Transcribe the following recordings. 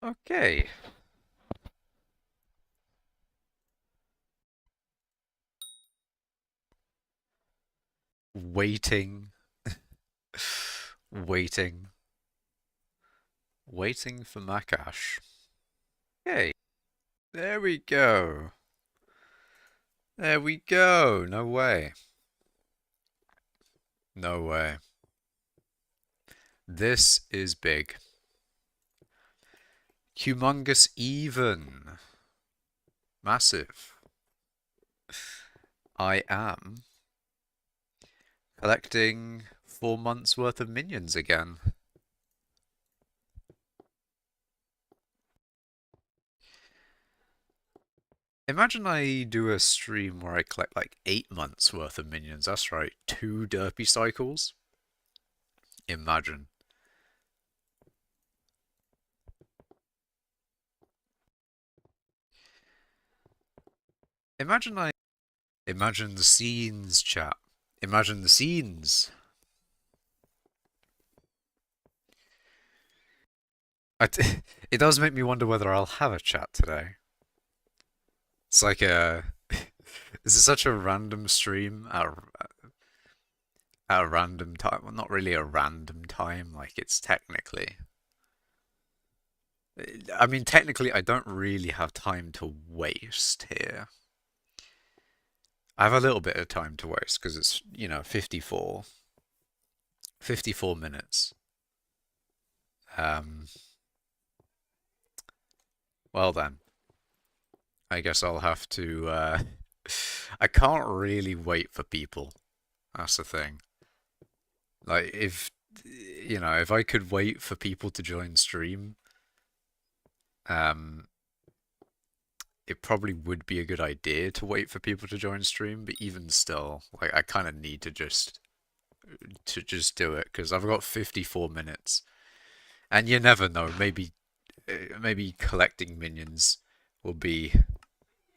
Okay. Waiting. Waiting. Waiting for Makash. Okay. There we go. There we go. No way. No way. This is big. Humongous even. Massive. I am collecting 4 months worth of minions again. Imagine I do a stream where I collect like 8 months worth of minions. That's right, 2 derpy cycles. Imagine. Imagine I Imagine the scenes, chat. Imagine the scenes. It does make me wonder whether I'll have a chat today. It's like a. This is such a random stream at a random time. Well, not really a random time. Like it's technically. I mean, technically, I don't really have time to waste here. I have a little bit of time to waste because it's, 54 minutes. Um, well then, I guess I'll have to, I can't really wait for people. That's the thing. Like, if I could wait for people to join stream, um, it probably would be a good idea to wait for people to join stream, but even still, like, I kind of need to just do it because I've got 54 minutes, and you never know. Maybe collecting minions will be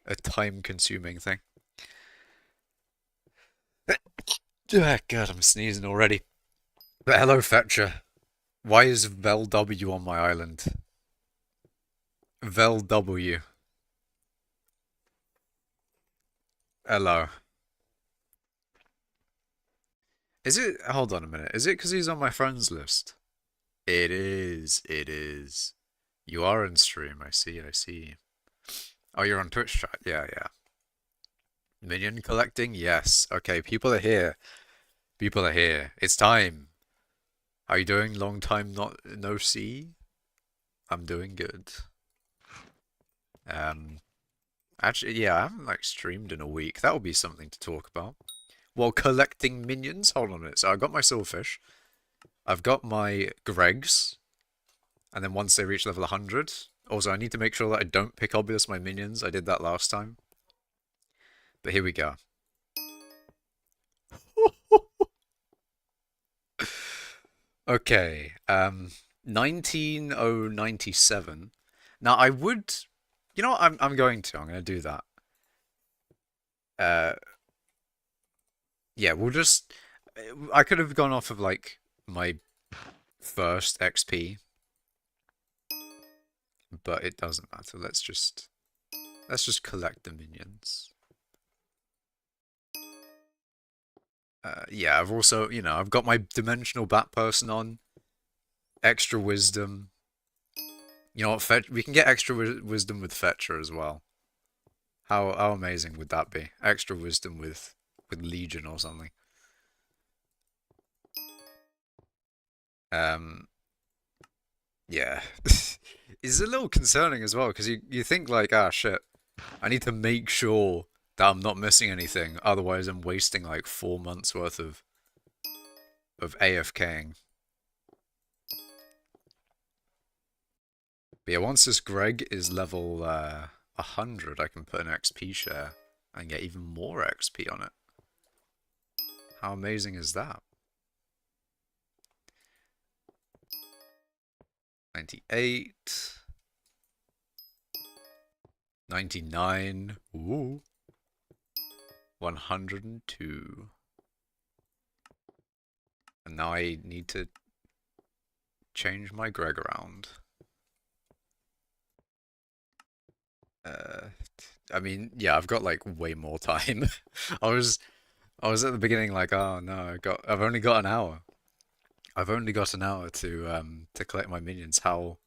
a time-consuming thing. Oh, God, I'm sneezing already. But hello, Fetcher. Why is Vel W on my island? Vel W. Hello. Is it? Hold on a minute. Is it because he's on my friends list? It is. It is. You are in stream. I see. I see. Oh, you're on Twitch chat. Yeah, yeah. Minion collecting? Yes. Okay, people are here. People are here. It's time. How you doing? Long time no see. I'm doing good. Um, actually, yeah, I haven't like streamed in a week. That would be something to talk about. While collecting minions. Hold on a minute. So I got my silverfish. I've got my Gregs, and then once they reach level 100. Also, I need to make sure that I don't pick obvious my minions. I did that last time. But here we go. Okay, 19097. Now I would, I'm going to. I'm going to do that. Uh, yeah, we'll just. I could have gone off of like my first XP, but it doesn't matter. Let's just collect the minions. Yeah, I've also, I've got my dimensional bat person on, extra wisdom. You know what, we can get extra wisdom with Fetcher as well. How amazing would that be? Extra wisdom with Legion or something. Um, yeah, it's a little concerning as well because you think like, ah, shit, I need to make sure that I'm not missing anything, otherwise I'm wasting like 4 months worth of AFKing. But yeah, once this Greg is level 100, I can put an XP share and get even more XP on it. How amazing is that? 98. 99. Ooh. 102. And now I need to change my Greg around. Uh, I mean, yeah, I've got like way more time. I was I was at the beginning like, oh no, I've only got an hour. I've only got an hour to collect my minions. How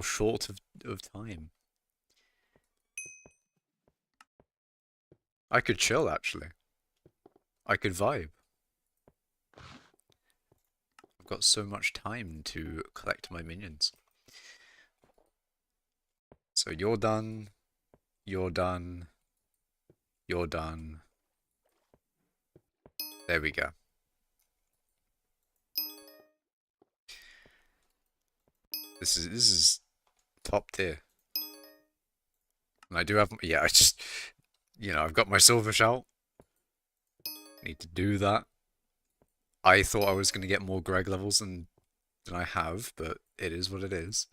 short of time. I could chill actually. I could vibe. I've got so much time to collect my minions. So you're done, you're done, you're done. There we go. This is top tier. And I do have, yeah, I just, I've got my silverfish out. Need to do that. I thought I was going to get more Greg levels than I have, but it is what it is.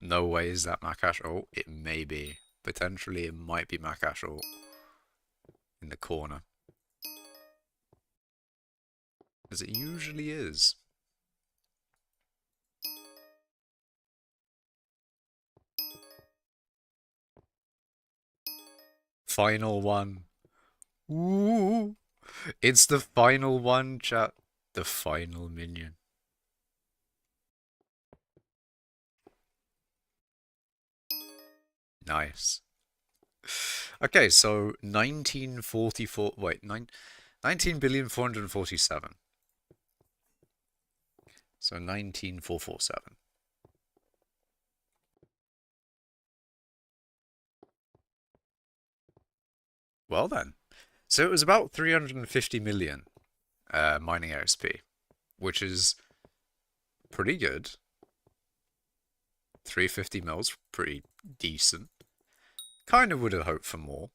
No way is that Makash ult. It may be. Potentially it might be Makash ult in the corner. As it usually is. Final one. Ooh. It's the final one, chat. The final minion. Nice. Okay, so 1944. Wait, 19,447,000,000. So 19,447. Well then. So it was about 350 million mining ASP, which is pretty good. 350 mils, pretty decent. Kind of would have hoped for more.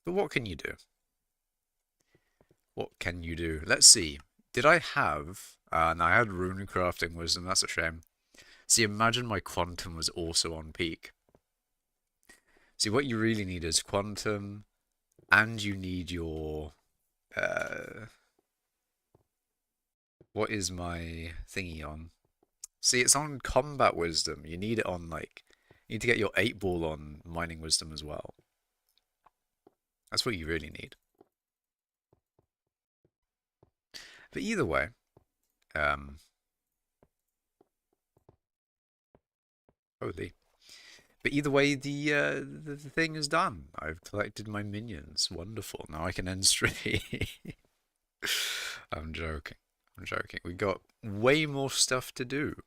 But what can you do? What can you do? Let's see. Did I have... and I had rune crafting wisdom, that's a shame. See, imagine my quantum was also on peak. See, what you really need is quantum, and you need your... what is my thingy on? See, it's on combat wisdom. You need it on, like... You need to get your 8-ball on mining wisdom as well. That's what you really need. But either way, holy. But either way, the thing is done. I've collected my minions. Wonderful. Now I can end stream. I'm joking. I'm joking. We got way more stuff to do.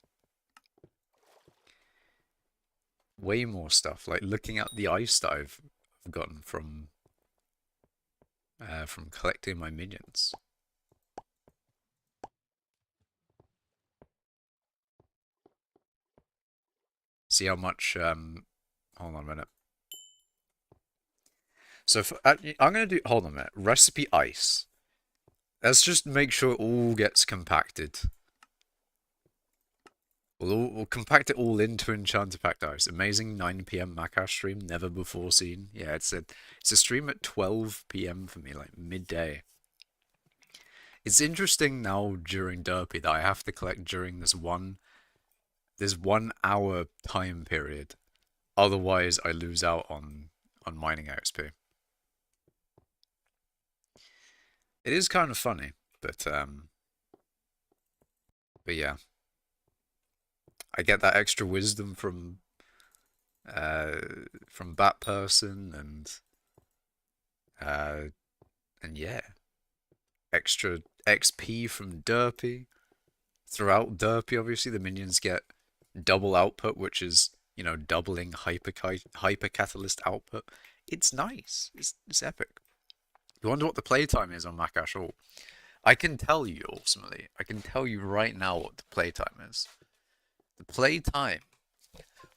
Way more stuff. Like looking at the ice that I've gotten from collecting my minions. See how much. Hold on a minute. So I'm gonna do. Hold on a minute. Recipe ice. Let's just make sure it all gets compacted. We'll compact it all into Enchanted Packed Ice. Amazing 9 PM Makash stream, never before seen. Yeah, it's a stream at 12 PM for me, like midday. It's interesting now during Derpy that I have to collect during this 1 hour time period. Otherwise, I lose out on mining XP. It is kind of funny, but yeah. I get that extra wisdom from Bat Person and yeah, extra XP from Derpy. Throughout Derpy, obviously the minions get double output, which is doubling hyper catalyst output. It's nice. It's epic. You wonder what the playtime is on Makash Ult. I can tell you ultimately. I can tell you right now what the playtime is. The playtime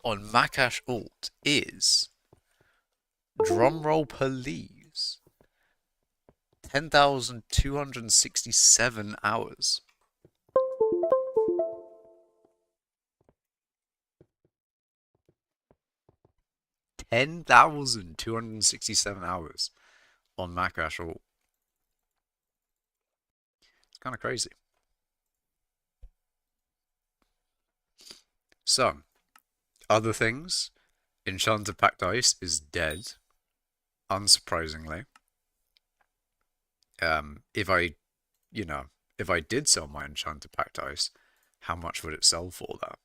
on Makash Ult is, drumroll please, 10,267 hours. 10,267 hours on Makash Ult. It's kind of crazy. So, other things. Enchanted Packed Ice is dead, unsurprisingly. If I, you know, if I did sell my Enchanted Packed Ice, how much would it sell for that?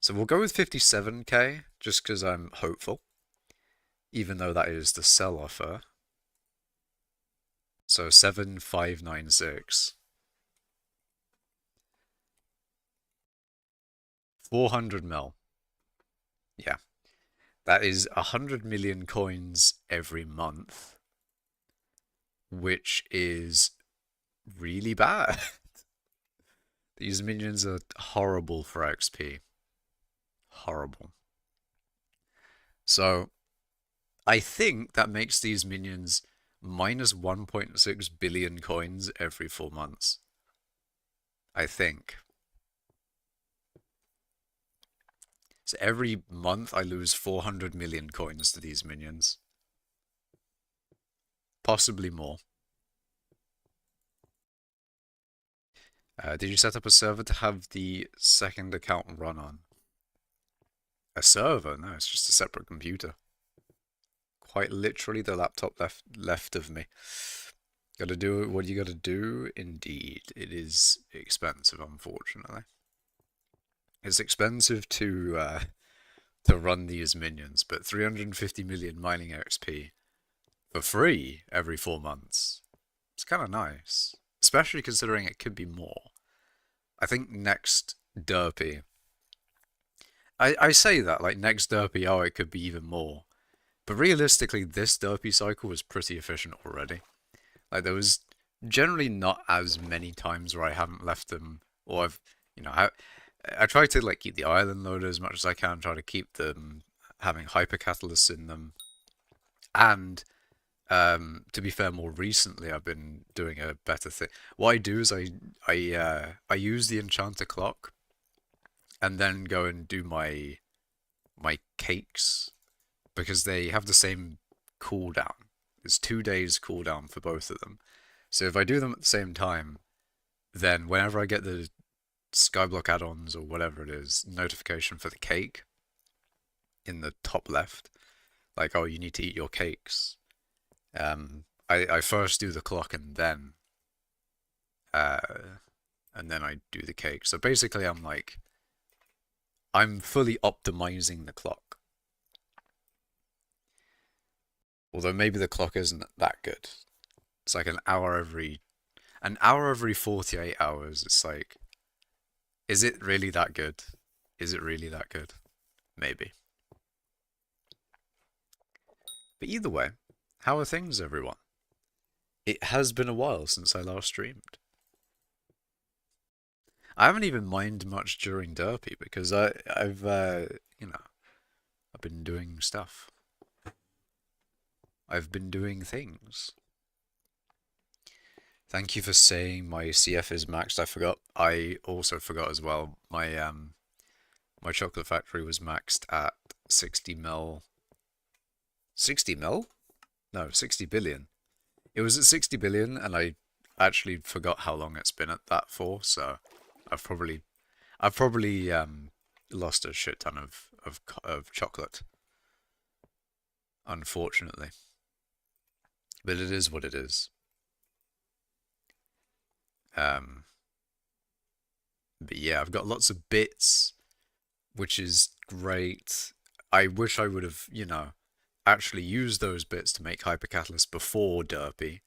So we'll go with 57k, just because I'm hopeful, even though that is the sell offer. So 7596. 400 mil. Yeah. That is 100 million coins every month, which is really bad. These minions are horrible for XP. Horrible. So, I think that makes these minions minus 1.6 billion coins every 4 months. I think. So every month I lose 400 million coins to these minions. Possibly more. Did you set up a server to have the second account run on? A server? No, it's just a separate computer. Quite literally the laptop left of me. Gotta do what you gotta do, indeed. It is expensive, unfortunately. It's expensive to run these minions, but 350 million mining XP for free every 4 months. It's kind of nice, especially considering it could be more. I think next derpy. I say that like next derpy, oh, it could be even more. But realistically, this derpy cycle was pretty efficient already. Like there was generally not as many times where I haven't left them, or I try to like keep the island loaded as much as I can, try to keep them having hyper catalysts in them. And to be fair, more recently I've been doing a better thing. What I do is I use the enchanter clock, and then go and do my cakes, because they have the same cooldown. It's 2 days cooldown for both of them. So if I do them at the same time, then whenever I get the skyblock add-ons or whatever it is, notification for the cake in the top left, like, oh, you need to eat your cakes. I first do the clock and then I do the cake. So basically I'm fully optimizing the clock. Although maybe the clock isn't that good. It's like an hour every 48 hours. It's like, is it really that good? Is it really that good? Maybe. But either way, how are things, everyone? It has been a while since I last streamed. I haven't even mined much during Derpy because I've been doing stuff. I've been doing things. Thank you for saying my CF is maxed. I forgot. I also forgot as well. My chocolate factory was maxed at 60 mil. 60 mil? No, 60 billion. It was at 60 billion, and I actually forgot how long it's been at that for. So I've probably lost a shit ton of chocolate, unfortunately. But it is what it is. But yeah, I've got lots of bits, which is great. I wish I would have, actually used those bits to make hypercatalyst before Derpy.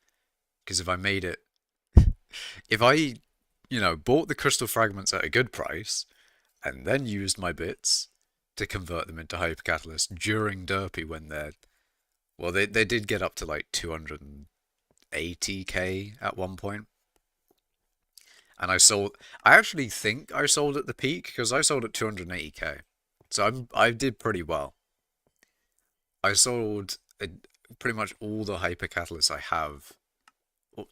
Because if I made it, if I, bought the crystal fragments at a good price, and then used my bits to convert them into hypercatalyst during Derpy when they did get up to like 280k at one point. And I actually think I sold at the peak, because I sold at 280k. So I did pretty well. I sold pretty much all the hypercatalysts I have.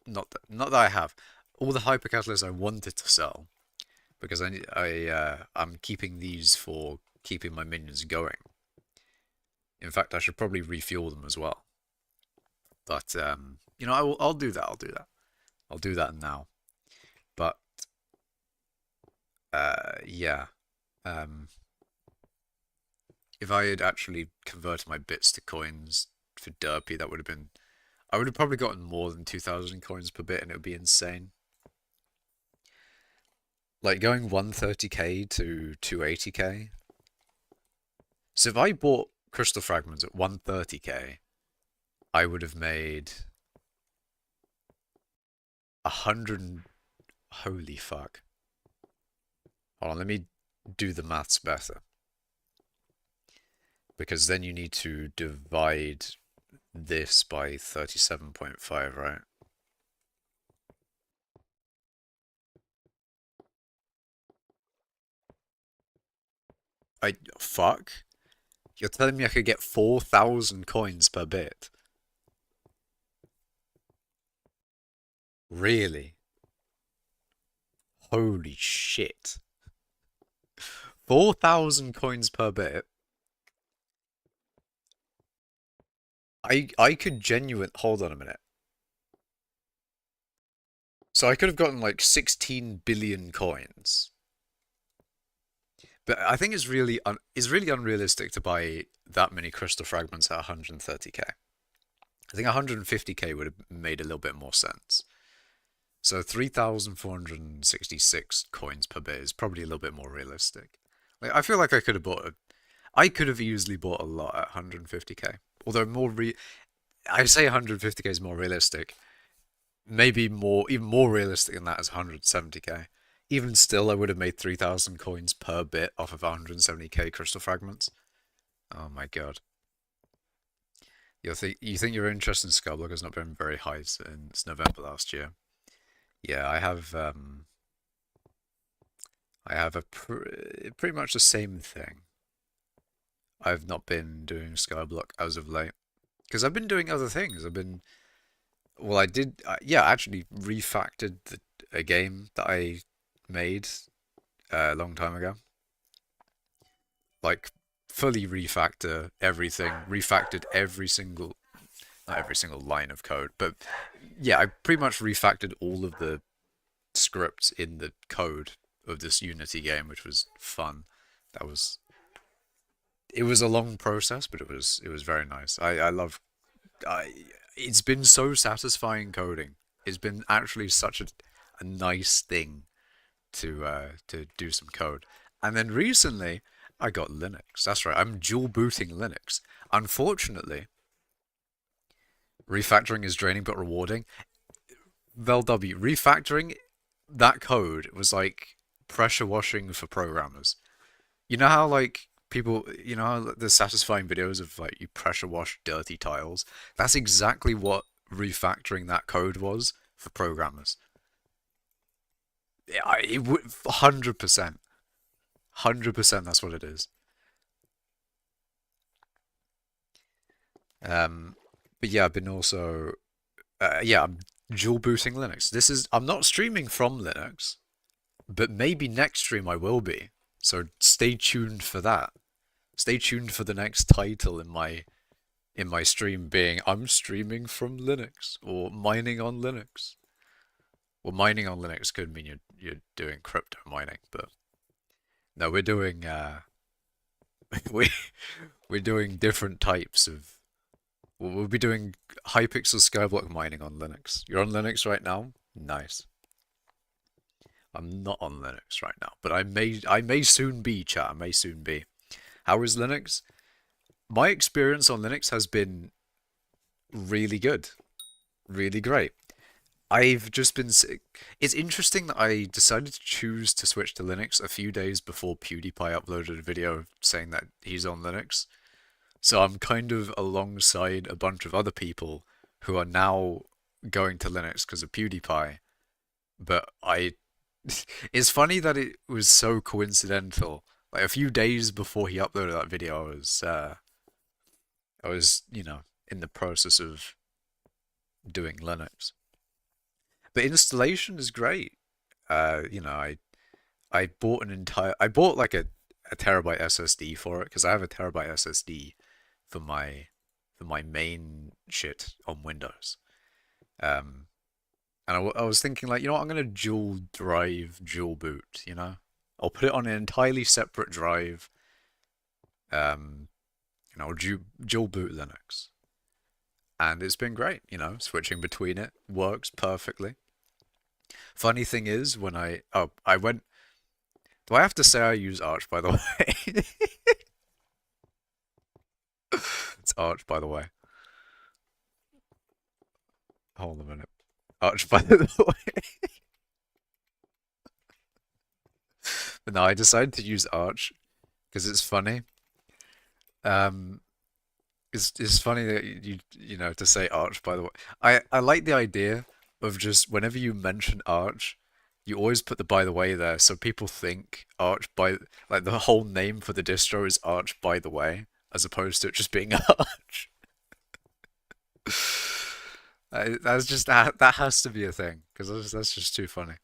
Not that I have. All the hypercatalysts I wanted to sell. Because I'm keeping these for keeping my minions going. In fact, I should probably refuel them as well. But, I'll do that. I'll do that now. But, yeah. Um, if I had actually converted my bits to coins for Derpy, that would have been. I would have probably gotten more than 2,000 coins per bit, and it would be insane. Like going 130k to 280k. So if I bought crystal fragments at 130k, I would have made 100. Holy fuck. Hold on, let me do the maths better. Because then you need to divide this by 37.5, right? Fuck? You're telling me I could get 4,000 coins per bit? Really? Holy shit. 4,000 coins per bit? I could genuine. Hold on a minute. So I could have gotten like 16 billion coins. But I think it's really unrealistic to buy that many crystal fragments at 130k. I think 150k would have made a little bit more sense. So 3,466 coins per bit is probably a little bit more realistic. Like I feel like I could have easily bought a lot at 150k. Although I say 150k is more realistic. Maybe even more realistic than that is 170k. Even still, I would have made 3,000 coins per bit off of 170k crystal fragments. Oh my god. You think your interest in skyblock has not been very high since November last year? Yeah, I have pretty much the same thing. I've not been doing skyblock as of late because I've been doing other things. Well, I did, yeah, I actually refactored a game that I made a long time ago. Like, fully refactor everything, refactored not every single line of code, but yeah, I pretty much refactored all of the scripts in the code of this Unity game, which was fun. That was, it was a long process, but it was very nice. I love, I, it's been so satisfying coding. It's been actually such a nice thing to do some code. And then recently, I got Linux. That's right. I'm dual booting Linux. Unfortunately, refactoring is draining but rewarding. VelW, refactoring that code was like pressure washing for programmers. You know how like you know how there's satisfying videos of like you pressure wash dirty tiles? That's exactly what refactoring that code was for programmers. Yeah, it would 100%. 100% that's what it is. Um, but yeah, I've been also yeah, I'm dual booting Linux. I'm not streaming from Linux, but maybe next stream I will be. So stay tuned for that. Stay tuned for the next title in my stream being I'm streaming from Linux or mining on Linux. Well, mining on Linux could mean you're doing crypto mining, but no, we we're doing different types of. We'll be doing hypixel skyblock mining on Linux. You're on Linux right now? Nice. I'm not on Linux right now, but I may soon be, chat. I may soon be. How is Linux? My experience on Linux has been really good, really great. I've just been. It's interesting that I decided to choose to switch to Linux a few days before PewDiePie uploaded a video saying that he's on Linux. So I'm kind of alongside a bunch of other people who are now going to Linux because of PewDiePie. But it's funny that it was so coincidental. Like a few days before he uploaded that video, I was, in the process of doing Linux. But installation is great. I bought I bought like a terabyte SSD for it because I have a terabyte SSD for my main shit on Windows. Um, and I was thinking like, I'm gonna dual drive, dual boot, I'll put it on an entirely separate drive, um, dual boot Linux. And it's been great, switching between it works perfectly. Funny thing is, I went, do I have to say I use Arch, by the way? It's Arch, by the way. Hold on a minute. Arch, by the way. But no, I decided to use Arch because it's funny. Um, it's funny that to say Arch, by the way. I like the idea of just whenever you mention Arch, you always put the by the way there, so people think Arch by like the whole name for the distro is Arch by the way, as opposed to it just being Arch. That has to be a thing because that's just too funny.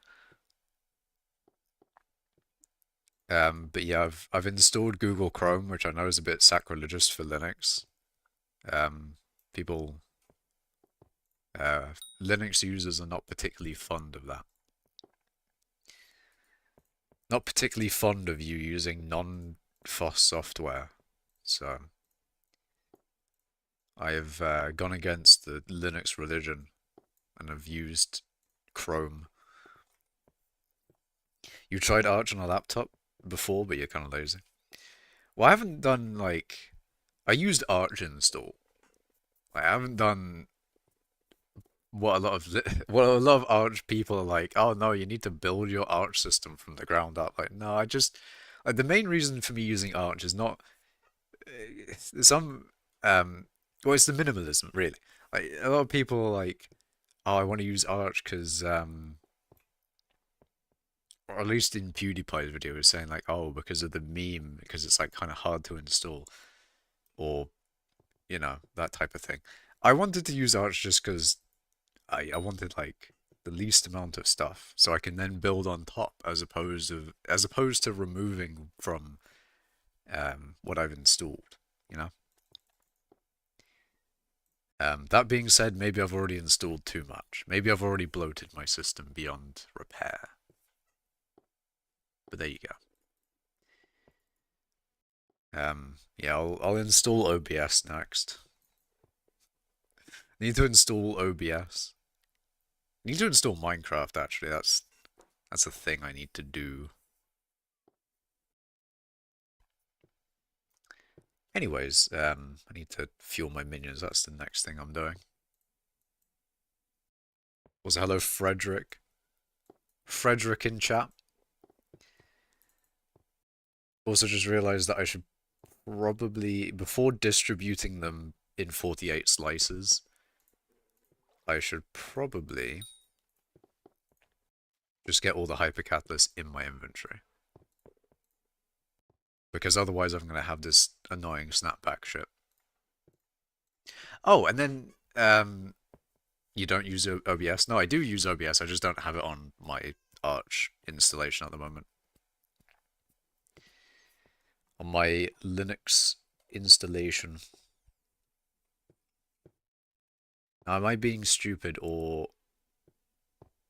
But yeah, I've installed Google Chrome, which I know is a bit sacrilegious for Linux. Um, people, uh, Linux users are not particularly fond of that. Not particularly fond of you using non-FOSS software. So I have gone against the Linux religion and have used Chrome. You tried Arch on a laptop before, but you're kind of lazy. Well, I haven't done like I used Arch install. I haven't done what a lot of what a lot of Arch people are like. Oh no, you need to build your Arch system from the ground up. Like no, I just like the main reason for me using Arch is not some well, it's the minimalism really. Like a lot of people are like, oh, I want to use Arch because or at least in PewDiePie's video, was saying like, oh, because of the meme, because it's like kind of hard to install, or that type of thing. I wanted to use Arch just because I wanted like the least amount of stuff, so I can then build on top as opposed to removing from what I've installed. You know. That being said, maybe I've already installed too much. Maybe I've already bloated my system beyond repair. But there you go. Yeah, I'll install OBS next. Need to install OBS. Need to install Minecraft actually. That's a thing I need to do. Anyways, I need to fuel my minions. That's the next thing I'm doing. Also, hello Frederick. Frederick in chat. Also, just realized that I should probably, before distributing them in 48 slices, I should probably just get all the hypercatalysts in my inventory. Because otherwise I'm going to have this annoying snapback shit. Oh, and then, you don't use OBS? No, I do use OBS, I just don't have it on my Arch installation at the moment. On my Linux installation. Now, am I being stupid or...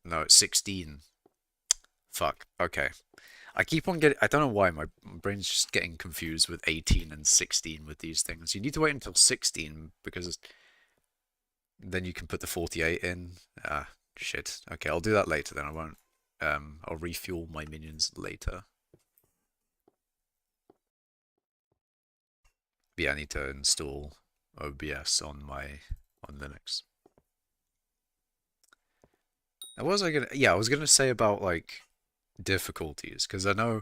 No, it's 16. Fuck, okay. I keep on getting... I don't know why, my brain's just getting confused with 18 and 16 with these things. You need to wait until 16, because then you can put the 48 in. Ah, shit. Okay, I'll do that later then, I won't. I'll refuel my minions later. But yeah, I need to install OBS on Linux. Now, what was I gonna... Yeah, I was gonna say about, like, difficulties, because I know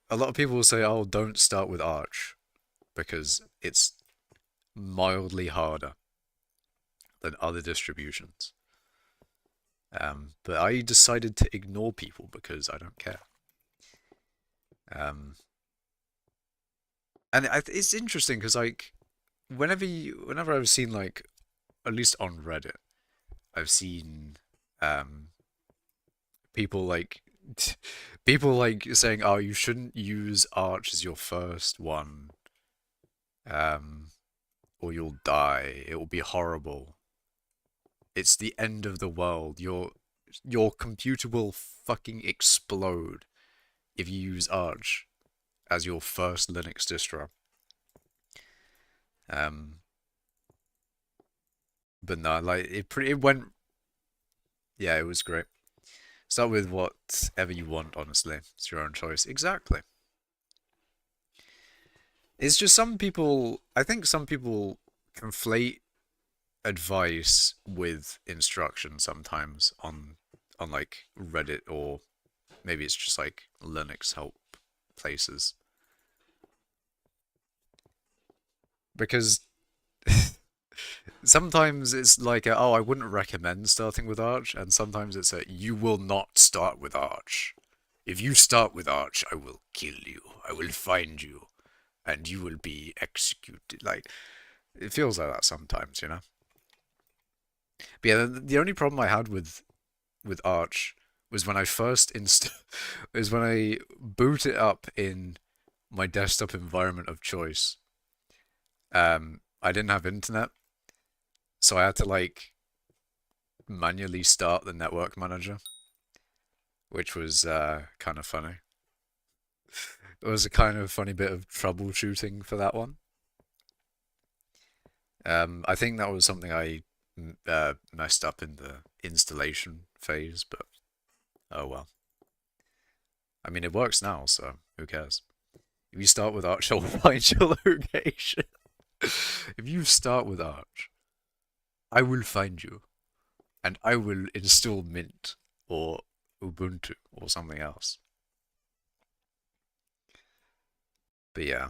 a lot of people will say, oh, don't start with Arch, because it's mildly harder than other distributions. But I decided to ignore people because I don't care. And it's interesting because like whenever I've seen like at least on Reddit, I've seen people like people like saying, "Oh, you shouldn't use Arch as your first one, or you'll die. It will be horrible. It's the end of the world. Your computer will fucking explode if you use Arch as your first Linux distro. Um, but no, like it went. Yeah, it was great. Start with whatever you want, honestly. It's your own choice. Exactly. It's just some people, I think some people conflate advice with instruction sometimes on like Reddit, or maybe it's just like Linux help places. Because sometimes it's like, oh, I wouldn't recommend starting with Arch, and sometimes it's a, you will not start with Arch. If you start with Arch, I will kill you. I will find you, and you will be executed. Like, it feels like that sometimes, you know? But yeah, the only problem I had with Arch was when I first inst is when I boot it up in my desktop environment of choice. I didn't have internet, so I had to like manually start the network manager, which was kind of funny. It was a kind of funny bit of troubleshooting for that one. I think that was something I messed up in the installation phase, but oh well. I mean, it works now, so who cares? If you start with Arch, I'll find your location. If you start with Arch, I will find you, and I will install Mint or Ubuntu or something else. But yeah,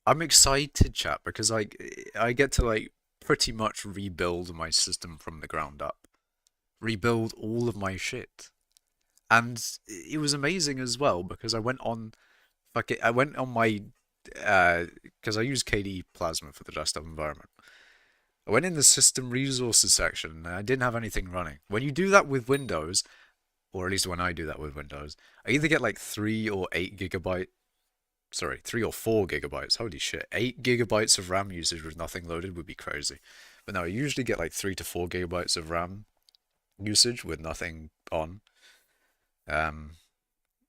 I'm excited, chat, because I get to like pretty much rebuild my system from the ground up, rebuild all of my shit, and it was amazing as well because I went on, fuck it, I went on my, because I use KDE Plasma for the desktop environment. I went in the system resources section and I didn't have anything running. When you do that with Windows, or at least when I do that with Windows, I either get like 3 or 4 gigabytes. Sorry, 3 or 4 gigabytes. Holy shit. 8 gigabytes of RAM usage with nothing loaded would be crazy. But no, I usually get like 3 to 4 gigabytes of RAM usage with nothing on. Um,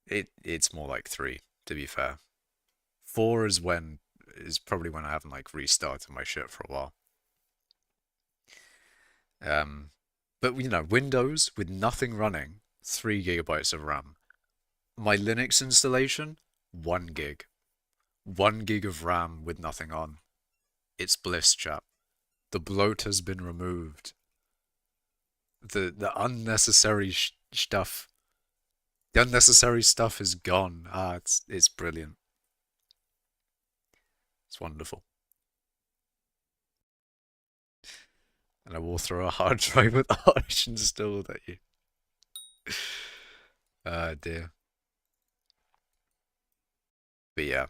it's more like 3, to be fair. 4 is probably when I haven't like restarted my shit for a while. Um, but you know, Windows with nothing running, 3 gigabytes of RAM. My Linux installation, 1 gig. 1 gig of RAM with nothing on. It's bliss, chap. The bloat has been removed. The unnecessary stuff. The unnecessary stuff is gone. Ah, it's brilliant. It's wonderful. And I will throw a hard drive with Arch installed at you. Ah, dear. But yeah.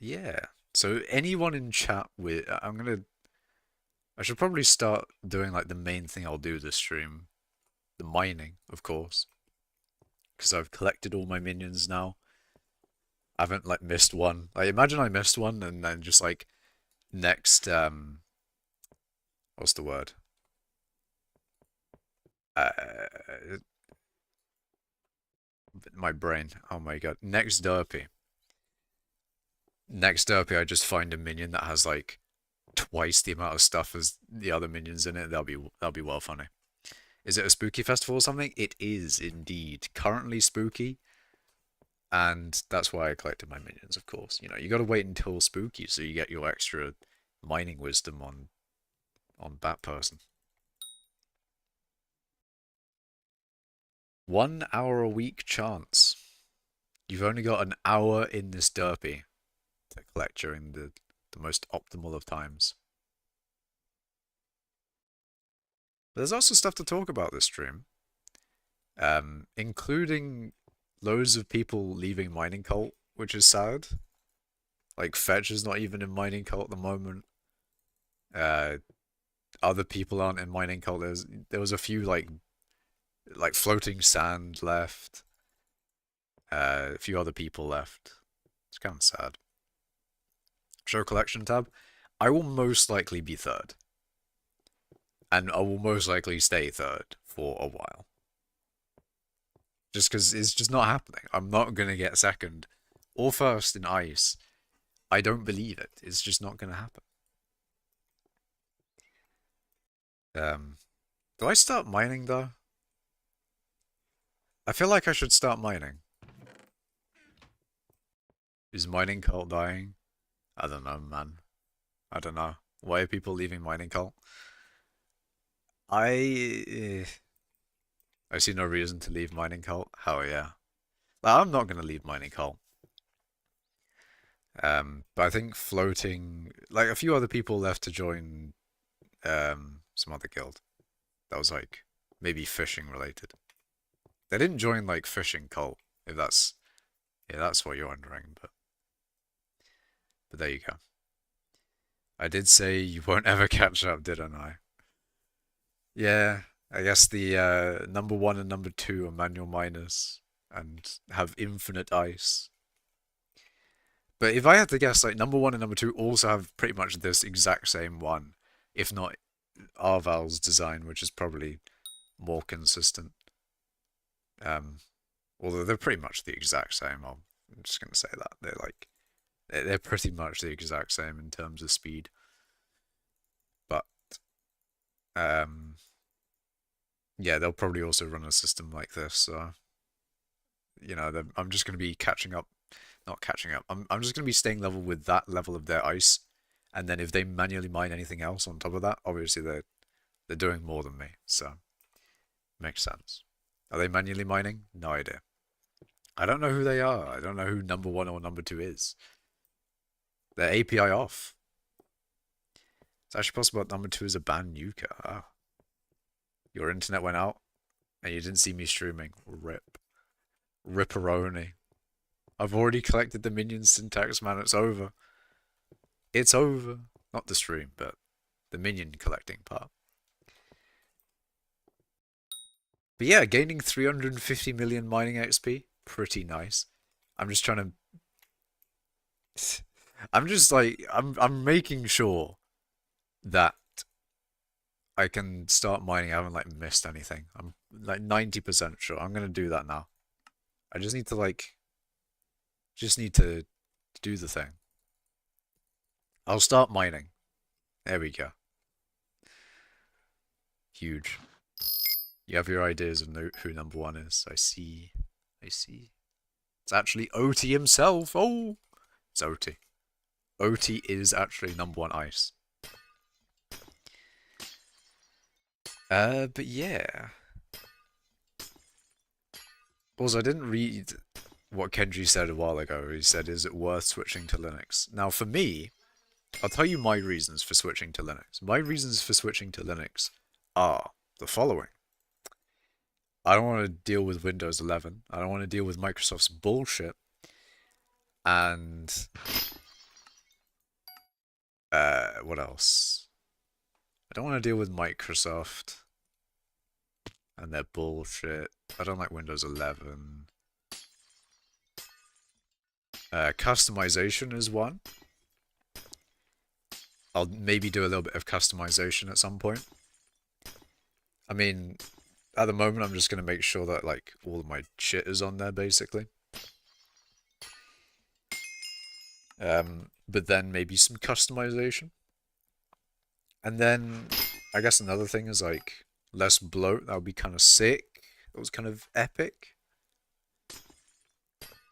Yeah. So anyone in chat with, I should probably start doing like the main thing I'll do this stream, the mining, of course, because I've collected all my minions now. I haven't like missed one. Like imagine I missed one and then just like next what's the word? Uh my brain. Oh my god. Next derpy I just find a minion that has like twice the amount of stuff as the other minions in it. That'll be well funny. Is it a spooky festival or something? It is indeed. Currently spooky, and that's why I collected my minions, of course. You know, you gotta wait until spooky so you get your extra mining wisdom on Bat Person. 1 hour a week chance. You've only got an hour in this derpy to collect during the most optimal of times. But there's also stuff to talk about this stream, including loads of people leaving Mining Cult, which is sad. Like Fetch is not even in Mining Cult at the moment. Other people aren't in Mining Cult. There was a few like floating sand left. A few other people left. It's kind of sad. Show collection tab. I will most likely be third. and I will most likely stay third for a while. Just because it's just not happening. I'm not gonna get second or first in ice. I don't believe it. It's just not gonna happen. Um, do I start mining though? I feel like I should start mining. Is mining cult dying? I don't know, man. I don't know. Why are people leaving mining cult? I I see no reason to leave mining cult. Hell yeah. Like, I'm not gonna leave mining cult. But I think floating, like a few other people left to join some other guild that was like maybe fishing related. They didn't join like fishing cult, if that's yeah, that's what you're wondering, but there you go. I did say you won't ever catch up, didn't I? Yeah, I guess the number one and number two are manual miners and have infinite ice. But if I had to guess, like number one and number two also have pretty much this exact same one, if not Arval's design, which is probably more consistent. Um, Although they're pretty much the exact same. I'm just gonna say that they're pretty much the exact same in terms of speed. But um, yeah, they'll probably also run a system like this. So you know, I'm just gonna be catching up, not catching up. I'm just gonna be staying level with that level of their ice, and then if they manually mine anything else on top of that, obviously they're doing more than me. So makes sense. Are they manually mining? No idea. I don't know who they are. I don't know who number one or number two is. They're API off. It's actually possible that number two is a banned nuker. Oh. Your internet went out and you didn't see me streaming. Rip. Ripperoni. I've already collected the minion syntax, man. It's over. It's over. Not the stream, but the minion collecting part. But yeah, gaining 350 million mining XP. Pretty nice. I'm just trying to... I'm just like... I'm making sure that I can start mining. I haven't like missed anything. I'm like 90% sure. I'm gonna do that now. I just need to like... Just need to do the thing. I'll start mining. There we go. Huge. You have your ideas of who number one is. I see. I see. It's actually OT himself. Oh! It's OT. OT is actually number one ice. But yeah. Also, I didn't read what Kenji said a while ago. He said, is it worth switching to Linux? Now, for me, I'll tell you my reasons for switching to Linux. My reasons for switching to Linux are the following. I don't want to deal with Windows 11. I don't want to deal with Microsoft's bullshit. And... what else? I don't want to deal with Microsoft and their bullshit. I don't like Windows 11. Customization is one. I'll maybe do a little bit of customization at some point. I mean, at the moment, I'm just going to make sure that, like, all of my shit is on there, basically. But then maybe some customization. And then, I guess another thing is, like, less bloat. That would be kind of sick. It was kind of epic.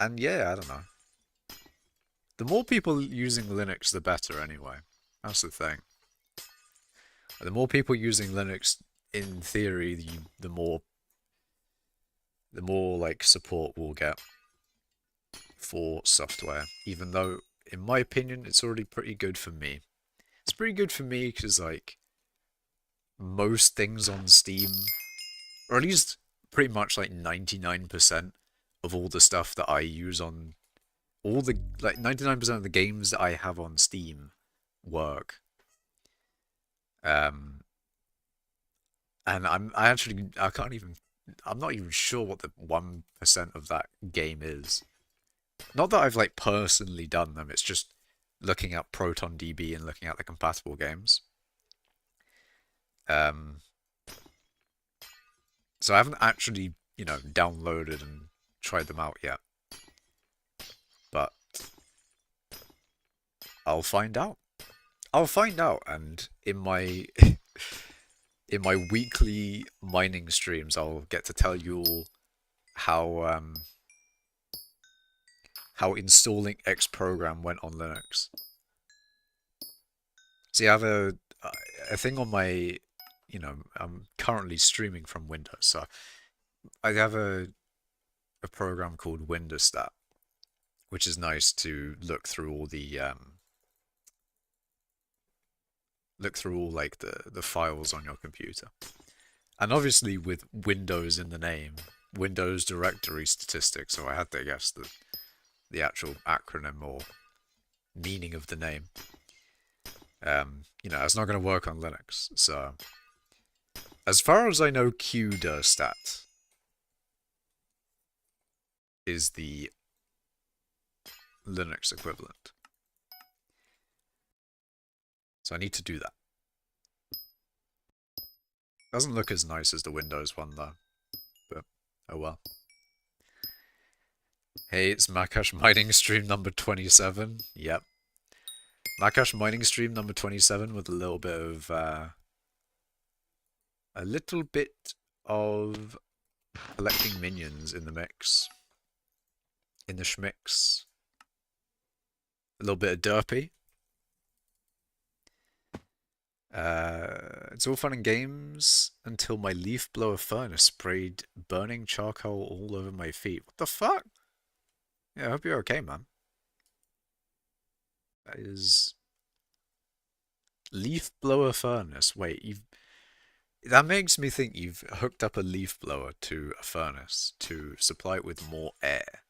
And yeah, I don't know. The more people using Linux, the better, anyway. That's the thing. The more people using Linux, in theory, the more like support we'll get for software. Even though, in my opinion, it's already pretty good for me. It's pretty good for me because, like, most things on Steam, or at least pretty much like 99% of all the stuff that I use on all the, like, 99% of the games that I have on Steam work. And I'm not even sure what the 1% of that game is. Not that I've like personally done them, it's just looking at ProtonDB and looking at the compatible games. Um, so I haven't actually, downloaded and tried them out yet, but I'll find out. I'll find out, and in my in my weekly mining streams, I'll get to tell you all how installing X program went on Linux. See, I have a thing on my, I'm currently streaming from Windows, so I have a program called Windowstat, which is nice to look through all like the files on your computer. And obviously with Windows in the name, Windows Directory Statistics, so I had to guess the actual acronym or meaning of the name. It's not going to work on Linux. So, as far as I know, qdirstat is the Linux equivalent. So I need to do that. Doesn't look as nice as the Windows one though, but oh well. Hey, it's Makash Mining Stream number 27. Yep. Makash Mining Stream number 27 with a little bit of collecting minions in the mix. In the schmix. A little bit of derpy. It's all fun and games until my leaf blower furnace sprayed burning charcoal all over my feet. What the fuck? Yeah, I hope you're okay, man. That is leaf blower furnace. Wait, that makes me think you've hooked up a leaf blower to a furnace to supply it with more air.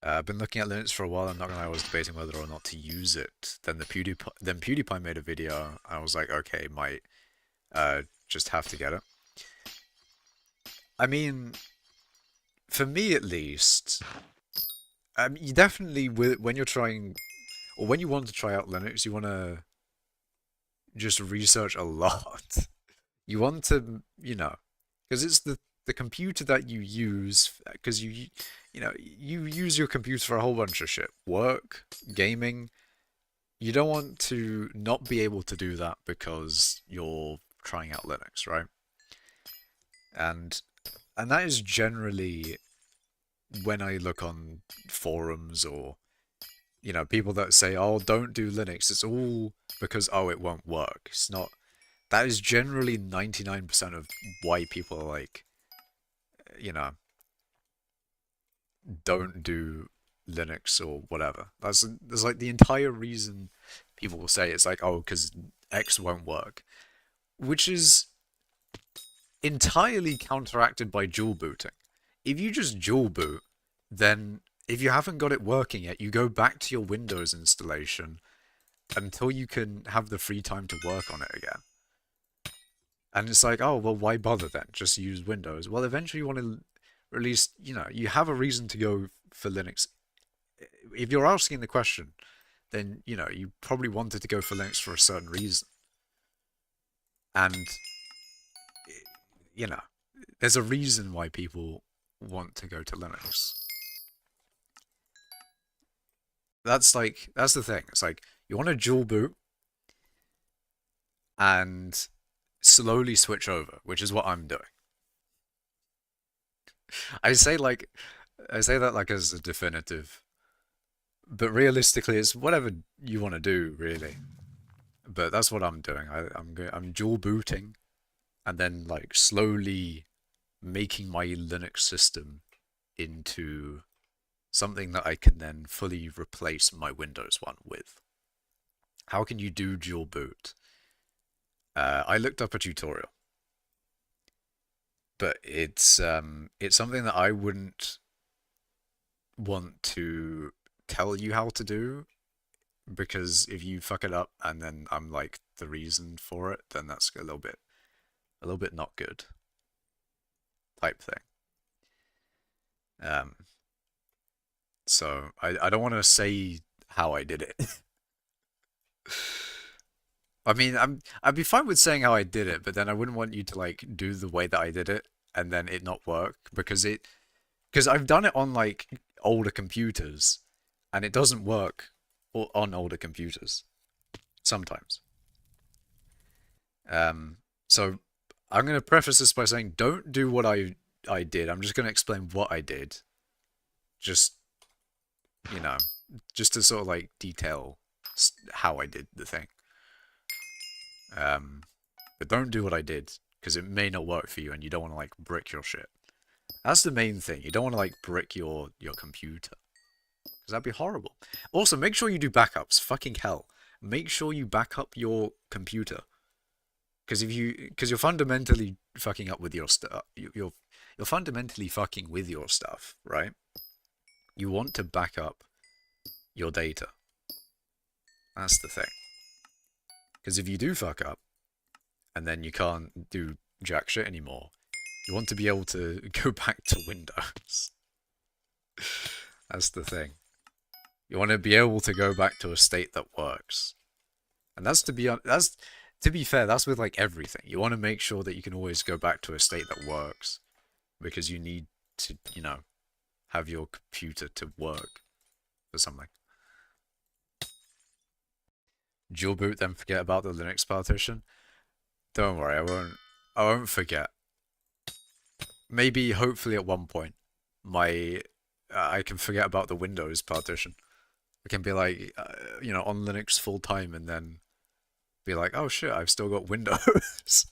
I've been looking at Linux for a while. I'm not gonna lie, I was debating whether or not to use it. Then PewDiePie made a video. I was like, okay, might just have to get it. I mean, for me at least, you definitely when you're trying, or when you want to try out Linux, you want to just research a lot. You want to, because it's the computer that you use, because you use your computer for a whole bunch of shit, work, gaming. You don't want to not be able to do that because you're trying out Linux, right? And that is generally when I look on forums or people that say, "Oh, don't do Linux." It's all because it won't work. It's not. That is generally 99% of why people are like, don't do Linux or whatever. There's like the entire reason people will say it's like, oh, because X won't work, which is entirely counteracted by dual booting. If you just dual boot, then if you haven't got it working yet, you go back to your Windows installation until you can have the free time to work on it again. And it's like, oh, well, why bother then? Just use Windows. Well, eventually you want to release, you have a reason to go for Linux. If you're asking the question, then, you probably wanted to go for Linux for a certain reason. And, there's a reason why people want to go to Linux. That's the thing. It's like, you want to dual boot and slowly switch over, which is what I'm doing. I say that like as a definitive, but realistically, it's whatever you want to do, really. But that's what I'm doing. I'm dual booting, and then like slowly making my Linux system into something that I can then fully replace my Windows one with. How can you do dual boot? I looked up a tutorial, but it's something that I wouldn't want to tell you how to do, because if you fuck it up and then I'm like the reason for it, then that's a little bit not good type thing. So I don't want to say how I did it I mean, I'd be fine with saying how I did it, but then I wouldn't want you to like do the way that I did it and then it not work because I've done it on like older computers and it doesn't work on older computers sometimes. So I'm going to preface this by saying don't do what I did. I'm just going to explain what I did. Just, you know, just to sort of like detail how I did the thing. Um, but don't do what I did because it may not work for you and you don't want to like brick your shit. That's the main thing. You don't want to like brick your computer because that'd be horrible. Also, make sure you do backups. Fucking hell. Make sure you back up your computer because you're fundamentally fucking up with your stuff. You're fundamentally fucking with your stuff, right? You want to back up your data. That's the thing. Because if you do fuck up, and then you can't do jack shit anymore, you want to be able to go back to Windows. That's the thing. You want to be able to go back to a state that works. And that's to be fair, that's with like everything. You want to make sure that you can always go back to a state that works because you need to, have your computer to work for something. Dual boot, then forget about the Linux partition. Don't worry, I won't forget. Maybe, hopefully, at one point, I can forget about the Windows partition. I can be like, on Linux full time, and then be like, oh shit, I've still got Windows.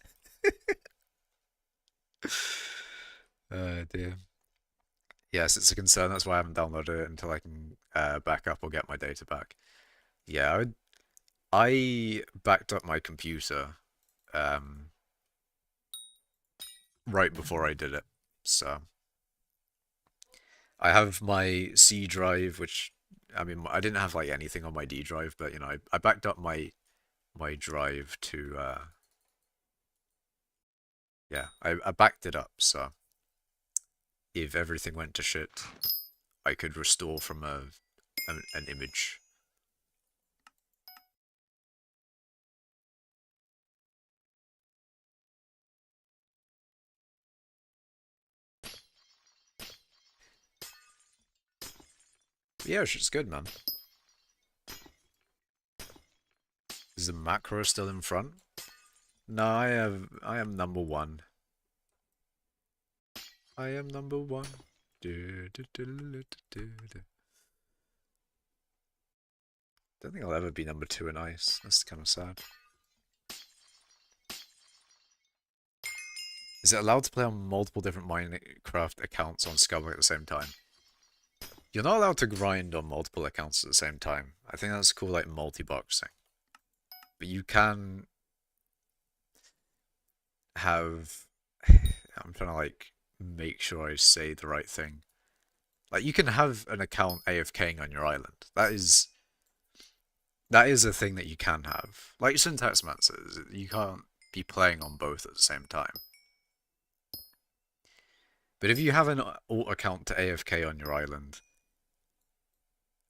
Dear. Yes, it's a concern. That's why I haven't downloaded it until I can back up or get my data back. Yeah, I backed up my computer um, right before I did it. So I have my C drive, which I mean I didn't have like anything on my D drive, but I backed up my drive to yeah, I backed it up, so if everything went to shit, I could restore from an image. But yeah, shit's good, man. Is the macro still in front? No, I am number one. I am number one. Don't think I'll ever be number two in ice. That's kind of sad. Is it allowed to play on multiple different Minecraft accounts on skyblock at the same time? You're not allowed to grind on multiple accounts at the same time. I think that's called like multi-boxing. But you can have... I'm trying to like make sure I say the right thing. Like you can have an account AFKing on your island. That is a thing that you can have. Like Syntax Man says, you can't be playing on both at the same time. But if you have an alt account to AFK on your island,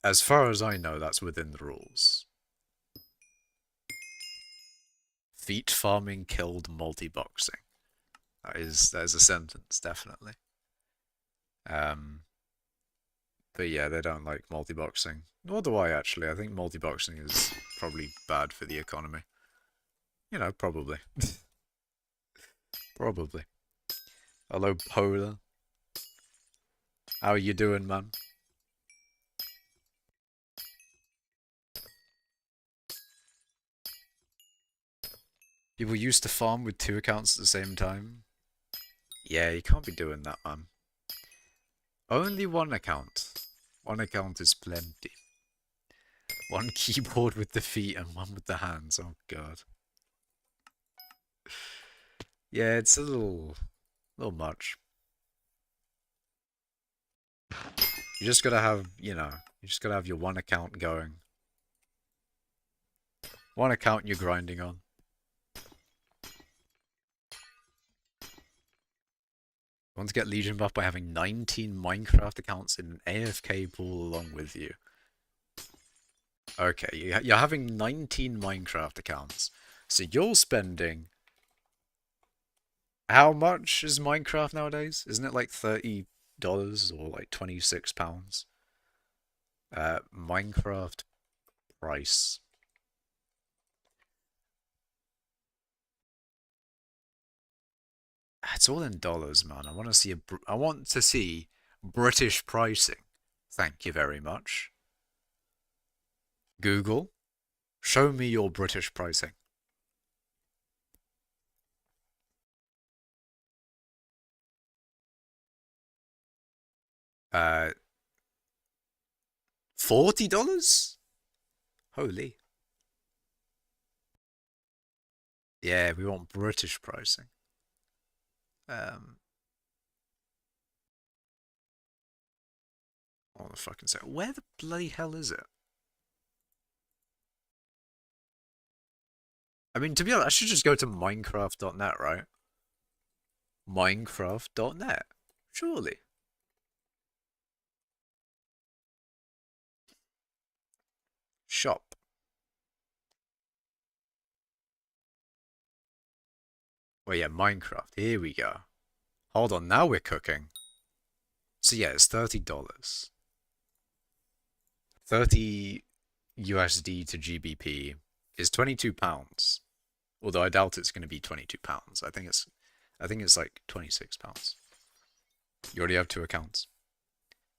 as far as I know, that's within the rules. Feet farming killed multi-boxing. That is a sentence, definitely. But yeah, they don't like multi-boxing. Nor do I, actually. I think multi-boxing is probably bad for the economy. Probably. Probably. Hello, Polar. How are you doing, man? People used to farm with two accounts at the same time. Yeah, you can't be doing that, man. Only one account. One account is plenty. One keyboard with the feet and one with the hands. Oh god. Yeah, it's a little much. You just gotta have, you just gotta have your one account going. One account you're grinding on. You want to get Legion buff by having 19 Minecraft accounts in an AFK pool along with you. Okay, you're having 19 Minecraft accounts. So you're spending... How much is Minecraft nowadays? Isn't it like $30 or like £26? Minecraft price. It's all in dollars, man. I want to see British pricing. Thank you very much. Google, show me your British pricing. Uh, $40? Holy. Yeah, we want British pricing. Um, what the fucking say? Where the bloody hell is it? I mean, to be honest, I should just go to Minecraft.net, right? Minecraft.net. Surely. Shop. Well, yeah, Minecraft. Here we go. Hold on, now we're cooking. So yeah, it's $30. 30 USD to GBP is £22. Although I doubt it's going to be £22. I think it's like £26. You already have two accounts.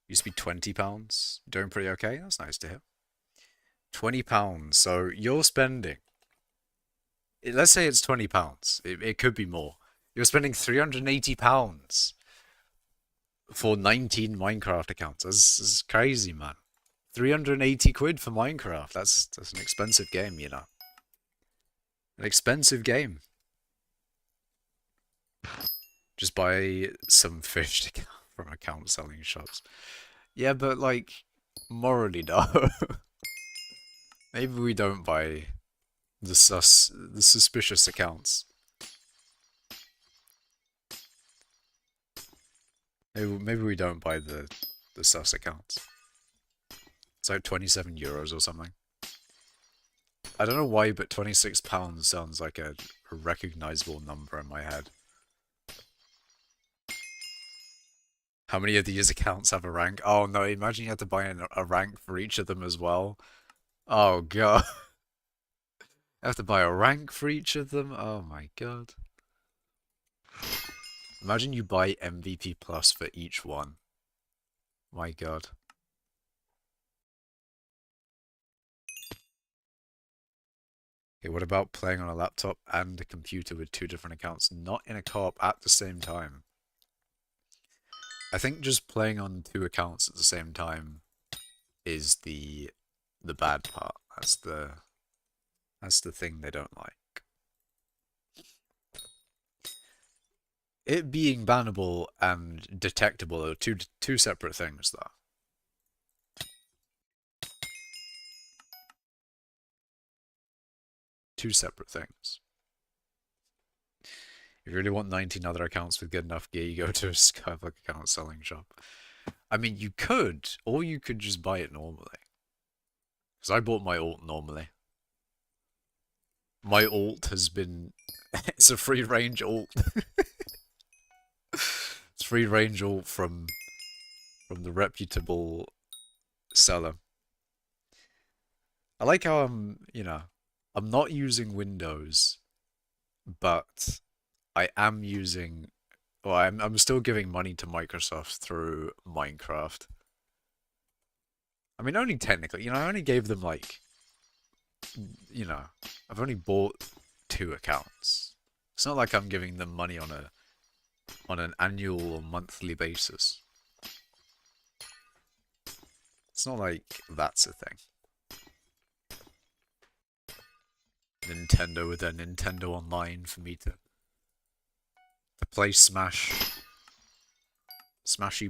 Used to be £20. Doing pretty okay. That's nice to hear. £20. So you're spending. Let's say it's £20. It could be more. You're spending £380 for 19 Minecraft accounts. That's crazy, man. 380 quid for Minecraft. That's an expensive game, you know. An expensive game. Just buy some fish from account selling shops. Yeah, but like, morally, no. Maybe we don't buy the suspicious accounts. Maybe we don't buy the sus accounts. It's like 27 euros or something. I don't know why, but £26 sounds like a recognizable number in my head. How many of these accounts have a rank? Oh no, imagine you had to buy a rank for each of them as well. Oh god. I have to buy a rank for each of them? Oh my god. Imagine you buy MVP Plus for each one. My god. Okay, what about playing on a laptop and a computer with two different accounts, not in a co-op at the same time? I think just playing on two accounts at the same time is the bad part. That's the thing they don't like. It being bannable and detectable are two separate things, though. Two separate things. If you really want 19 other accounts with good enough gear, you go to a skyblock account selling shop. I mean, you could, or you could just buy it normally. Because I bought my alt normally. My alt has been... it's a free range alt. It's free range alt from the reputable seller. I like how I'm not using Windows, but I am using, well, I'm still giving money to Microsoft through Minecraft. I mean, only technically, I only gave them like, I've only bought two accounts. It's not like I'm giving them money on an annual or monthly basis. It's not like that's a thing. Nintendo with their Nintendo Online for me to play Smashy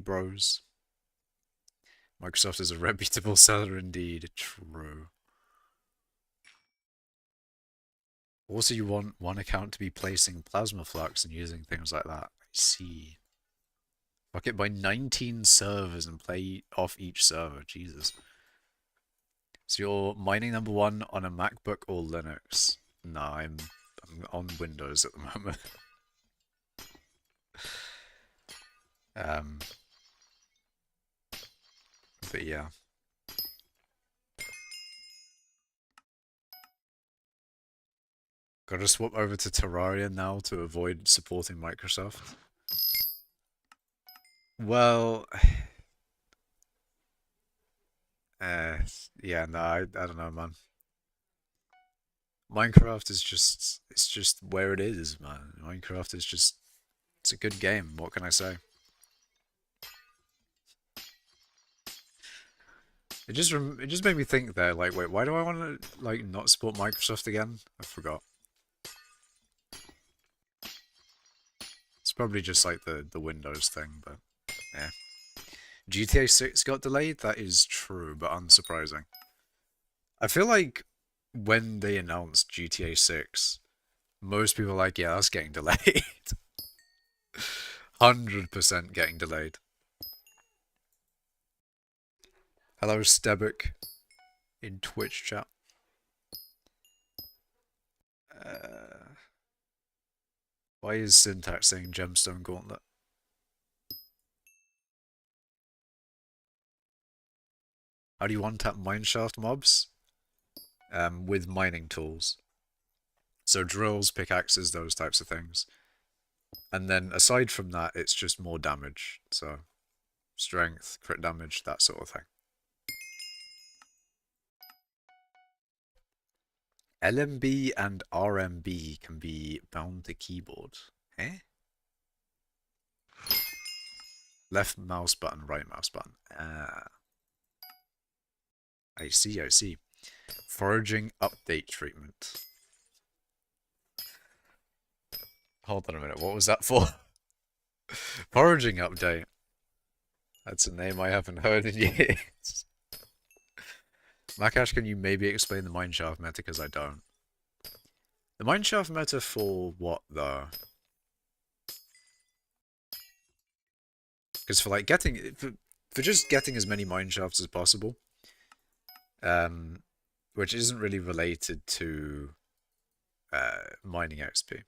Bros. Microsoft is a reputable seller indeed. True. Also, you want one account to be placing plasma flux and using things like that. I see. Fuck it, by 19 servers and play off each server. Jesus. So you're mining number one on a MacBook or Linux? No, I'm on Windows at the moment. Um, but yeah. Gotta swap over to Terraria now to avoid supporting Microsoft. Well, uh, yeah, no, I don't know, man. Minecraft is just, it's just where it is, man. Minecraft is just, it's a good game. What can I say? It just made me think there, like, wait, why do I want to like not support Microsoft again? I forgot. It's probably just like the Windows thing, but yeah. GTA 6 got delayed. That is true, but unsurprising. I feel like when they announced GTA 6, most people were like, yeah, that's getting delayed. 100% getting delayed. Hello, Stebuk in Twitch chat. Why is Syntax saying Gemstone Gauntlet? How do you untap mineshaft mobs? With mining tools. So drills, pickaxes, those types of things. And then aside from that, it's just more damage. So strength, crit damage, that sort of thing. LMB and RMB can be bound to keyboard. Eh? Left mouse button, right mouse button. Ah. I see, I see. Foraging update treatment. Hold on a minute, what was that for? Foraging update. That's a name I haven't heard in years. Makash, can you maybe explain the mineshaft meta, because I don't. The mineshaft meta for what, though? Because for like getting... For just getting as many mineshafts as possible, which isn't really related to mining XP.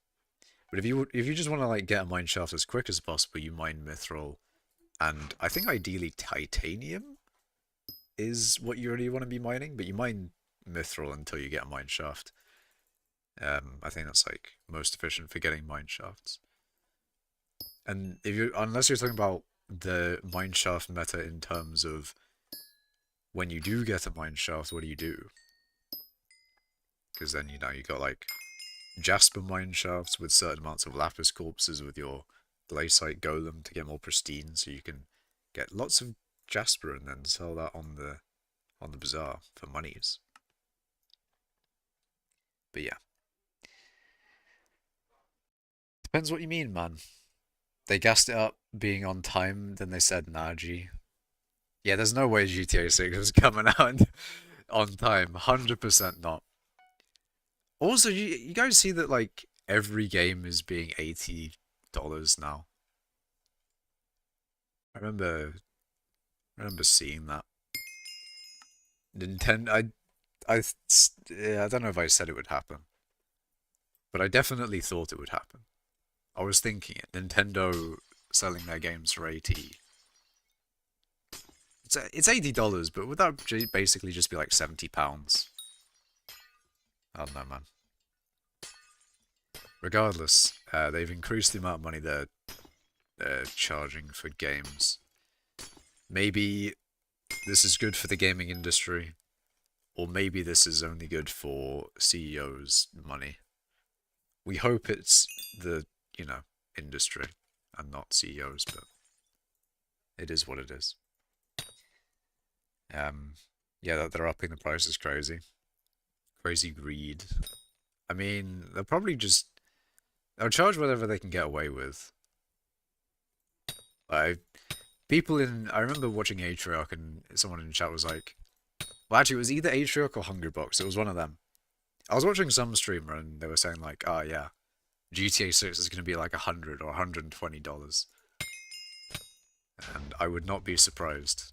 But if you just want to like get a mineshaft as quick as possible, you mine mithril, and I think ideally titanium is what you really want to be mining. But you mine mithril until you get a mineshaft. I think that's like most efficient for getting mineshafts. And if you, unless you're talking about the mineshaft meta in terms of when you do get a mineshaft, what do you do? Because then you know you got like Jasper mineshafts with certain amounts of lapis corpses with your glaciite golem to get more pristine, so you can get lots of Jasper and then sell that on the bazaar for monies. But yeah, depends what you mean, man. They gassed it up being on time, then they said nah, G. Yeah, there's no way GTA 6 is coming out on time. 100% not. Also, you guys see that like every game is being $80 now. I remember seeing that. Nintendo, I don't know if I said it would happen, but I definitely thought it would happen. I was thinking it. Nintendo selling their games for 80. It's $80, but would that basically just be like £70? I don't know, man. Regardless, they've increased the amount of money they're charging for games. Maybe this is good for the gaming industry, or maybe this is only good for CEOs' money. We hope it's the, industry and not CEOs, but it is what it is. Yeah, they're upping the prices crazy. Crazy greed. I mean, they'll charge whatever they can get away with. I remember watching Atriarch and someone in the chat was like, well, actually, it was either Atriarch or Hungrybox. It was one of them. I was watching some streamer and they were saying like, oh yeah, GTA 6 is going to be like $100 or $120. And I would not be surprised.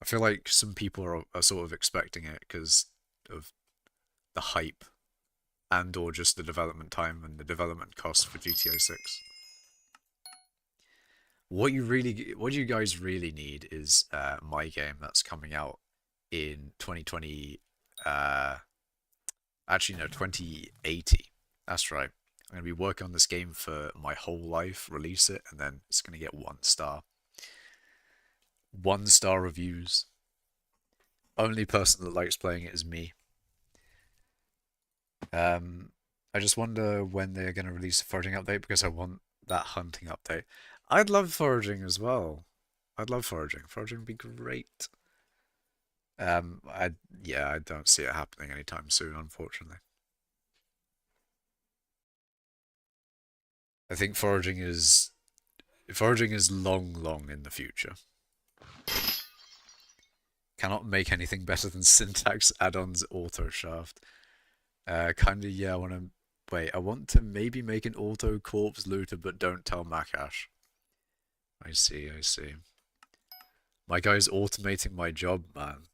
I feel like some people are sort of expecting it because of the hype and or just the development time and the development cost for GTA 6. What you guys really need is my game that's coming out in 2020. Actually, no, 2080. That's right. I'm gonna be working on this game for my whole life, release it, and then it's gonna get 1 star. 1 star reviews. Only person that likes playing it is me. I just wonder when they're gonna release a foraging update because I want that hunting update. I'd love foraging as well. I'd love foraging. Foraging would be great. I yeah, I don't see it happening anytime soon, unfortunately. I think foraging is long, long in the future. Cannot make anything better than syntax add-ons auto shaft. Kinda, yeah, I wanna wait, I want to maybe make an auto corpse looter, but don't tell Makash. I see, I see. My guy's automating my job, man.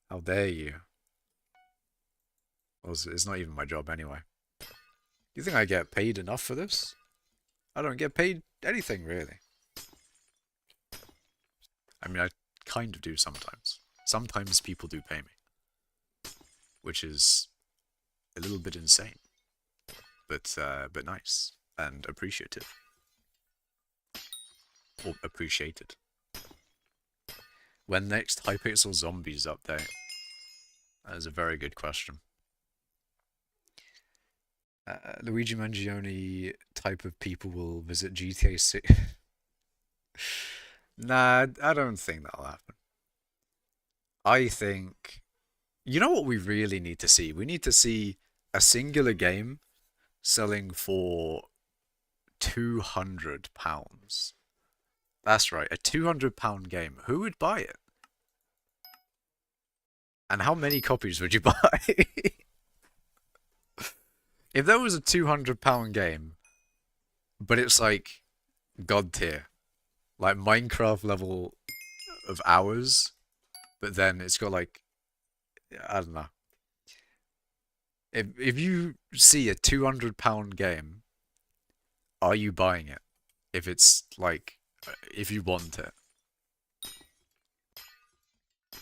How dare you? Well, it's not even my job anyway. Do you think I get paid enough for this? I don't get paid anything, really. I mean, I kind of do sometimes. Sometimes people do pay me, which is a little bit insane, but nice and appreciative or appreciated. When next Hypixel Zombies update? That is a very good question. Luigi Mangione type of people will visit GTA 6. Nah, I don't think that'll happen. I think... You know what we really need to see? We need to see a singular game selling for £200. That's right, a £200 game. Who would buy it? And how many copies would you buy? If there was a £200 game, but it's like God tier, like Minecraft level of hours, but then it's got like, I don't know. If you see a £200 game, are you buying it? If it's like, if you want it.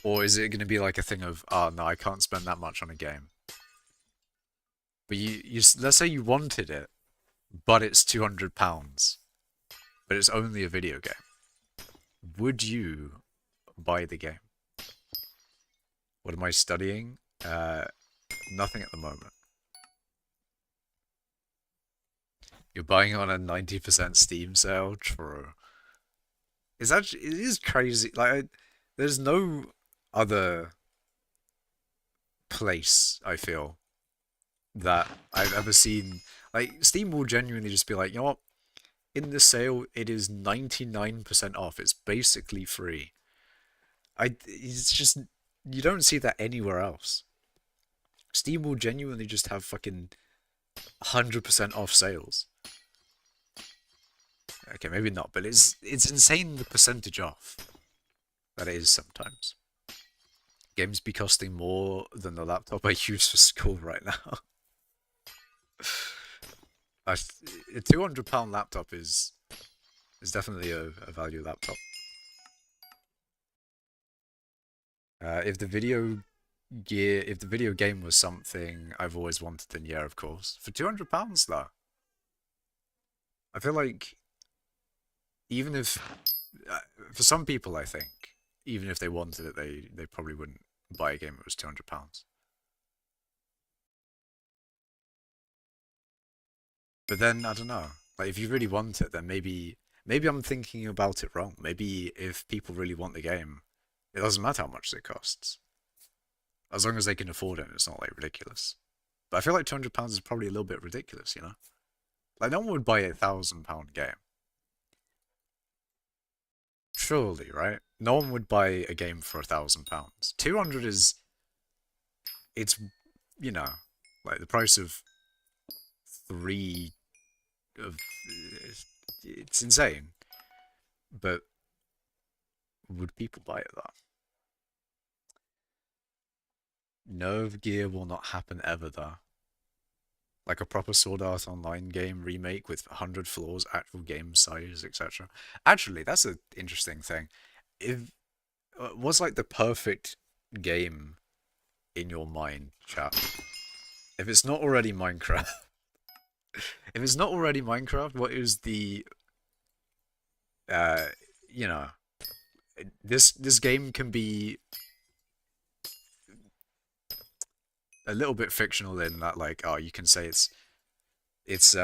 Or is it going to be like a thing of, oh no, I can't spend that much on a game. But let's say you wanted it, but it's £200, but it's only a video game. Would you buy the game? What am I studying? Nothing at the moment. You're buying on a 90% Steam sale? True. It is crazy. Like, there's no other place, I feel, that I've ever seen. Like, Steam will genuinely just be like, you know what? In the sale, it is 99% off. It's basically free. It's just, you don't see that anywhere else. Steam will genuinely just have fucking 100% off sales. Okay, maybe not, but it's insane the percentage off that it is sometimes. Games be costing more than the laptop I use for school right now. A £200 laptop is definitely a value laptop. If the video game was something I've always wanted, then yeah, of course. For £200 though, I feel like even if for some people, I think even if they wanted it, they probably wouldn't buy a game that was £200. But then I don't know. Like if you really want it, then maybe I'm thinking about it wrong. Maybe if people really want the game, it doesn't matter how much it costs, as long as they can afford it. And it's not like ridiculous. But I feel like £200 is probably a little bit ridiculous, you know? Like no one would buy a £1,000 game. Surely, right? No one would buy a game for £1,000. 200 is, it's, you know, like the price of three of, it's insane. But would people buy it though? Nerve Gear will not happen ever, though. Like a proper Sword Art Online game remake with 100 floors, actual game size, etc. Actually, that's an interesting thing. If what's like the perfect game in your mind, chat? If it's not already Minecraft, if it's not already Minecraft, what is the uh, you know, this game can be a little bit fictional in that, like, oh, you can say it's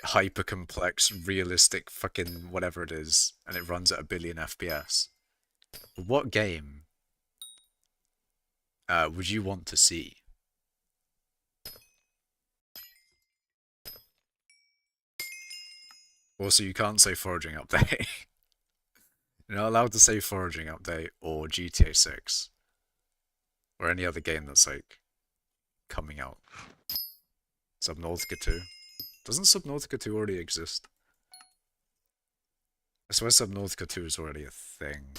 hyper complex, realistic, fucking whatever it is, and it runs at a billion FPS. But what game would you want to see? Also, you can't say foraging update. You're not allowed to say foraging update or GTA 6 or any other game that's like coming out. Subnautica 2. Doesn't Subnautica 2 already exist? I swear Subnautica 2 is already a thing.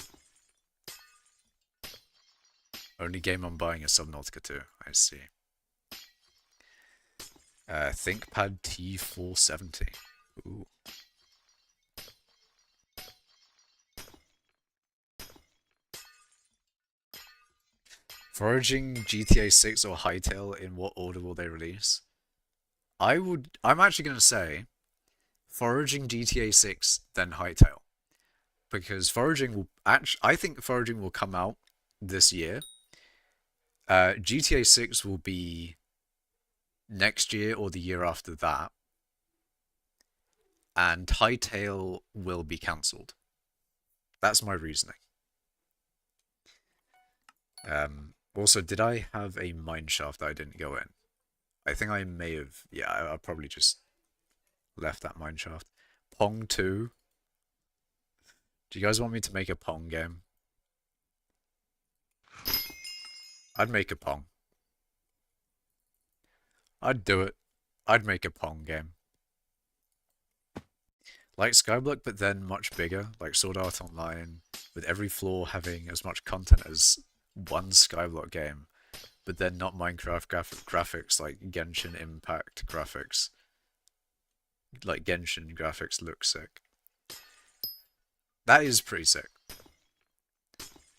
Only game I'm buying is Subnautica 2. I see. ThinkPad T470. Ooh. Foraging, GTA 6, or Hytale, in what order will they release? I'm actually going to say Foraging, GTA 6, then Hytale. Because Foraging will I think Foraging will come out this year. GTA 6 will be next year or the year after that. And Hytale will be cancelled. That's my reasoning. Also, did I have a mineshaft that I didn't go in? I think I may have. Yeah, I probably just left that mineshaft. Pong 2. Do you guys want me to make a Pong game? I'd make a Pong. I'd do it. I'd make a Pong game. Like skyblock, but then much bigger, like Sword Art Online, with every floor having as much content as one skyblock game, but then not Minecraft graphics like Genshin Impact graphics. Like Genshin graphics look sick. That is pretty sick.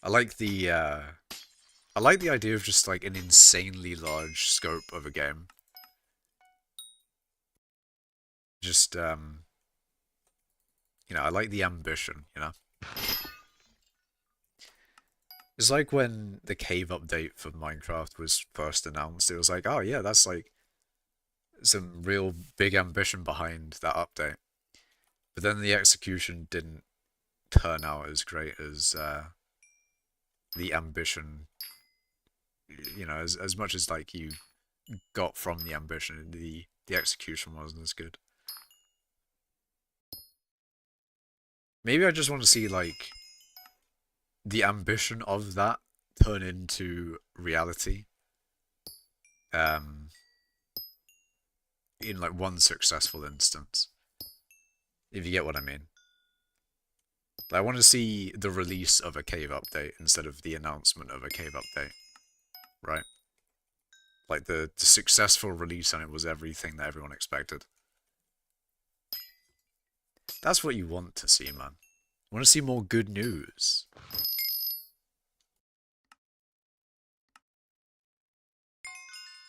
I like the idea of just like an insanely large scope of a game. Just you know, I like the ambition, you know? It's like when the cave update for Minecraft was first announced, it was like, oh yeah, that's like some real big ambition behind that update. But then the execution didn't turn out as great as the ambition, you know, as much as like you got from the ambition, the execution wasn't as good. Maybe I just want to see like the ambition of that turn into reality. In like one successful instance. If you get what I mean. I want to see the release of a cave update instead of the announcement of a cave update. Right? Like the successful release and it was everything that everyone expected. That's what you want to see, man. I want to see more good news.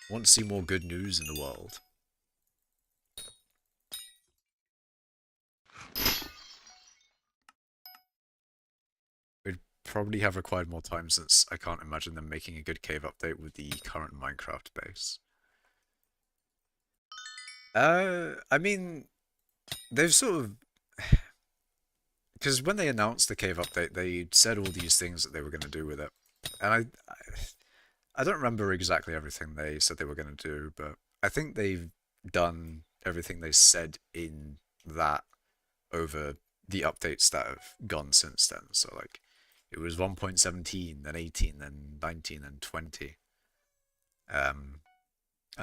I want to see more good news in the world. Would probably have required more time since I can't imagine them making a good cave update with the current Minecraft base. I mean, they've sort of... Because when they announced the cave update, they said all these things that they were going to do with it. And I don't remember exactly everything they said they were going to do, but I think they've done everything they said in that over the updates that have gone since then. So, like, it was 1.17, then 18, then 19, then 20. And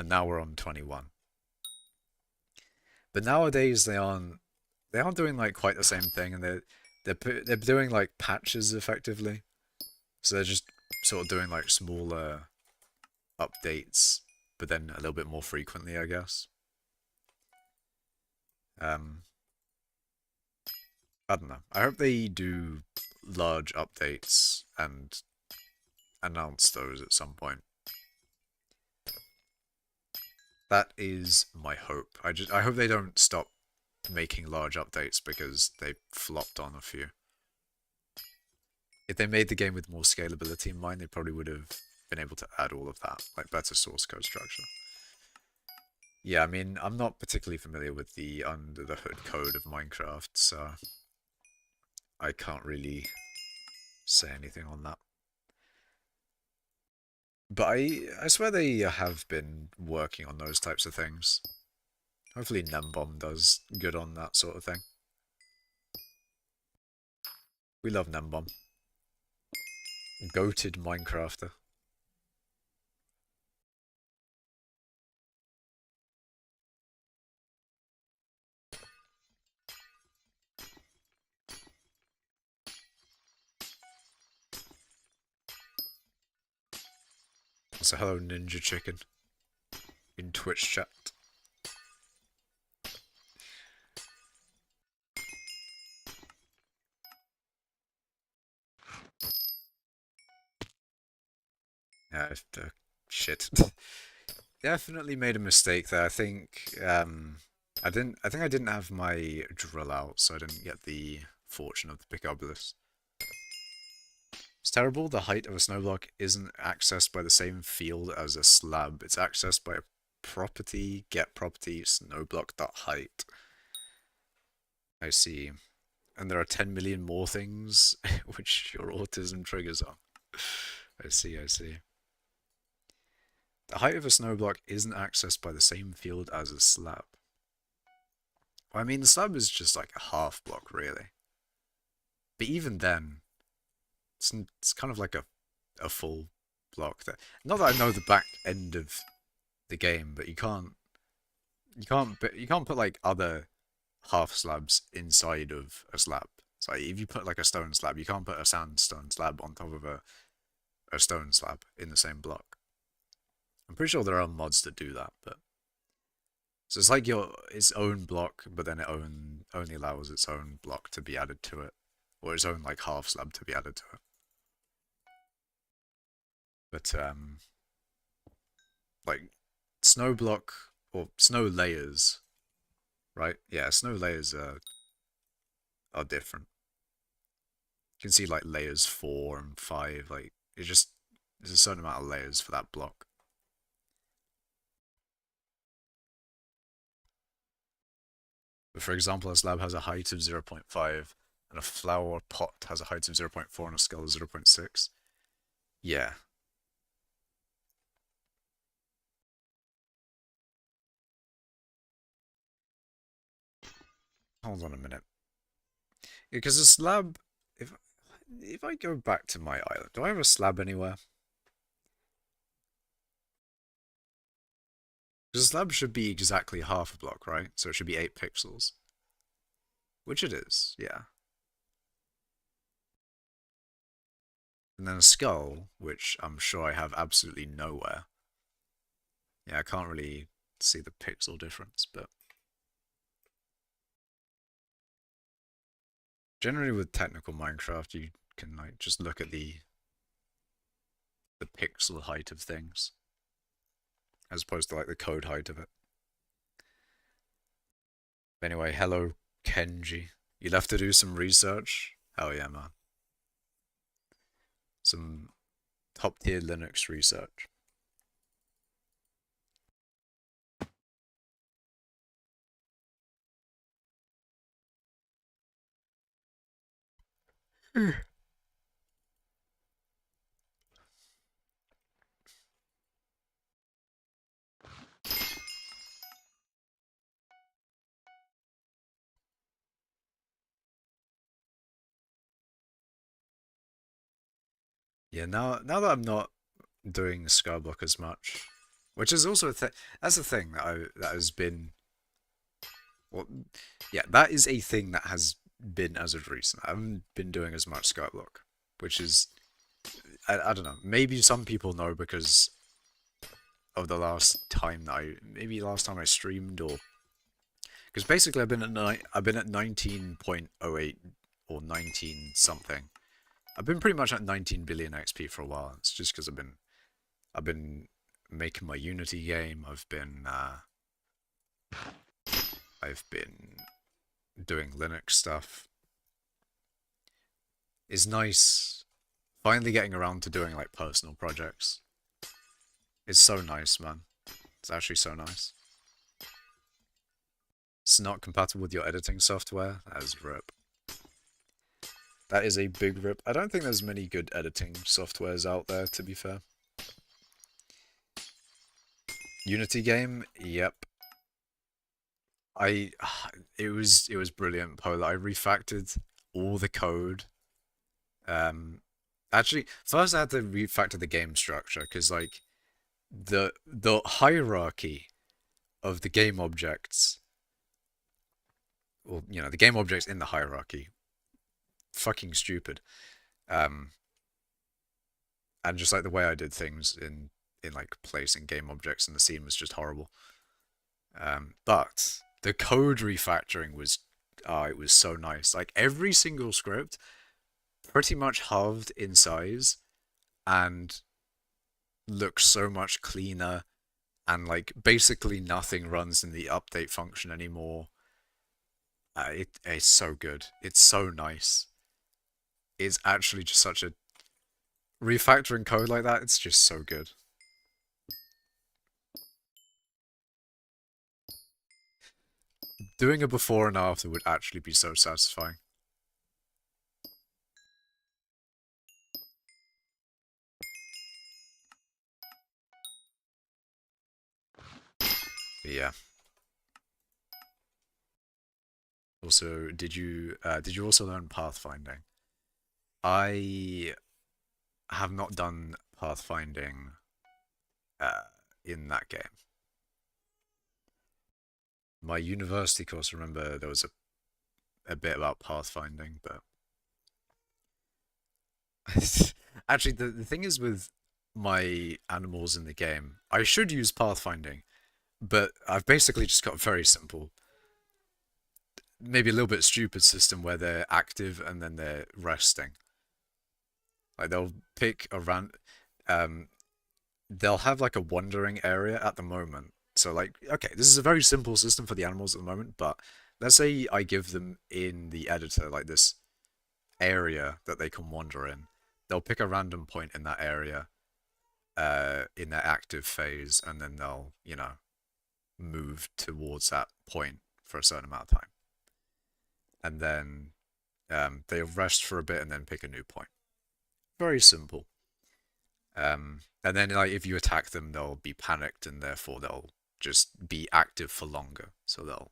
now we're on 21. But nowadays they aren't doing like quite the same thing, and they're doing like patches effectively. So they're just sort of doing like smaller updates, but then a little bit more frequently, I guess. I don't know. I hope they do large updates and announce those at some point. That is my hope. I hope they don't stop making large updates because they flopped on a few. If they made the game with more scalability in mind, they probably would have been able to add all of that, like better source code structure. Yeah, I mean, I'm not particularly familiar with the under the hood code of Minecraft, so I can't really say anything on that. But I swear they have been working on those types of things. Hopefully Nembomb does good on that sort of thing. We love Nembomb. Goated Minecrafter. So hello Ninja Chicken in Twitch chat. Yeah, shit. Definitely made a mistake there. I think I didn't have my drill out, so I didn't get the fortune of the Picobolus. It's terrible. The height of a snowblock isn't accessed by the same field as a slab. It's accessed by a property, get property, snowblock.height. I see. And there are 10 million more things which your autism triggers on. I see, I see. The height of a snowblock isn't accessed by the same field as a slab. Well, I mean, the slab is just like a half block, really. But even then, it's kind of like a full block. Not that I know the back end of the game, but you can't put like other half slabs inside of a slab. So if you put like a stone slab, you can't put a sandstone slab on top of a stone slab in the same block. I'm pretty sure there are mods that do that, but so it's like its own block, but then it only allows its own block to be added to it, or its own like half slab to be added to it. But like snow block or snow layers, right? Yeah, snow layers are different. You can see like layers 4 and 5, like there's a certain amount of layers for that block. But for example, a slab has a height of 0.5, and a flower pot has a height of 0.4 and a skull of 0.6. Yeah. Hold on a minute. Because a slab, if I go back to my island, do I have a slab anywhere? Because a slab should be exactly half a block, right? So it should be 8 pixels. Which it is, yeah. And then a skull, which I'm sure I have absolutely nowhere. Yeah, I can't really see the pixel difference, but generally with technical Minecraft, you can like just look at the pixel height of things, as opposed to like the code height of it. But anyway, hello Kenji. You'd have to do some research. Hell yeah, man. Some top tier Linux research. Yeah, now that I'm not doing skyblock as much, which is also a thing. That's a thing that has been. Well, yeah, that is a thing that has been as of recent. I haven't been doing as much skyblock, which is I don't know. Maybe some people know because of the last time that maybe last time I streamed, or because basically I've been at 19.08 or 19 something. I've been pretty much at 19 billion XP for a while. It's just because I've been making my Unity game. I've been doing Linux stuff. It's nice finally getting around to doing like personal projects. It's so nice, man. It's actually so nice. It's not compatible with your editing software. That is rip. That is a big rip. I don't think there's many good editing softwares out there, to be fair. Unity game, yep. It was brilliant, Polar. I refactored all the code. Actually, first I had to refactor the game structure because like the hierarchy of the game objects, or the game objects in the hierarchy, fucking stupid. Um, and just like the way I did things in like placing game objects in the scene was just horrible. But the code refactoring was, it was so nice. Like every single script pretty much halved in size and looks so much cleaner, and like basically nothing runs in the update function anymore. It's so good. It's so nice. It's actually just such a refactoring code like that. It's just so good. Doing a before and after would actually be so satisfying. But yeah. Also, did you also learn pathfinding? I have not done pathfinding in that game. My university course, remember, there was a bit about pathfinding, but actually the thing is with my animals in the game, I should use pathfinding, but I've basically just got a very simple, maybe a little bit stupid system where they're active and then they're resting. Like they'll pick a um, they'll have like a wandering area at the moment. So like, okay, this is a very simple system for the animals at the moment, but let's say I give them in the editor like this area that they can wander in. They'll pick a random point in that area, in their active phase, and then they'll, move towards that point for a certain amount of time. And then they'll rest for a bit and then pick a new point. Very simple. And then like if you attack them, they'll be panicked and therefore they'll just be active for longer. So they'll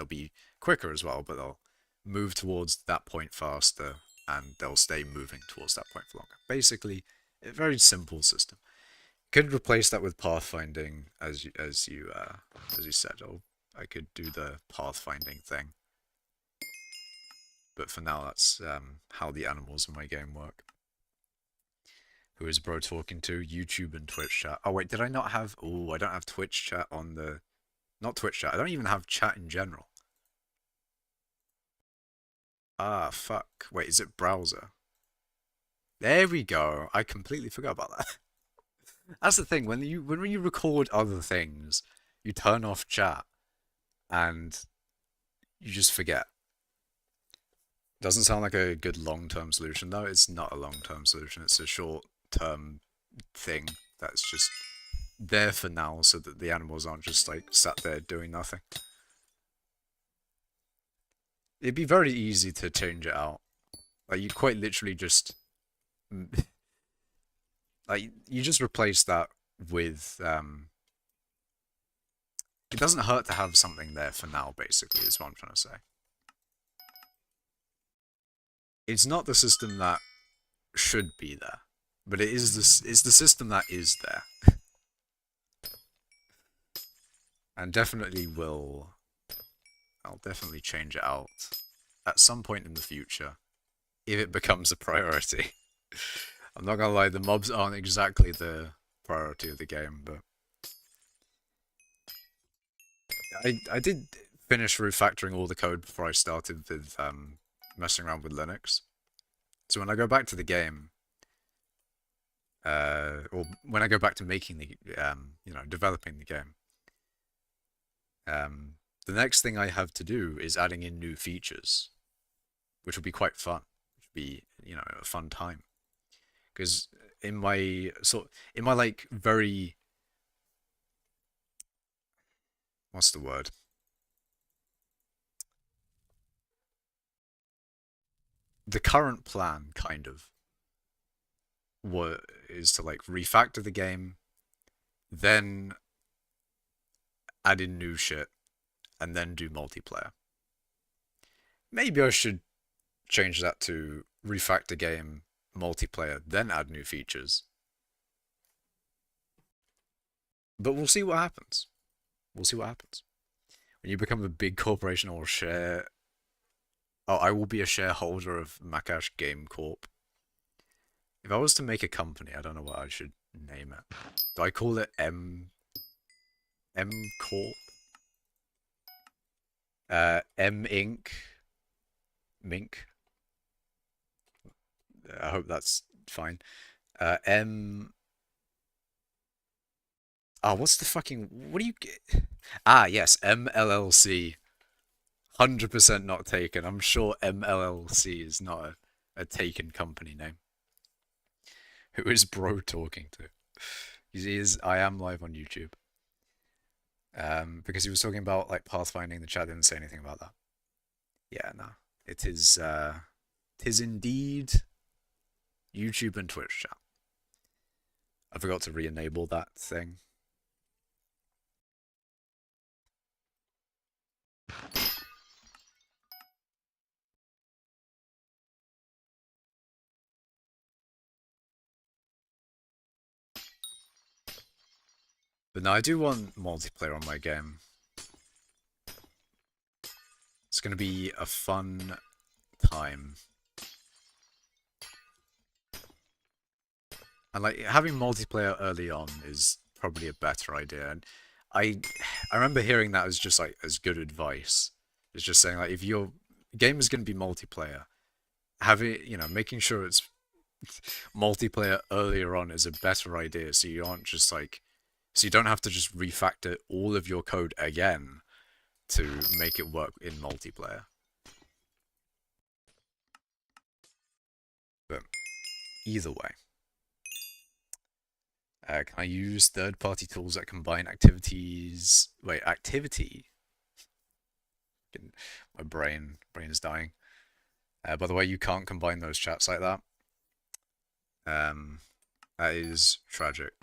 be quicker as well, but they'll move towards that point faster and they'll stay moving towards that point for longer. Basically, a very simple system. Could replace that with pathfinding, as you said. Oh, I could do the pathfinding thing, but for now, that's how the animals in my game work. Who is bro talking to? YouTube and Twitch chat. Oh wait, did I not have? Oh, I don't have Twitch chat on the. Not Twitch chat. I don't even have chat in general. Ah, fuck. Wait, is it browser? There we go. I completely forgot about that. That's the thing. When you record other things, you turn off chat, and you just forget. Doesn't sound like a good long-term solution, though. It's not a long-term solution. It's a short-term thing that's just there for now, so that the animals aren't just like sat there doing nothing. It'd be very easy to change it out. Like you'd quite literally just like you just replace that with it doesn't hurt to have something there for now, basically, is what I'm trying to say. It's not the system that should be there, but it's the system that is there. And definitely I'll definitely change it out at some point in the future if it becomes a priority. I'm not gonna lie, the mobs aren't exactly the priority of the game, but I did finish refactoring all the code before I started with messing around with Linux. So when I go back to the game, or when I go back to making the developing the game, the next thing I have to do is adding in new features, which will be quite fun. Which will be a fun time because in my like very what's the word? The current plan kind of what is to like refactor the game, then add in new shit, and then do multiplayer. Maybe I should change that to refactor game, multiplayer, then add new features. But we'll see what happens. We'll see what happens. When you become a big corporation or share. Oh, I will be a shareholder of Makash Game Corp. If I was to make a company, I don't know what I should name it. Do I call it M Corp? M Inc. Mink. I hope that's fine. M. Oh, what's the fucking? What do you get? Ah, yes, MLLC. 100% not taken. I'm sure MLLC is not a taken company name. Who is bro talking to? He is. I am live on YouTube. Because he was talking about like pathfinding. The chat didn't say anything about that. Yeah, no. It is. It is indeed YouTube and Twitch chat. I forgot to re-enable that thing. But no, I do want multiplayer on my game. It's going to be a fun time. And like having multiplayer early on is probably a better idea. And I remember hearing that as just like as good advice. It's just saying like if your game is going to be multiplayer, having making sure it's multiplayer earlier on is a better idea. So you aren't just like so you don't have to just refactor all of your code again to make it work in multiplayer. But either way. Can I use third-party tools that combine activities? Wait, activity? My brain is dying. By the way, you can't combine those chats like that. That is tragic.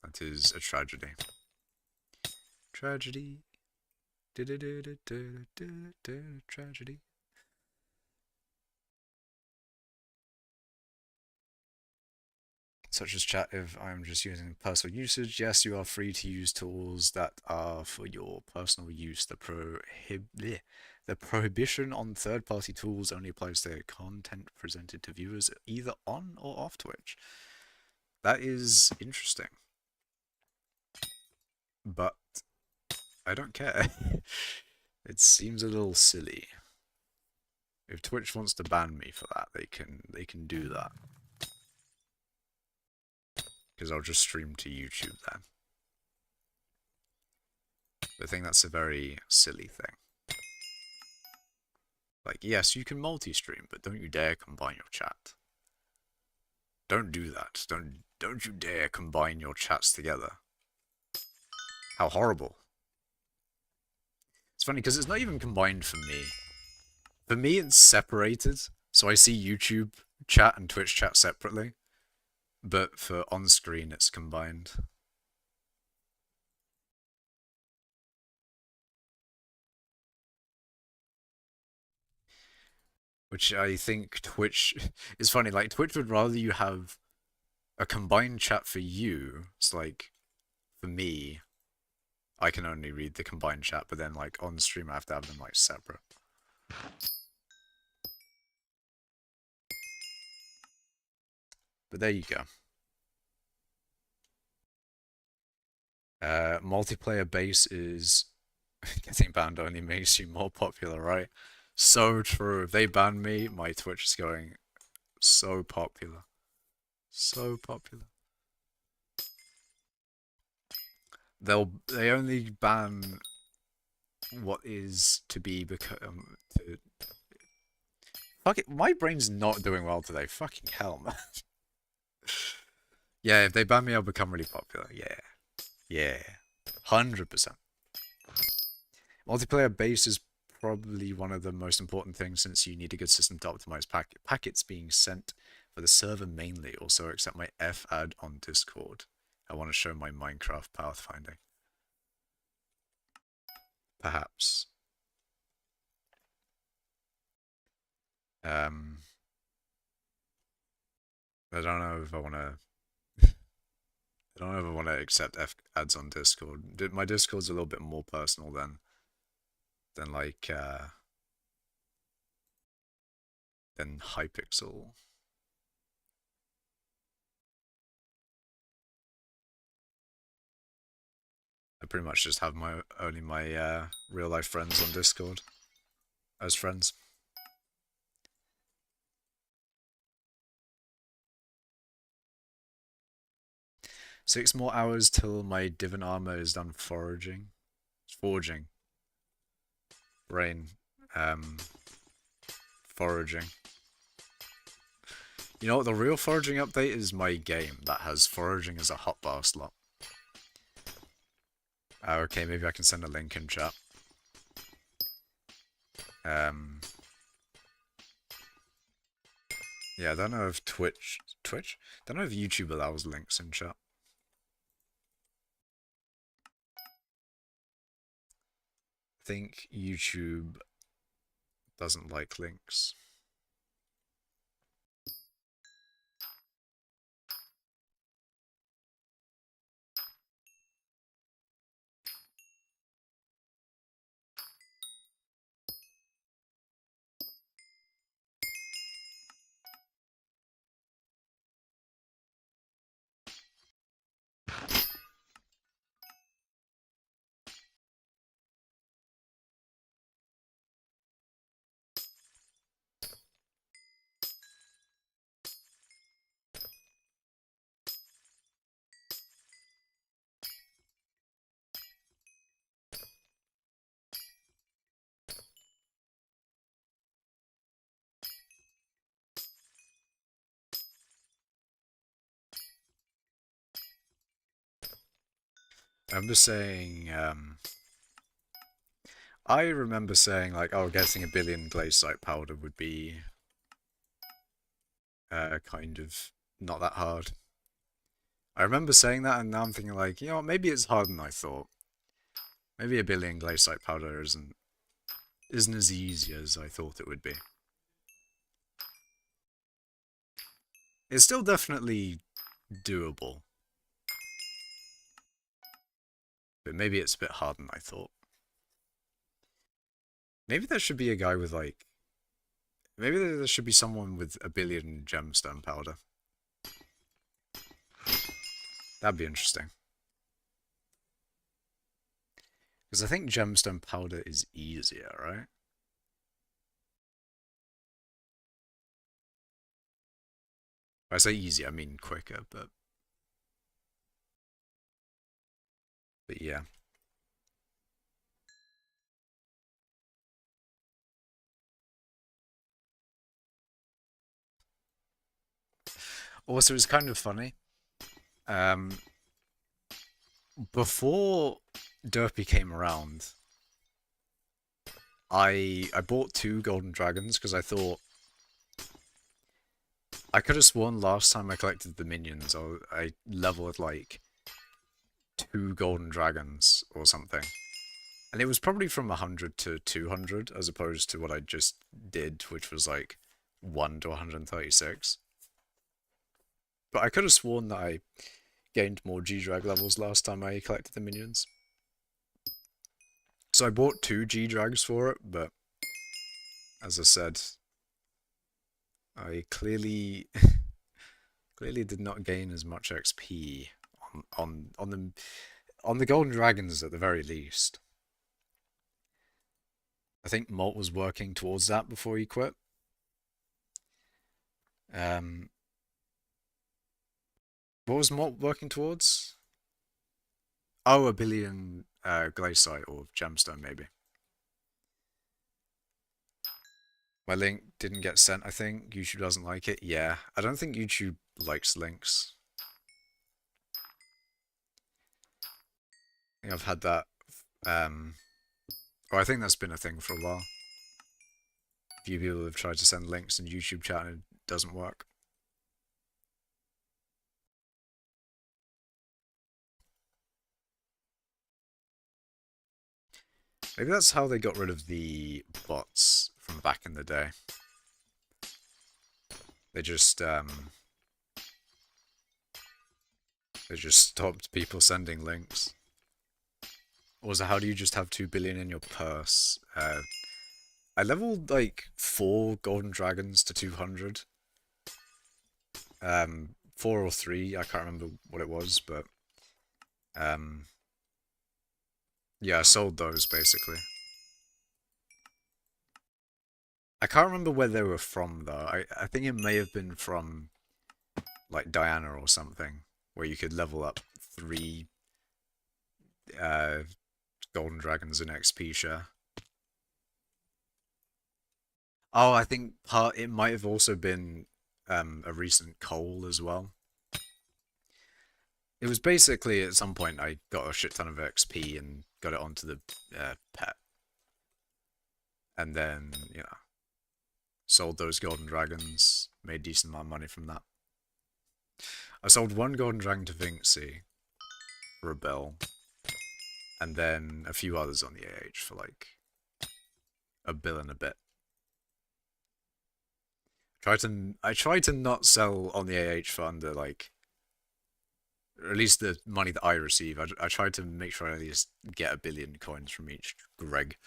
That is a tragedy. Tragedy. Tragedy. Such as chat if I'm just using personal usage. Yes, you are free to use tools that are for your personal use. The prohibition on third-party tools only applies to content presented to viewers either on or off Twitch. That is interesting. But I don't care. It seems a little silly. If Twitch wants to ban me for that, they can do that. Because I'll just stream to YouTube then. I think that's a very silly thing. Like, yes, you can multi-stream, but don't you dare combine your chat. Don't do that. Don't you dare combine your chats together. How horrible. It's funny because it's not even combined for me. For me, it's separated. So I see YouTube chat and Twitch chat separately. But for on-screen, it's combined. Which I think Twitch is funny. Like, Twitch would rather you have a combined chat for you. It's like, for me, I can only read the combined chat, but then, like, on stream, I have to have them, like, separate. But there you go. Multiplayer base is Getting banned only makes you more popular, right? So true. If they ban me, my Twitch is going so popular. So popular. They only ban what is to be become to fuck it. My brain's not doing well today. Fucking hell, man. Yeah, if they ban me, I'll become really popular. Yeah, yeah, 100%. Multiplayer base is probably one of the most important things since you need a good system to optimize packets being sent for the server mainly. Also, accept my F ad on Discord. I want to show my Minecraft pathfinding. Perhaps. Um, I don't know if I want to. I don't ever want to accept F ads on Discord. My Discord's a little bit more personal than like than hypixel. I pretty much just have my only my real life friends on Discord as friends. 6 more hours till my divan armor is done foraging. Forging. Rain. Um, Foraging. You know what? The real foraging update is my game that has foraging as a hotbar slot. Okay, maybe I can send a link in chat. Yeah, I don't know if Twitch? I don't know if YouTube allows links in chat. I think YouTube doesn't like links. I'm just saying, I remember saying like, oh, getting a billion glazite powder would be kind of not that hard. I remember saying that, and now I'm thinking like, you know, maybe it's harder than I thought. Maybe a billion glazite powder isn't as easy as I thought it would be. It's still definitely doable, but maybe it's a bit harder than I thought. Maybe there should be a guy with like, maybe there should be someone with a billion gemstone powder. That'd be interesting. Because I think gemstone powder is easier, right? When I say easy, I mean quicker, but yeah. Also, it's kind of funny. Um, Before Derpy came around, I bought 2 golden dragons because I thought I could have sworn last time I collected the minions, I leveled like 2 golden dragons or something. And it was probably from 100 to 200 as opposed to what I just did, which was like 1 to 136. But I could have sworn that I gained more G-Drag levels last time I collected the minions. So I bought 2 G-Drags for it, but as I said, I clearly clearly did not gain as much XP on the golden dragons at the very least. I think Malt was working towards that before he quit. Um, what was Malt working towards? Oh, a billion glaciite or gemstone, maybe. My link didn't get sent, I think. YouTube doesn't like it. Yeah, I don't think YouTube likes links. I think I've had that. Or I think that's been a thing for a while. A few people have tried to send links in YouTube chat and it doesn't work. Maybe that's how they got rid of the bots from back in the day. They just stopped people sending links. Or was it, how do you just have 2 billion in your purse? I leveled like 4 golden dragons to 200. 4 or 3, I can't remember what it was, but yeah, I sold those basically. I can't remember where they were from though. I think it may have been from like Diana or something, where you could level up 3 uh, golden dragons in XP share. Oh, I think it might have also been a recent coal as well. It was basically at some point I got a shit ton of XP and got it onto the pet, and then sold those golden dragons, made a decent amount of money from that. I sold 1 golden dragon to Vinxie for a bill, and then a few others on the AH for like a bill and a bit. I tried to not sell on the AH for under like, or at least the money that I receive. I tried to make sure I at least get a billion coins from each Greg.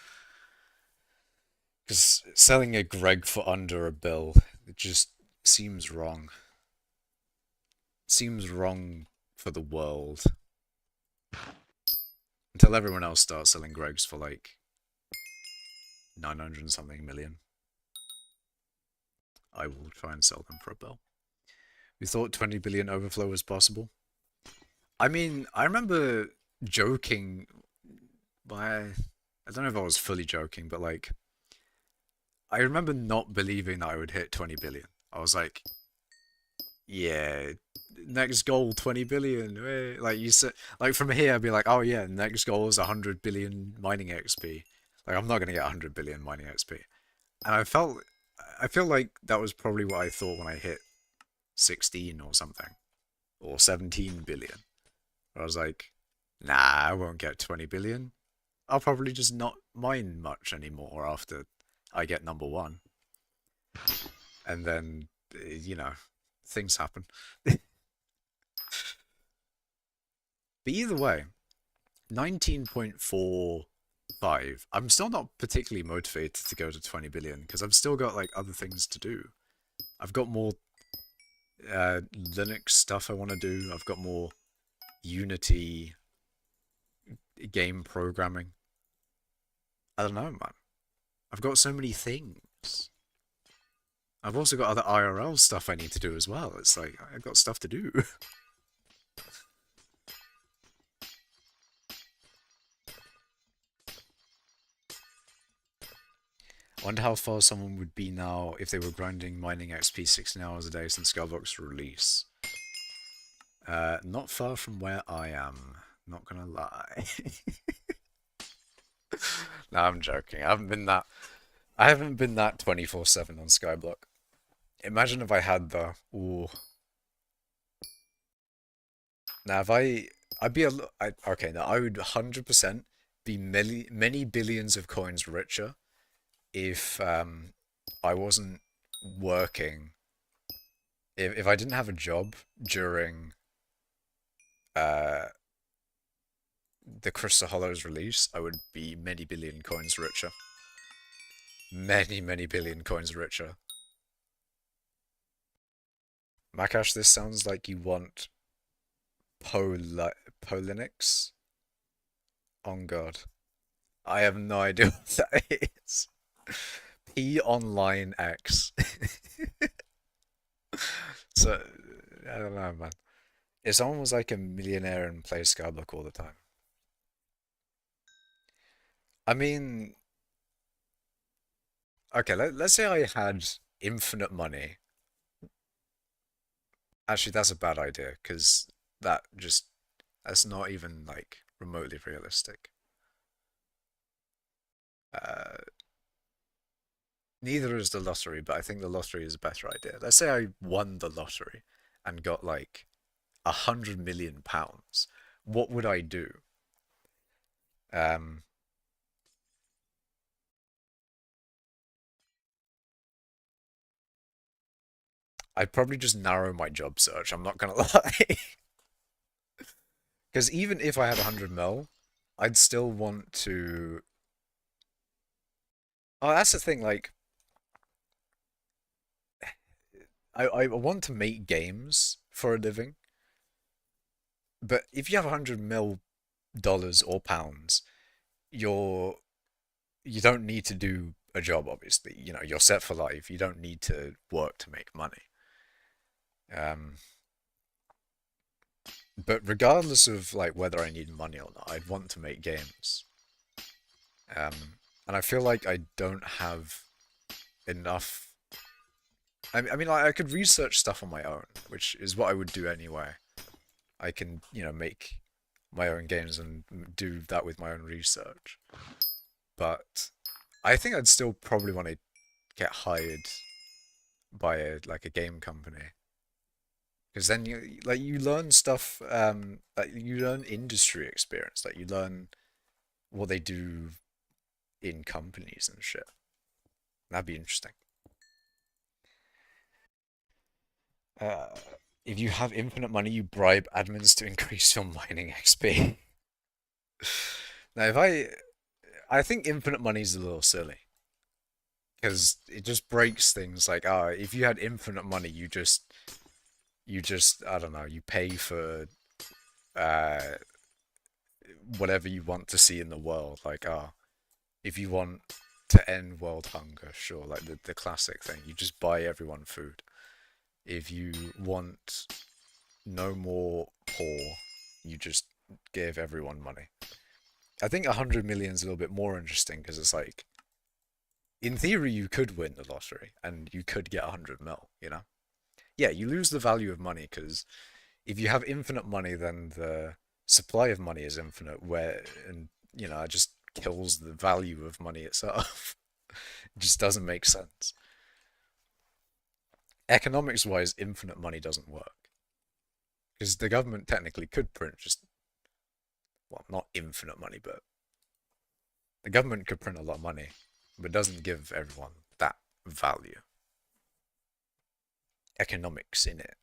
Because selling a Greg for under a bill, it just seems wrong. Seems wrong for the world. Until everyone else starts selling Gregs for like 900 and something million. I will try and sell them for a bill. We thought 20 billion overflow was possible. I mean, I remember joking. I don't know if I was fully joking, but like, I remember not believing that I would hit 20 billion. I was like, yeah, next goal 20 billion. Like you said, like from here, I'd be like, oh yeah, next goal is 100 billion mining XP. Like I'm not gonna get 100 billion mining XP. And I feel like that was probably what I thought when I hit 16 or something, or 17 billion. I was like, nah, I won't get 20 billion. I'll probably just not mine much anymore after I get number 1. And then, things happen. But either way, 19.45. I'm still not particularly motivated to go to 20 billion because I've still got like other things to do. I've got more Linux stuff I want to do. I've got more Unity game programming. I don't know, man. I've got so many things. I've also got other IRL stuff I need to do as well. It's like, I've got stuff to do. I wonder how far someone would be now if they were grinding mining XP 16 hours a day since skyblock's release. Not far from where I am. Not gonna lie. No, I'm joking. I haven't been that 24/7 on skyblock. Imagine if I had though. Ooh. Now if I'd be okay, now I would 100% be many billions of coins richer if I wasn't working. If I didn't have a job during uh the Crystal Hollows release, I would be many billion coins richer. Many billion coins richer. Makash, this sounds like you want Polinix? On God. I have no idea what that is. P Online X. So I don't know, man. If someone was like a millionaire and played skyblock all the time, I mean, okay, let's say I had infinite money. Actually, that's a bad idea because that just that's not even like remotely realistic. Uh, Neither is the lottery, but I think the lottery is a better idea. Let's say I won the lottery and got like £100 million. What would I do? Um, I'd probably just narrow my job search. I'm not gonna lie, because even if I had 100 mil, I'd still want to. Oh, that's the thing. Like, I want to make games for a living, but if you have 100 mil dollars or pounds, you're you don't need to do a job, obviously. You know, you're set for life. You don't need to work to make money. Um, but regardless of like whether I need money or not, I'd want to make games. And I feel like I don't have enough. I mean, like, I could research stuff on my own, which is what I would do anyway. I can, make my own games and do that with my own research. But I think I'd still probably want to get hired by a game company because then you learn stuff, like you learn industry experience, like you learn what they do in companies and shit. That'd be interesting. Uh, if you have infinite money, you bribe admins to increase your mining XP. Now, I think infinite money is a little silly because it just breaks things. Like, if you had infinite money, you just, I don't know, you pay for uh whatever you want to see in the world. Like, if you want to end world hunger, sure, like the classic thing, you just buy everyone food. If you want no more poor, you just give everyone money. I think 100 million is a little bit more interesting because it's like, in theory, you could win the lottery and you could get 100 mil, you know? Yeah, you lose the value of money because if you have infinite money, then the supply of money is infinite, and it just kills the value of money itself. It just doesn't make sense. Economics wise, infinite money doesn't work because the government technically could print just, well, not infinite money, but the government could print a lot of money, but doesn't give everyone that value. Economics in it.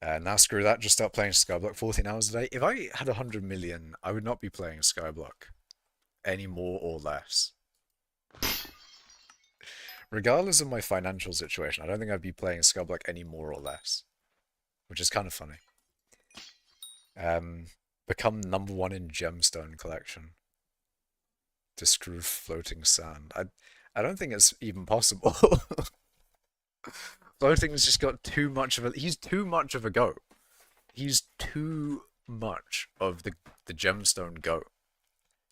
Now screw that, just start playing Skyblock 14 hours a day. If I had 100 million, I would not be playing Skyblock any more or less. Regardless of my financial situation, I don't think I'd be playing Skyblock any more or less, which is kind of funny. Become #1 in gemstone collection. Disprove floating sand. I don't think it's even possible. Floating's just got too much of a. He's too much of a goat. He's too much of the gemstone goat.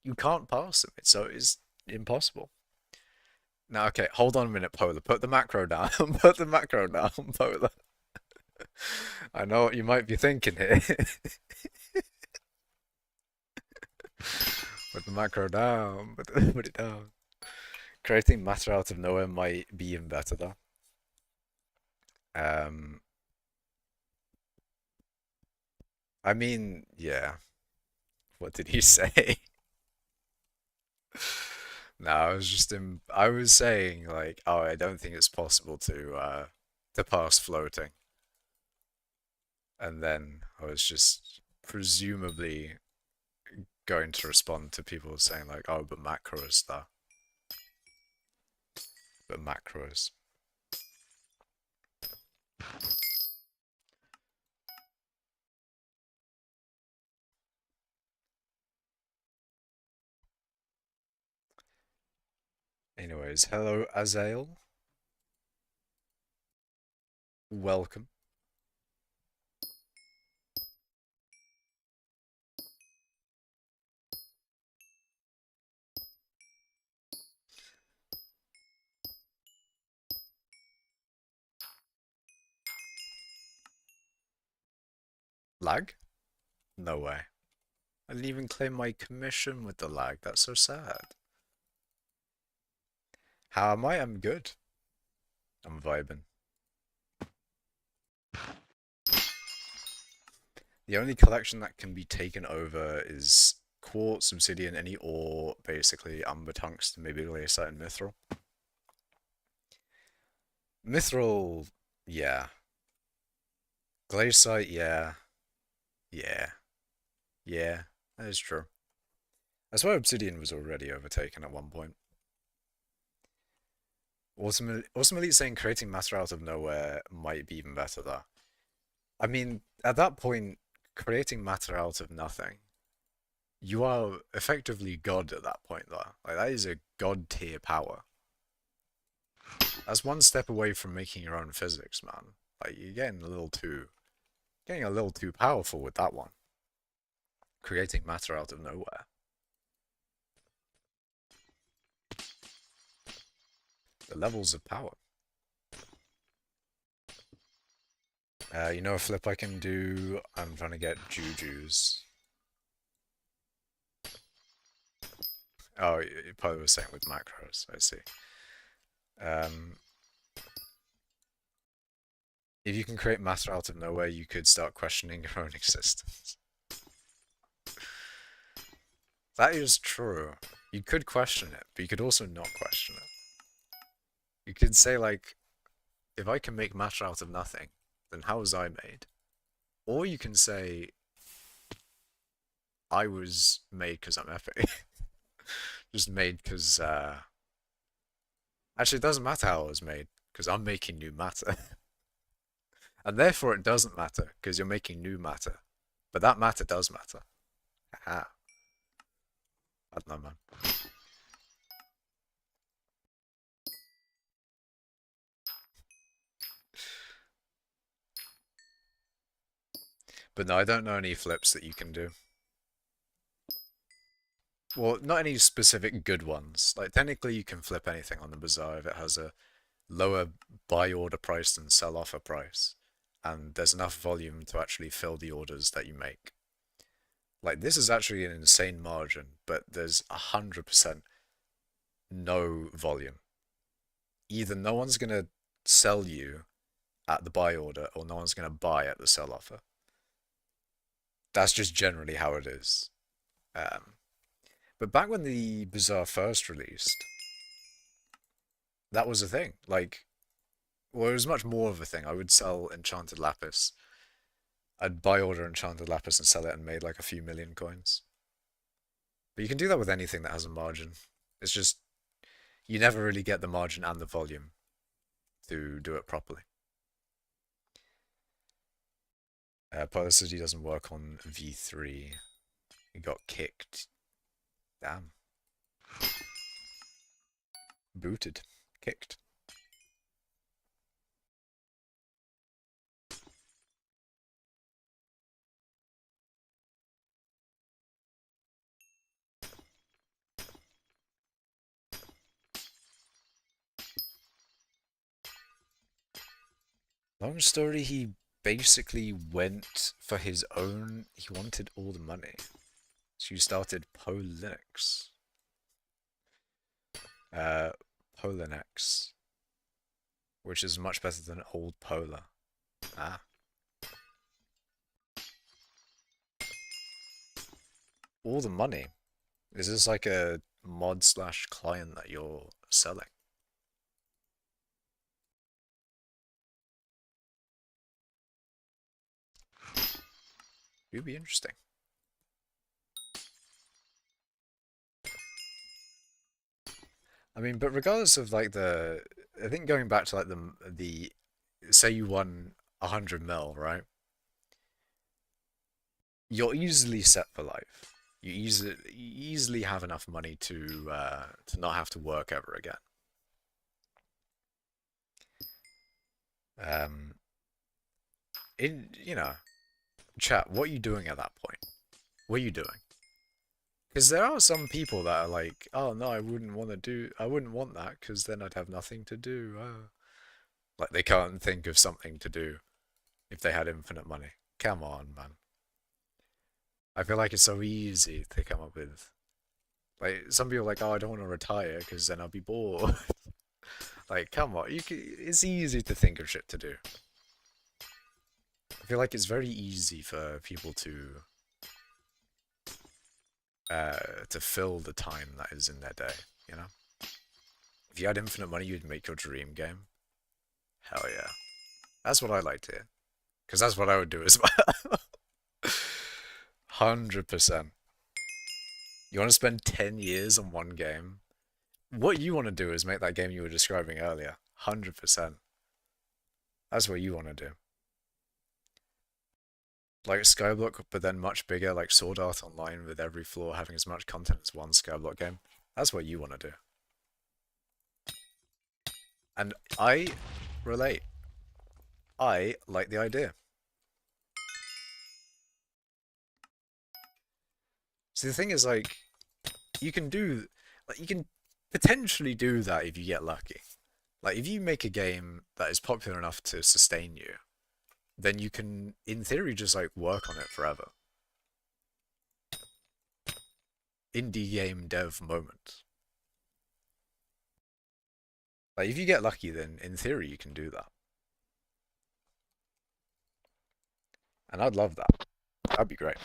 You can't pass him. It's impossible. Now, okay, hold on a minute, Polar. Put the macro down. Put the macro down, Polar. I know what you might be thinking here. Put the macro down. Put it down. Creating matter out of nowhere might be even better though. Um, I mean, yeah. What did he say? No, I was saying like, oh, I don't think it's possible to pass floating. And then I was just presumably going to respond to people saying like, oh, but macros though. But macros. Anyways, hello Azael. Welcome. Lag? No way. I didn't even claim my commission with the lag. That's so sad. How am I? I'm good. I'm vibing. The only collection that can be taken over is quartz, obsidian, any ore, basically amber, tungsten, maybe glacier and mithril. Mithril, yeah. Glacier, yeah. Yeah. Yeah. That is true. I swear obsidian was already overtaken at one point. Ultimately saying creating matter out of nowhere might be even better though. I mean, at that point, creating matter out of nothing, you are effectively God at that point though. Like that is a God tier power. That's one step away from making your own physics, man. Like you're getting a little too powerful with that one. Creating matter out of nowhere. The levels of power. You know a flip I can do? I'm trying to get jujus. Oh, you probably were saying with macros, I see. Um, if you can create matter out of nowhere, you could start questioning your own existence. That is true. You could question it, but you could also not question it. You could say, like, if I can make matter out of nothing, then how was I made? Or you can say, I was made because I'm epic. Just made because, actually, it doesn't matter how I was made, because I'm making new matter. And therefore it doesn't matter, because you're making new matter. But that matter does matter. Haha. I don't know, man. But no, I don't know any flips that you can do. Well, not any specific good ones. Like, technically you can flip anything on the bazaar if it has a lower buy order price than sell offer price. And there's enough volume to actually fill the orders that you make. Like, this is actually an insane margin, but there's 100% no volume. Either no one's gonna sell you at the buy order, or no one's gonna buy at the sell offer. That's just generally how it is. Um, but back when the Bazaar first released, that was a thing. Like, well, it was much more of a thing. I would sell Enchanted Lapis. I'd buy order Enchanted Lapis and sell it and made like a few million coins. But you can do that with anything that has a margin. It's just, you never really get the margin and the volume to do it properly. Publicity doesn't work on V3. It got kicked. Damn. Booted. Kicked. Long story, he basically went for his own. He wanted all the money. So you started Polinux. Uh, Polinux. Which is much better than Old Polar. Ah. All the money. Is this like a mod slash client that you're selling? It would be interesting. I mean, but regardless of like I think going back to like the, say you won 100 mil, right? You're easily set for life. You easily have enough money to not have to work ever again. Um, in chat, what are you doing at that point? What are you doing? Because there are some people that are like, oh no, I wouldn't want that because then I'd have nothing to do. Like they can't think of something to do if they had infinite money. Come on, man. I feel like it's so easy to come up with. Like some people are like, oh, I don't want to retire because then I'll be bored. Like, come on, it's easy to think of shit to do. I feel like it's very easy for people to fill the time that is in their day, you know? If you had infinite money, you'd make your dream game. Hell yeah. That's what I like to hear. Because that's what I would do as well. 100%. You want to spend 10 years on one game? What you want to do is make that game you were describing earlier. 100%. That's what you want to do. Like skyblock, but then much bigger, like Sword Art Online with every floor having as much content as one skyblock game. That's what you want to do. And I relate. I like the idea. So the thing is, like, you can do, like, you can potentially do that if you get lucky. Like, if you make a game that is popular enough to sustain you, then you can, in theory, just like work on it forever. Indie game dev moment. Like, if you get lucky, then in theory, you can do that. And I'd love that. That'd be great.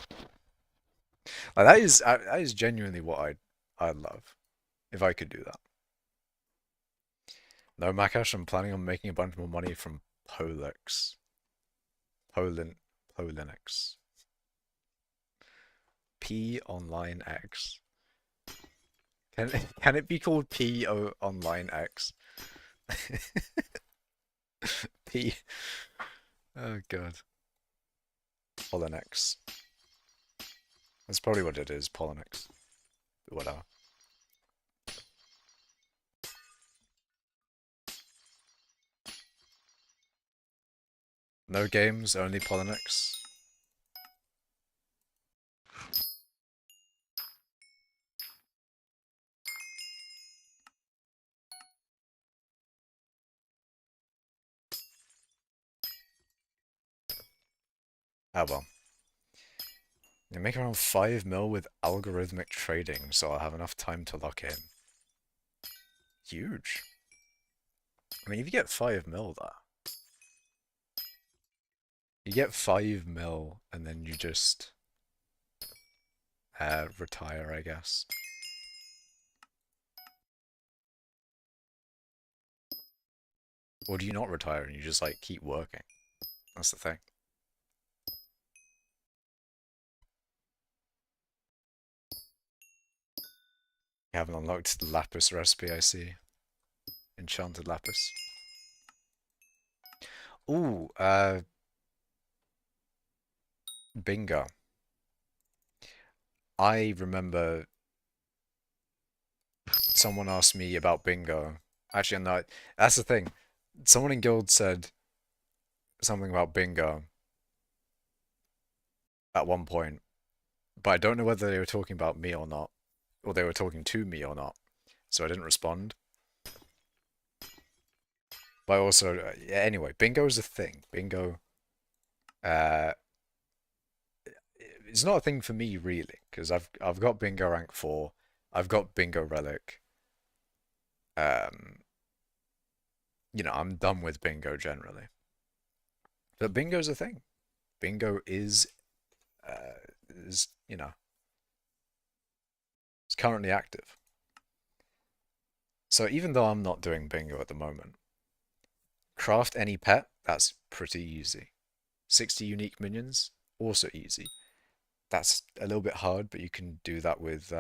Like, that is genuinely what I'd love if I could do that. No, Makash, I'm planning on making a bunch more money from Polix. Polinix. P Online X. Can it be called P O Online X? P. Oh god. Polinix. That's probably what it is. Polinix. Whatever. No games, only Polinix. Oh well. You make around 5 mil with algorithmic trading, so I'll have enough time to lock in. Huge. I mean, if you get 5 mil there, you get 5 mil and then you just retire, I guess. Or do you not retire and you just like keep working? That's the thing. You haven't unlocked the lapis recipe, I see. Enchanted lapis. Ooh, bingo. I remember someone asked me about bingo. Actually, no, that's the thing. Someone in guild said something about bingo at one point, but I don't know whether they were talking about me or not, or they were talking to me or not. So I didn't respond. But also, yeah, anyway, bingo is a thing. Bingo, uh, it's not a thing for me really, because I've got bingo rank 4, I've got bingo relic. Um, I'm done with bingo generally. But bingo's a thing. Bingo is it's currently active. So even though I'm not doing bingo at the moment, craft any pet, that's pretty easy. 60 unique minions, also easy. That's a little bit hard, but you can do that with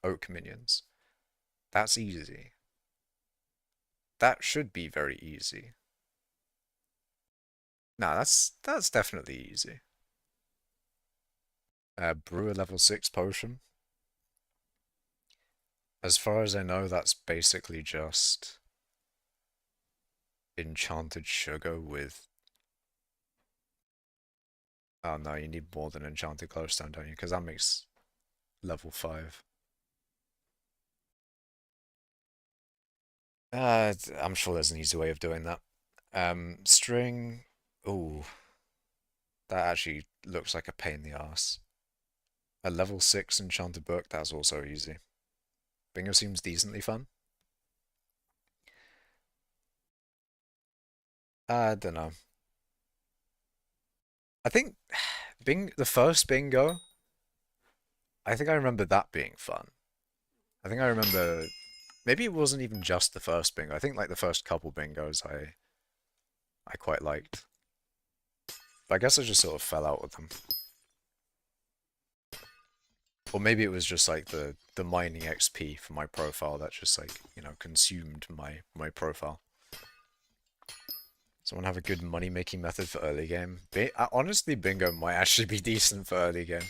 oak minions. That's easy. That should be very easy. Nah, that's definitely easy. Brew a level 6 potion. As far as I know, that's basically just enchanted sugar with... Oh no, you need more than enchanted glowstone, don't you? Because that makes level 5. I'm sure there's an easy way of doing that. String... Ooh, that actually looks like a pain in the ass. A level 6 enchanted book, that's also easy. Bingo seems decently fun. I don't know. I think the first bingo, I think I remember that being fun. I think I remember maybe it wasn't even just the first bingo. I think like the first couple bingos I quite liked. But I guess I just sort of fell out with them. Or maybe it was just like the mining XP for my profile that just like, you know, consumed my profile. Someone have a good money making method for early game. Honestly, bingo might actually be decent for early game.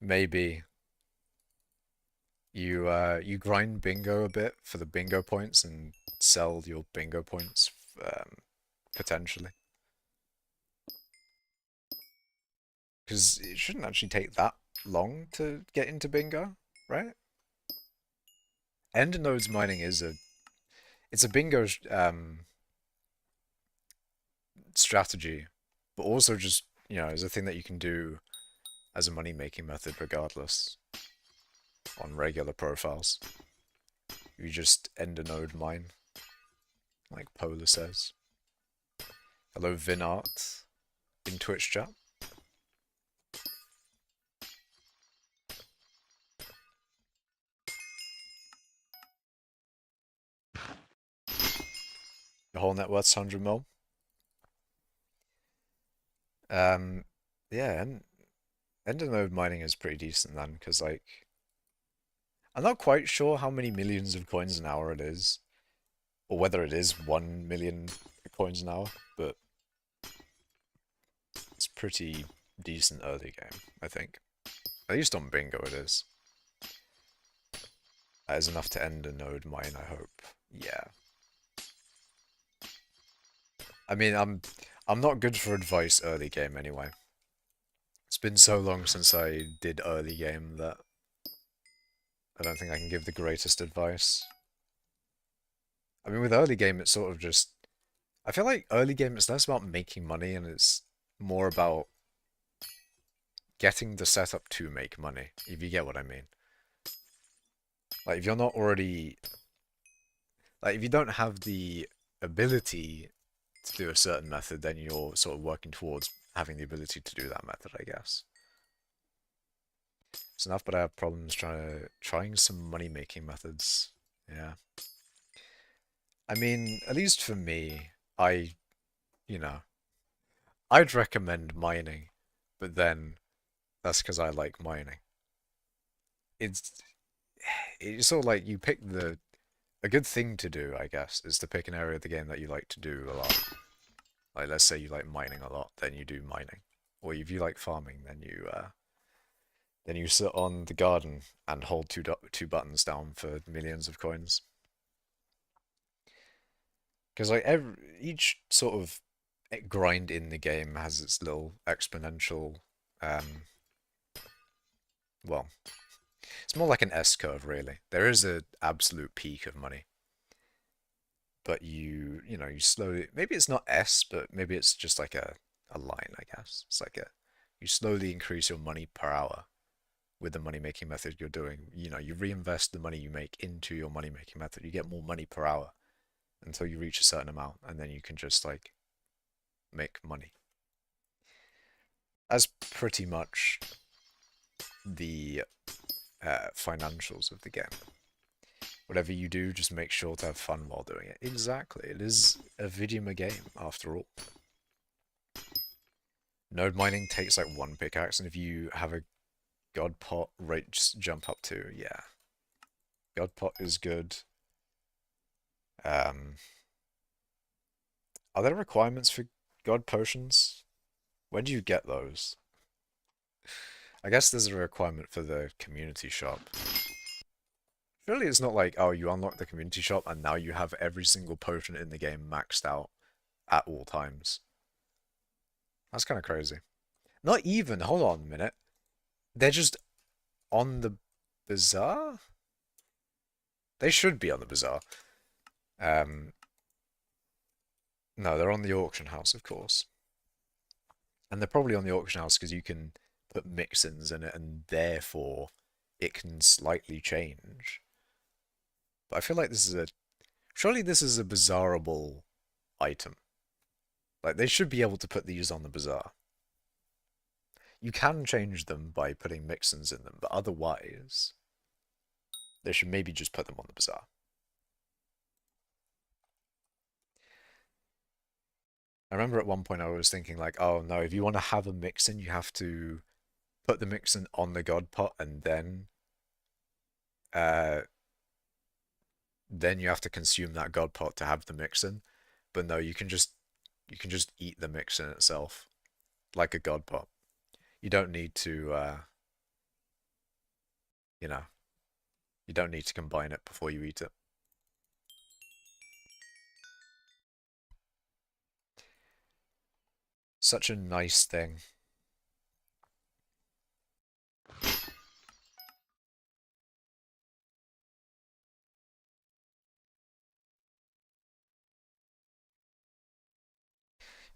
Maybe you grind bingo a bit for the bingo points and sell your bingo points potentially. Because it shouldn't actually take that long to get into bingo, right? End nodes mining is it's a bingo strategy, but also just, you know, is a thing that you can do as a money making method regardless on regular profiles. You just end a node mine, like Polar says. Hello Vinart in Twitch chat. The whole net worth's 100 mil. Yeah, and end of node mining is pretty decent then, because like I'm not quite sure how many millions of coins an hour it is, or whether it is 1 million coins an hour, but it's pretty decent early game, I think. At least on bingo it is. That is enough to end a node mine, I hope. Yeah. I mean, I'm not good for advice early game anyway. It's been so long since I did early game that I don't think I can give the greatest advice. I mean, with early game, it's sort of just... I feel like early game, it's less about making money and it's more about getting the setup to make money, if you get what I mean. Like, if you're not already... Like, if you don't have the ability to do a certain method, then you're sort of working towards having the ability to do that method, I guess. It's enough, but I have problems trying some money-making methods. Yeah. I mean, at least for me, you know, I'd recommend mining, but then that's because I like mining. It's it's sort of like you pick a good thing to do, I guess, is to pick an area of the game that you like to do a lot. Like, let's say you like mining a lot, then you do mining. Or if you like farming, then you sit on the garden and hold two buttons down for millions of coins. Because like each sort of grind in the game has its little exponential, um, well, it's more like an S curve really. There is an absolute peak of money, but you know, you slowly, maybe it's not S, but maybe it's just like a line, I guess. It's like you slowly increase your money per hour with the money making method you're doing. You know, you reinvest the money you make into your money making method. You get more money per hour until you reach a certain amount, and then you can just like make money. That's pretty much the financials of the game. Whatever you do, just make sure to have fun while doing it. Exactly. It is a video game, after all. Node mining takes like one pickaxe, and if you have a god pot, rates jump up to, yeah. God pot is good. Are there requirements for god potions? When do you get those? I guess there's a requirement for the community shop. Surely it's not like, oh, you unlock the community shop and now you have every single potion in the game maxed out at all times. That's kind of crazy. Not even, hold on a minute. They're just on the bazaar? They should be on the bazaar. Um, no, they're on the auction house, of course. And they're probably on the auction house because you can put mix-ins in it and therefore it can slightly change. But I feel like this is a... Surely this is a bazaarable item. Like, they should be able to put these on the bazaar. You can change them by putting mix-ins in them, but otherwise, they should maybe just put them on the bazaar. I remember at one point I was thinking like, oh no, if you want to have a mix-in, you have to put the mix-in on the god pot and uh then you have to consume that god pot to have the mix-in. But no, you can just eat the mix-in itself like a god pot. You don't need to you know, you don't need to combine it before you eat it. Such a nice thing.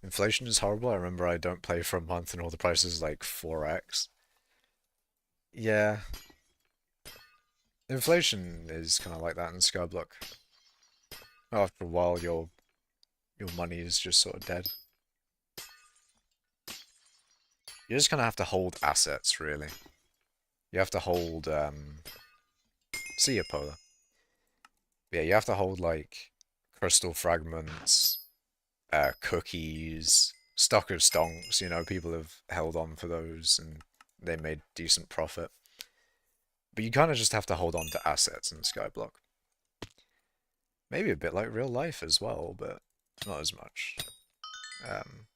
Inflation is horrible. I remember I don't play for a month and all the prices like 4x. Yeah, inflation is kind of like that in skyblock. After a while, your money is just sort of dead. You just kind of have to hold assets, really. You have to hold, see ya, Polar. Yeah, you have to hold, like, crystal fragments, cookies, stock of stonks, you know, people have held on for those and they made decent profit. But you kind of just have to hold on to assets in skyblock. Maybe a bit like real life as well, but not as much. Um,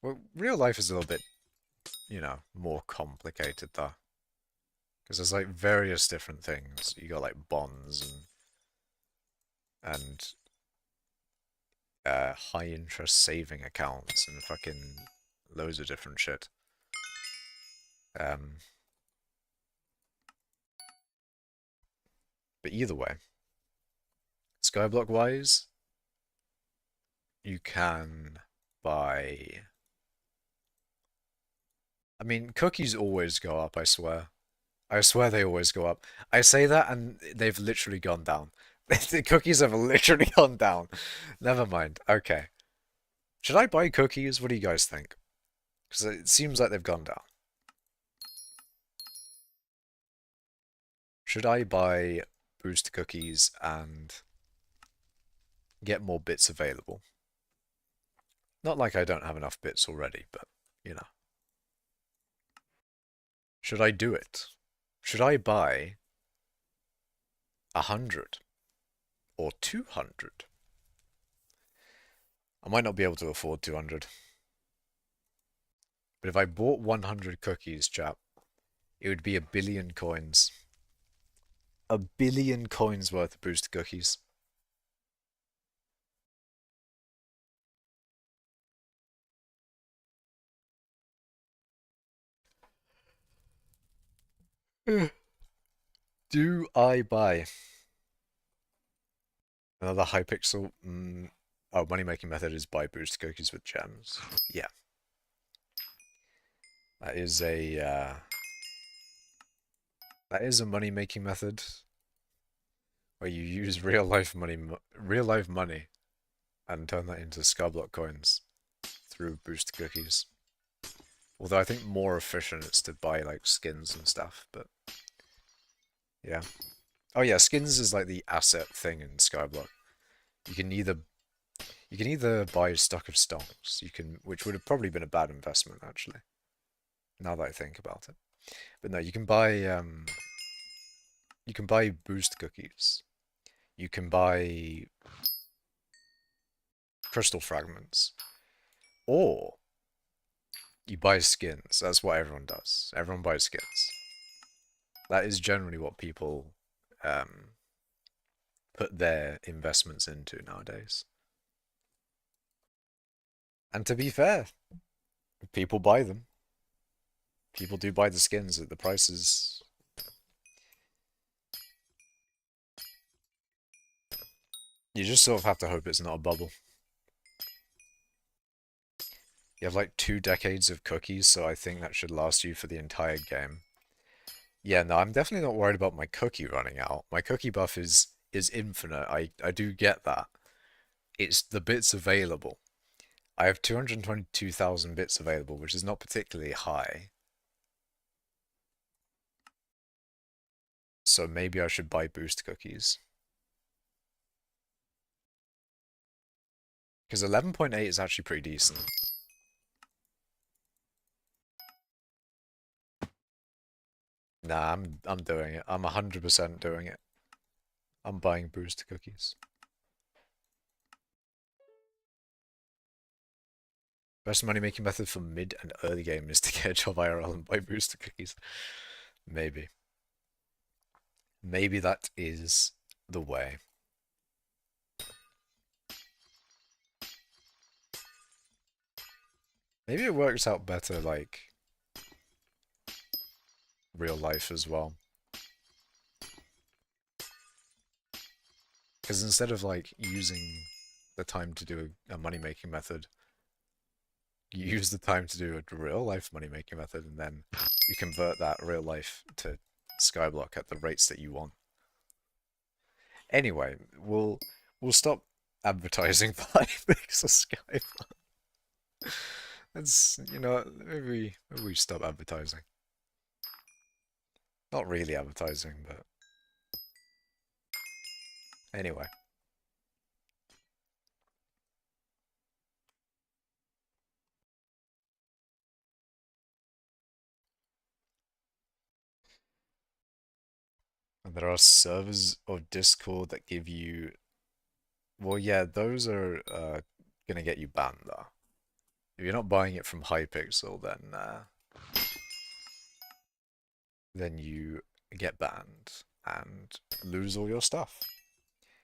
well, real life is a little bit, you know, more complicated though. Because there's like various different things. You got like bonds and high interest saving accounts and fucking loads of different shit. Um, but either way, skyblock wise, you can buy. I mean, cookies always go up, I swear. I swear they always go up. I say that and they've literally gone down. The cookies have literally gone down. Never mind. Okay. Should I buy cookies? What do you guys think? Because it seems like they've gone down. Should I buy boost cookies and get more bits available? Not like I don't have enough bits already, but, you know. Should I do it? Should I buy 100 or 200? I might not be able to afford 200. But if I bought 100 cookies, chap, it would be 1 billion coins. 1 billion coins worth of boosted cookies. Do I buy another hypixel? Oh, money making method is buy boosted cookies with gems. Yeah, that is a money making method where you use real life money, and turn that into skyblock coins through boosted cookies. Although I think more efficient is to buy like skins and stuff, but yeah. Oh yeah, skins is like the asset thing in skyblock. You can either buy a stock of stonks, which would have probably been a bad investment actually, now that I think about it. But no, you can buy boost cookies. You can buy crystal fragments. Or you buy skins. That's what everyone does. Everyone buys skins. That is generally what people um, put their investments into nowadays. And to be fair, people buy them. People do buy the skins at the prices. You just sort of have to hope it's not a bubble. You have like 2 decades of cookies, so I think that should last you for the entire game. Yeah, no, I'm definitely not worried about my cookie running out. My cookie buff is infinite. I do get that. It's the bits available. I have 222,000 bits available, which is not particularly high. So maybe I should buy boost cookies. Because 11.8 is actually pretty decent. Nah, I'm doing it. I'm 100% doing it. I'm buying boost cookies. Best money making method for mid and early game is to get a job IRL and buy booster cookies. Maybe. Maybe that is the way. Maybe it works out better like real life as well. Because instead of like using the time to do a money making method, you use the time to do a real life money making method and then you convert that real life to skyblock at the rates that you want. Anyway, we'll stop advertising for hypixel skyblock. That's, maybe we stop advertising. Not really advertising, but anyway. And there are servers of Discord that give you, well, yeah, those are gonna get you banned though. If you're not buying it from hypixel, then you get banned and lose all your stuff.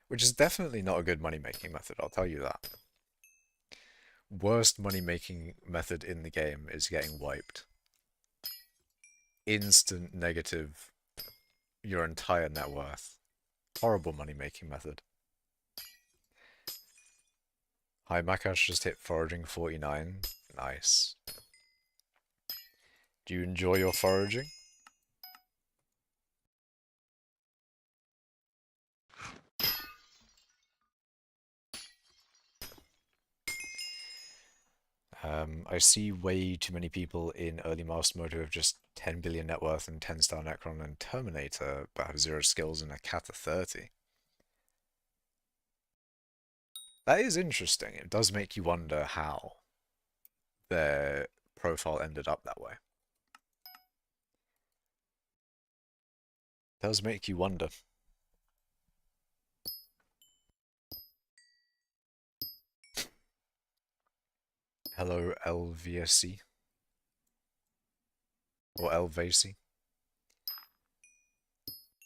Which is definitely not a good money-making method, I'll tell you that. Worst money-making method in the game is getting wiped. Instant negative your entire net worth. Horrible money-making method. Hi, Makash just hit foraging 49. Nice. Do you enjoy your foraging? I see way too many people in early master mode who have just 10 billion net worth and 10-star Necron and Terminator, but have 0 skills and a cat of 30. That is interesting. It does make you wonder how their profile ended up that way. It does make you wonder. Hello, LVSC. Or LVC.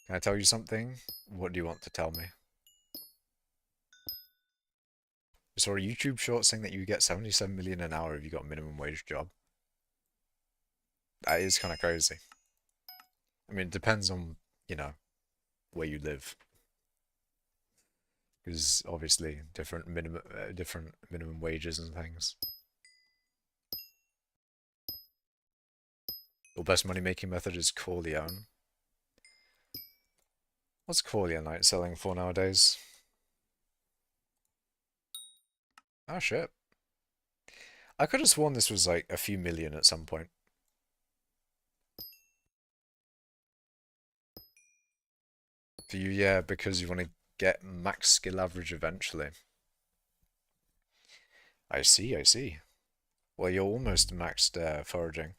Can I tell you something? What do you want to tell me? I saw a YouTube short saying that you get 77 million an hour if you got a minimum wage job. That is kind of crazy. I mean, it depends on, where you live. Because obviously different minimum wages and things. Your best money making method is Corleone. What's Corleonite selling for nowadays? Oh shit. I could have sworn this was like a few million at some point. For you, yeah, because you want to get max skill average eventually. I see, I see. Well, you're almost maxed foraging.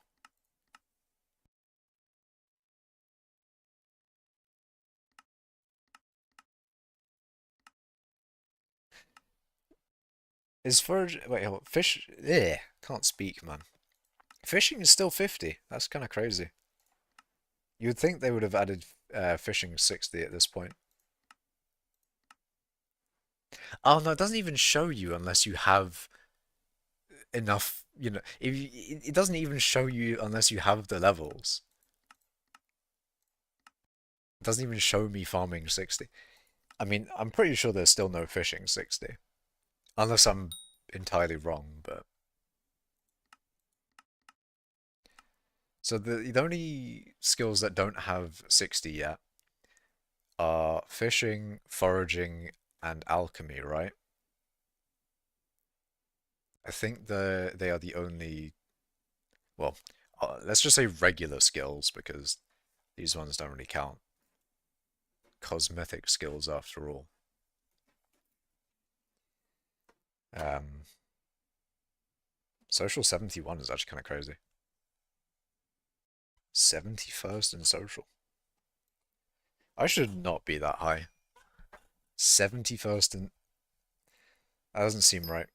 Is forage... Wait, hold on. Fish... Yeah, can't speak, man. Fishing is still 50. That's kind of crazy. You'd think they would have added fishing 60 at this point. Oh no, it doesn't even show you unless you have enough, if it doesn't even show you unless you have the levels. It doesn't even show me farming 60. I mean, I'm pretty sure there's still no fishing 60. Unless I'm entirely wrong, but... So the only skills that don't have 60 yet are fishing, foraging, and alchemy, right? I think they are the only... Well, let's just say regular skills, because these ones don't really count. Cosmetic skills, after all. Um, Social 71 is actually kind of crazy. 71st in social. I should not be that high. 71st in... That doesn't seem right.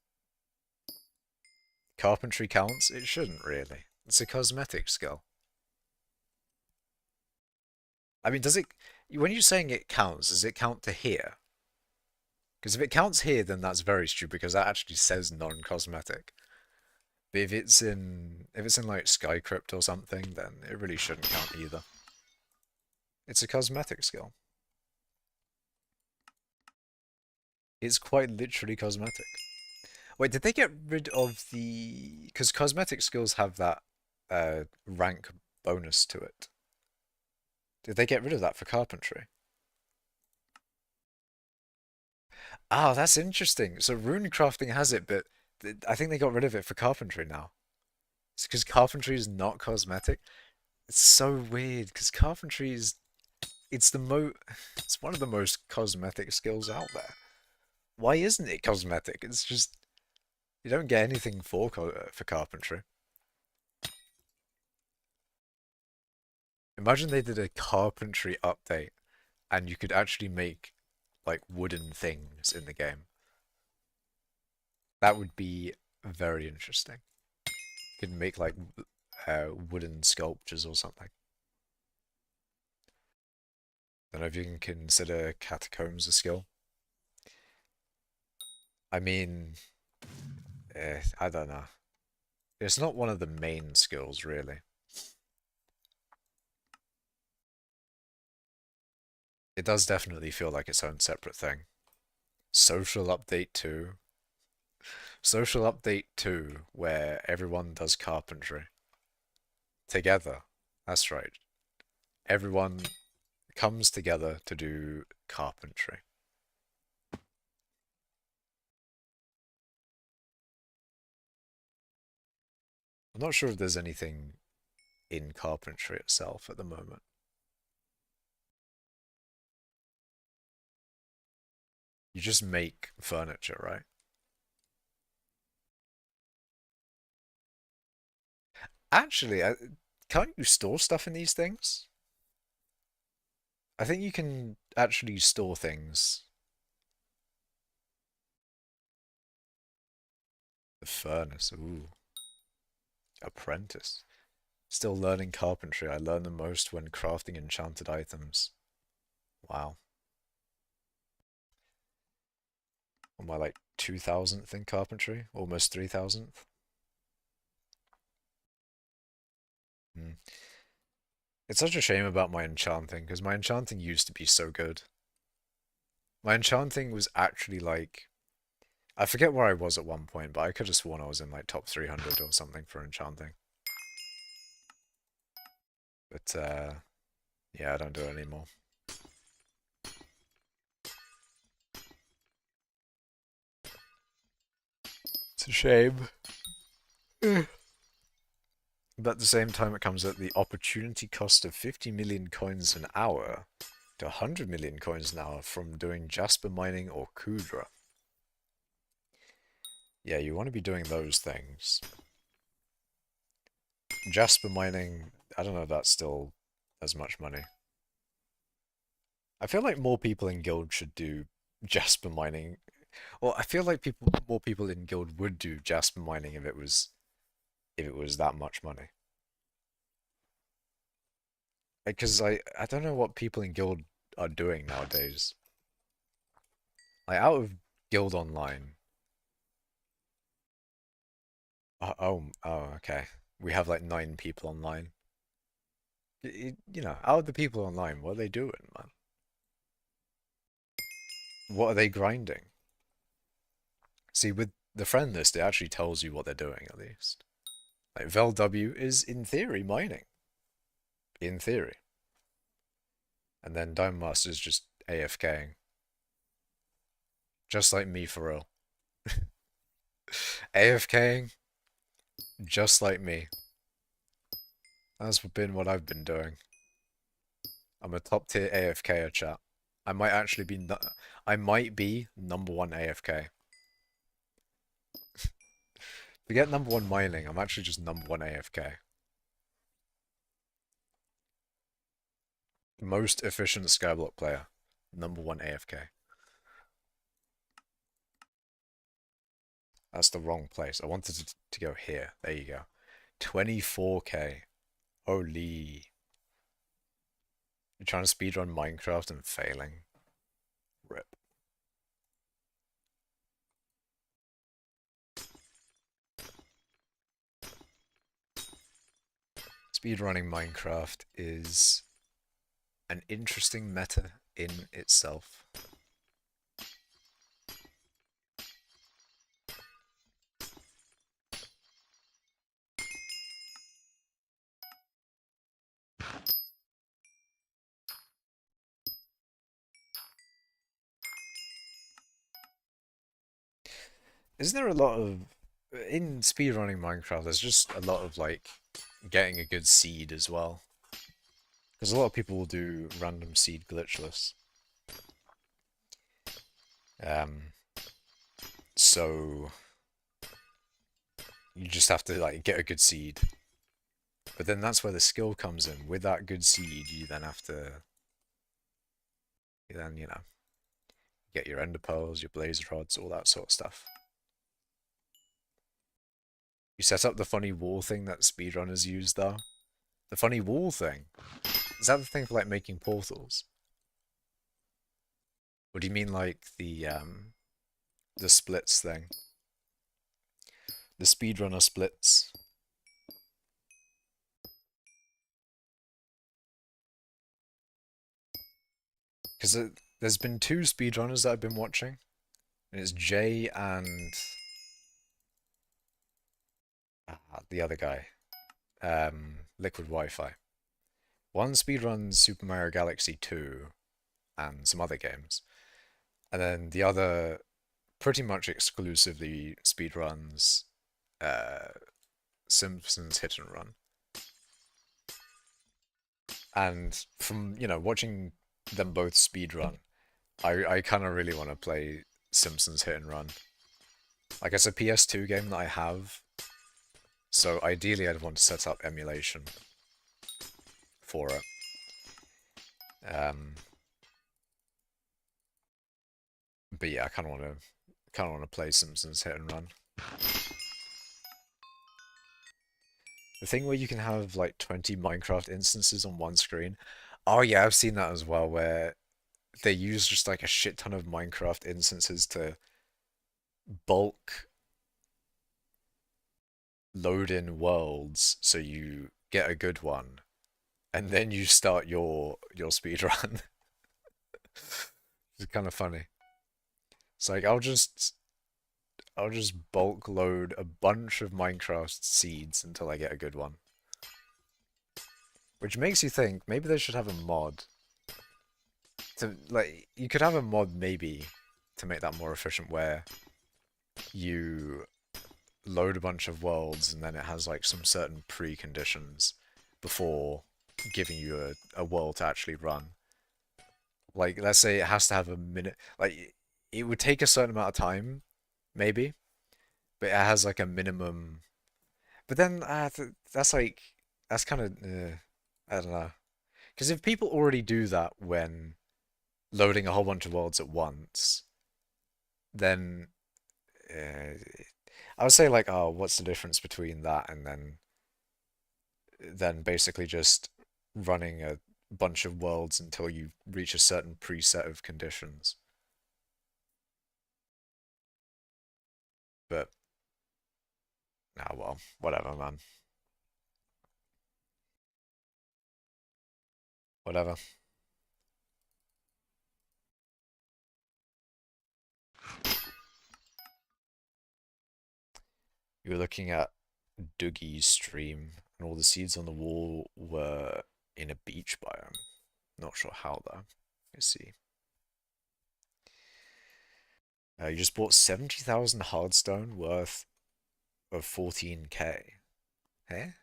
Carpentry counts? It shouldn't really. It's a cosmetic skill. I mean, does it... When you're saying it counts, does it count to here? Because if it counts here, then that's very stupid, because that actually says non-cosmetic. But if it's in like Skycrypt or something, then it really shouldn't count either. It's a cosmetic skill. It's quite literally cosmetic. Wait, did they get rid of the... Because cosmetic skills have that rank bonus to it. Did they get rid of that for carpentry? Ah, that's interesting. So rune crafting has it, but I think they got rid of it for carpentry now. It's because carpentry is not cosmetic. It's so weird because carpentry is it's one of the most cosmetic skills out there. Why isn't it cosmetic? It's just you don't get anything for carpentry. Imagine they did a carpentry update and you could actually make like wooden things in the game. That would be very interesting. You could make like wooden sculptures or something. I don't know if you can consider catacombs a skill. I mean, I don't know. It's not one of the main skills, really. It does definitely feel like its own separate thing. Social Update 2. Social Update 2, where everyone does carpentry. Together. That's right. Everyone comes together to do carpentry. I'm not sure if there's anything in carpentry itself at the moment. You just make furniture, right? Actually, can't you store stuff in these things? I think you can actually store things. The furnace, ooh. Apprentice. Still learning carpentry. I learn the most when crafting enchanted items. Wow. On my like 2000th in carpentry, almost 3000th. Hmm. It's such a shame about my enchanting, because my enchanting used to be so good. My enchanting was actually like, I forget where I was at one point, but I could have sworn I was in like top 300 or something for enchanting. But yeah, I don't do it anymore. It's a shame. But at the same time, it comes at the opportunity cost of 50 million coins an hour to 100 million coins an hour from doing Jasper mining or Kudra. Yeah, you want to be doing those things. Jasper mining, I don't know if that's still as much money. I feel like more people in Guild should do Jasper mining. Well, I feel like more people in Guild would do Jasper mining if it was that much money. Because I don't know what people in Guild are doing nowadays. Like out of Guild Online. Okay. We have like 9 people online. Out of the people online, what are they doing, man? What are they grinding? See, with the friend list, it actually tells you what they're doing at least. Like Vel W is in theory mining. In theory. And then Diamond Master is just AFKing. Just like me for real. AFKing, just like me. That's been what I've been doing. I'm a top tier AFKer, chat. I might actually be, I might be #1 AFK. Forget #1 mining, I'm actually just #1 AFK. Most efficient skyblock player. #1 AFK. That's the wrong place. I wanted to go here. There you go. 24k. Holy. You're trying to speedrun Minecraft and failing. Rip. Speedrunning Minecraft is an interesting meta in itself. Isn't there a lot of in speedrunning Minecraft? There's just a lot of like getting a good seed as well, because a lot of people will do random seed glitchless. Um, so you just have to like get a good seed, but then that's where the skill comes in. With that good seed, you then have to, get your ender pearls, your blaze rods, all that sort of stuff. You set up the funny wall thing that speedrunners use, though. The funny wall thing. Is that the thing for like making portals? Or do you mean like the splits thing? The speedrunner splits. Because there's been 2 speedrunners that I've been watching, and it's Jay and the other guy, Liquid Wi-Fi. One speedruns Super Mario Galaxy 2 and some other games, and then the other pretty much exclusively speedruns uh, Simpsons Hit and Run. And from, watching them both speedrun, I kind of really want to play Simpsons Hit and Run. Like, it's a PS2 game that I have, so ideally I'd want to set up emulation for it. But yeah, I kind of want to play Simpsons Hit and Run. The thing where you can have like 20 Minecraft instances on one screen. Oh yeah, I've seen that as well, where they use just like a shit ton of Minecraft instances to bulk load in worlds so you get a good one, and then you start your speed run. It's kind of funny. It's like I'll just bulk load a bunch of Minecraft seeds until I get a good one. Which makes you think maybe they should have a mod to like you could have a mod maybe to make that more efficient where you load a bunch of worlds and then it has like some certain preconditions before giving you a world to actually run. Like let's say it has to have a minute like it would take a certain amount of time, maybe, but it has like a minimum. But then that's kind of I don't know. Because if people already do that when loading a whole bunch of worlds at once, then uh, I would say like, oh, what's the difference between that and then basically just running a bunch of worlds until you reach a certain preset of conditions. But, ah, well, whatever, man. Whatever. You were looking at Doogie's stream, and all the seeds on the wall were in a beach biome. Not sure how though. Let's see. You just bought 70,000 hardstone worth of 14k. Hey?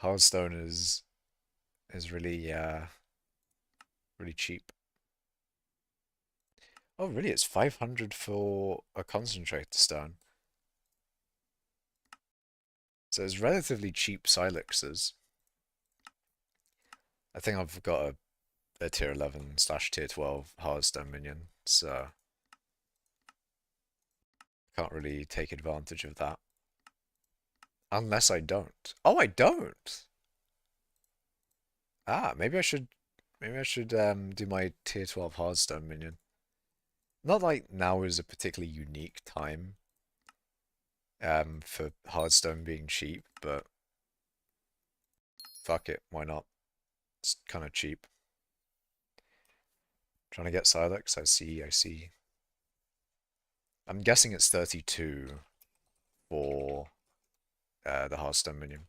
Hardstone is really cheap. Oh really? It's 500 for a concentrated stone. So it's relatively cheap silixes. I think I've got a tier 11 slash tier 12 hardstone minion, so can't really take advantage of that. Unless I don't. Oh, I don't! Ah, maybe I should do my tier 12 hardstone minion. Not like now is a particularly unique time for hardstone being cheap, but fuck it, why not? It's kind of cheap. Trying to get Silex, I see. I'm guessing it's 32 for the hardstone minion.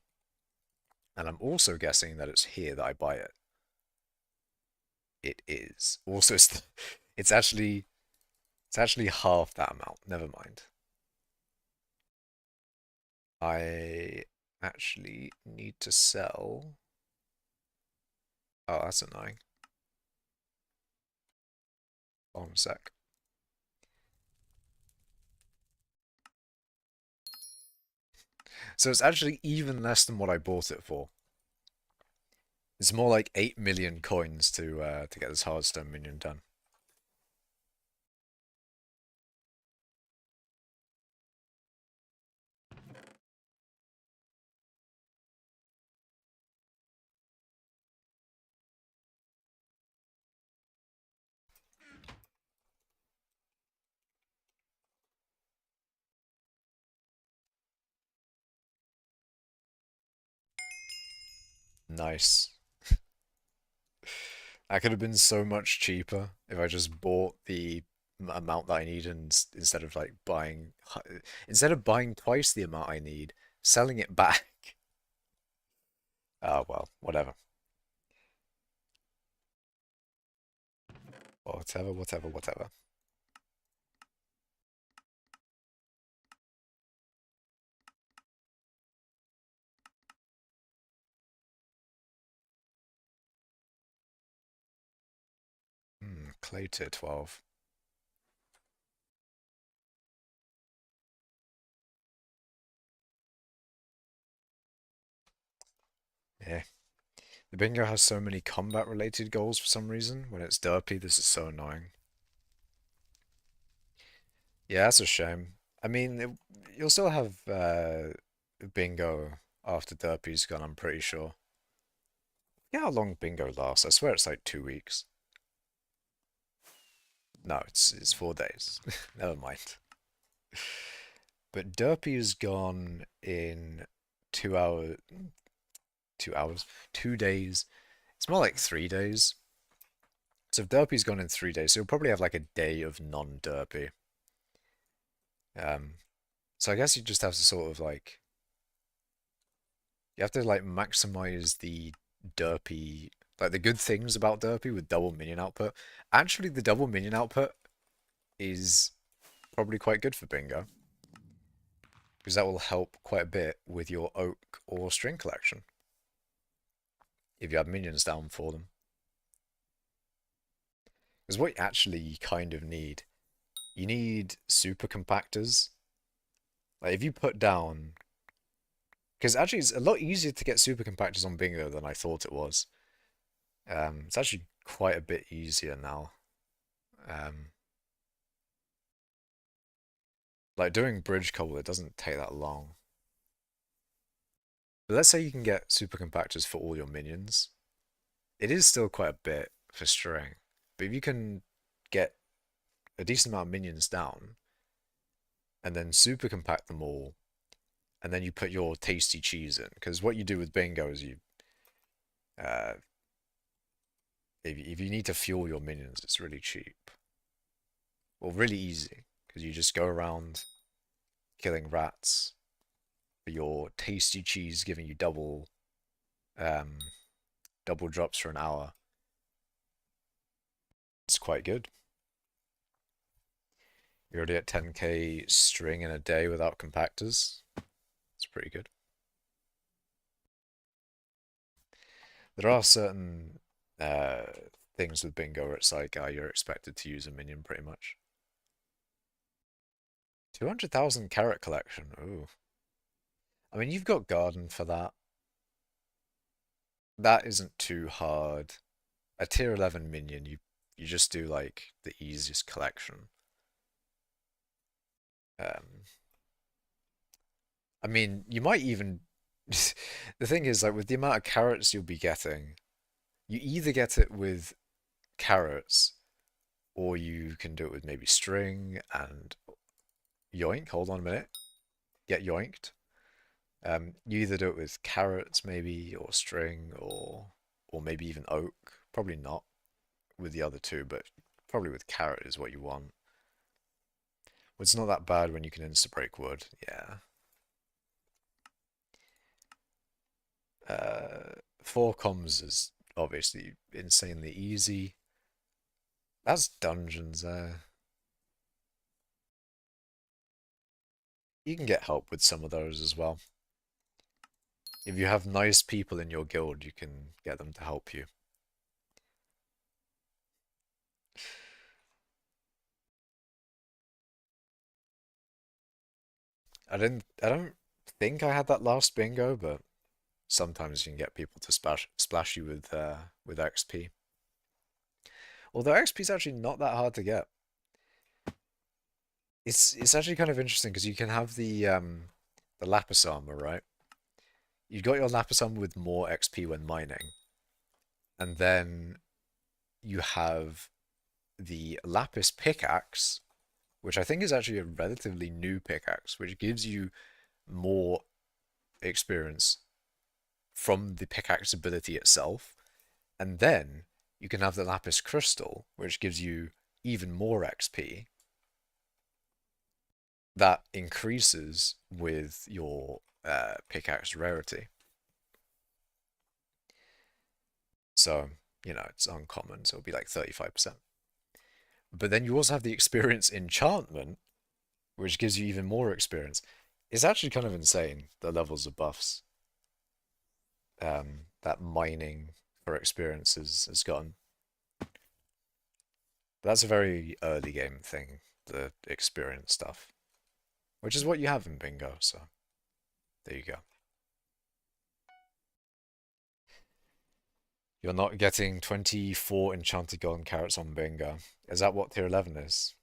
And I'm also guessing that it's here that I buy it. It is. Also, it's actually half that amount. Never mind. I actually need to sell. Oh, that's annoying. Hold on a sec. So it's actually even less than what I bought it for. It's more like 8 million coins to get this hardstone minion done. Nice. That could have been so much cheaper if I just bought the amount that I need and instead of like buying twice the amount I need, selling it back. Oh well, whatever. Whatever. Clay tier 12. Yeah. The bingo has so many combat related goals for some reason. When it's derpy, this is so annoying. Yeah, that's a shame. I mean, you'll still have bingo after derpy's gone, I'm pretty sure. Yeah, how long bingo lasts? I swear it's like 2 weeks. No, it's 4 days. Never mind. But derpy is gone in 2 hours. 2 hours? 2 days. It's more like 3 days. So if derpy's gone in 3 days, so you'll probably have like a day of non-derpy. So I guess you just have to sort of like you have to like maximize the derpy, like the good things about derpy with double minion output. Actually, the double minion output is probably quite good for bingo because that will help quite a bit with your oak or string collection if you have minions down for them. Because what you actually kind of need, you need super compactors. Like if you put down, because actually it's a lot easier to get super compactors on bingo than I thought it was. It's actually quite a bit easier now. Um, Like doing bridge cobble, it doesn't take that long. But let's say you can get super compactors for all your minions. It is still quite a bit for string. But if you can get a decent amount of minions down and then super compact them all, and then you put your tasty cheese in. Because what you do with bingo is uh, if you need to fuel your minions, it's really cheap. Well, really easy. Because you just go around killing rats for your tasty cheese, giving you um, double drops for an hour. It's quite good. You're already at 10k string in a day without compactors. It's pretty good. There are certain uh, things with bingo where it's like you're expected to use a minion pretty much. 200,000 carrot collection. Ooh. I mean, you've got garden for that. That isn't too hard. A tier 11 minion, you just do like the easiest collection. Um, I mean, you might even the thing is like with the amount of carrots you'll be getting, you either get it with carrots or you can do it with maybe string and yoink. Hold on a minute. Get yoinked. You either do it with carrots maybe or string or maybe even oak. Probably not with the other two, but probably with carrot is what you want. Well, it's not that bad when you can insta break wood. Yeah. Four comms is obviously insanely easy. That's dungeons there. You can get help with some of those as well. If you have nice people in your guild, you can get them to help you. I don't think I had that last bingo, but sometimes you can get people to splash you with XP. Although XP is actually not that hard to get. It's actually kind of interesting because you can have the lapis armor, right? You got your lapis armor with more XP when mining, and then you have the lapis pickaxe, which I think is actually a relatively new pickaxe, which gives you more experience from the pickaxe ability itself. And then you can have the lapis crystal, which gives you even more XP that increases with your pickaxe rarity. So, it's uncommon, so it'll be like 35%. But then you also have the experience enchantment, which gives you even more experience. It's actually kind of insane, the levels of buffs that mining for experiences has gotten. But that's a very early game thing, the experience stuff, which is what you have in bingo, so there you go. You're not getting 24 enchanted golden carrots on bingo. Is that what tier 11 is?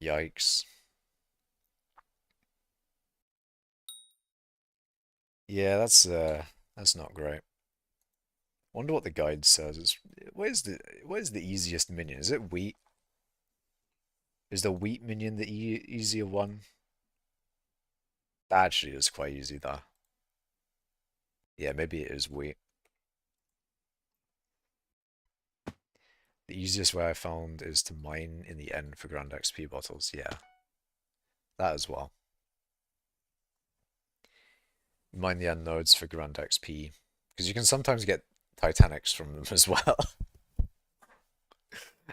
Yikes. Yeah, that's not great. Wonder what the guide says. Where's the easiest minion? Is it wheat? Is the wheat minion the easier one? That actually is quite easy though. Yeah, maybe it is wheat. The easiest way I found is to mine in the end for grand XP bottles. Yeah, that as well. Mine the end nodes for grand XP because you can sometimes get Titanics from them as well.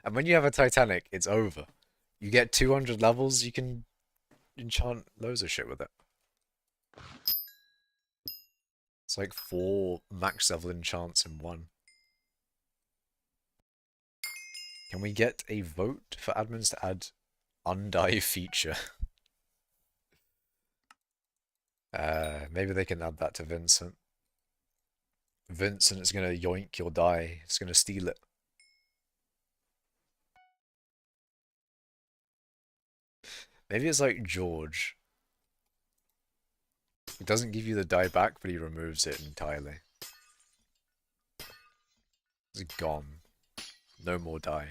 And when you have a Titanic, it's over. You get 200 levels, you can enchant loads of shit with it. It's like 4 max level enchants in one. Can we get a vote for admins to add undie feature? Maybe they can add that to Vincent. Vincent is gonna yoink your die. It's gonna steal it. Maybe it's like George. He doesn't give you the die back, but he removes it entirely. It's gone. No more die.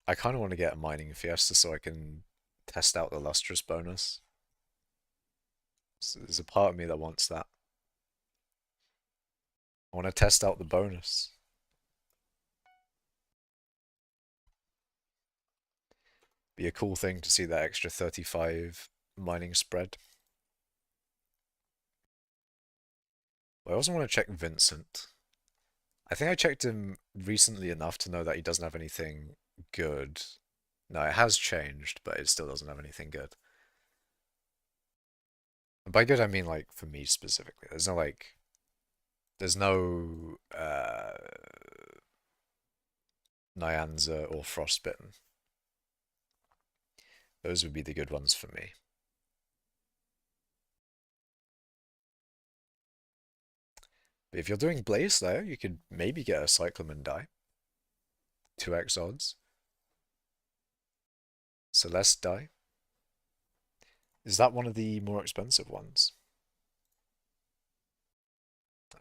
I kind of want to get a mining fiesta so I can test out the lustrous bonus. So there's a part of me that wants that. I want to test out the bonus. Be a cool thing to see that extra 35 mining spread. But I also want to check Vincent. I think I checked him recently enough to know that he doesn't have anything good. No, it has changed, but it still doesn't have anything good. And by good, I mean like for me specifically. There's no Nyanza or Frostbitten. Those would be the good ones for me. But if you're doing Blaze Slayer, you could maybe get a Cyclamen die. 2x odds. Celeste die. Is that one of the more expensive ones?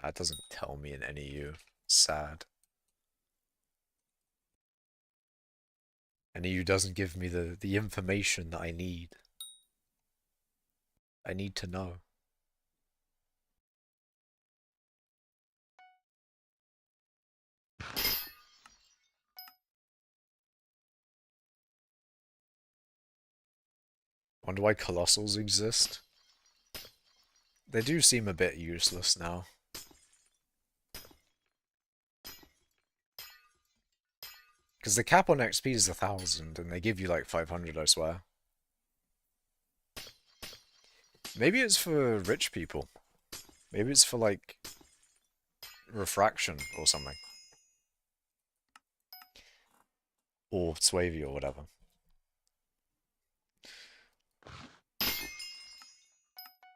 That doesn't tell me in NEU. Sad. NEU doesn't give me the information that I need. I need to know. Wonder why Colossals exist? They do seem a bit useless now. Because the cap on XP is 1,000, and they give you like 500, I swear. Maybe it's for rich people. Maybe it's for like refraction or something. Or Swavey or whatever.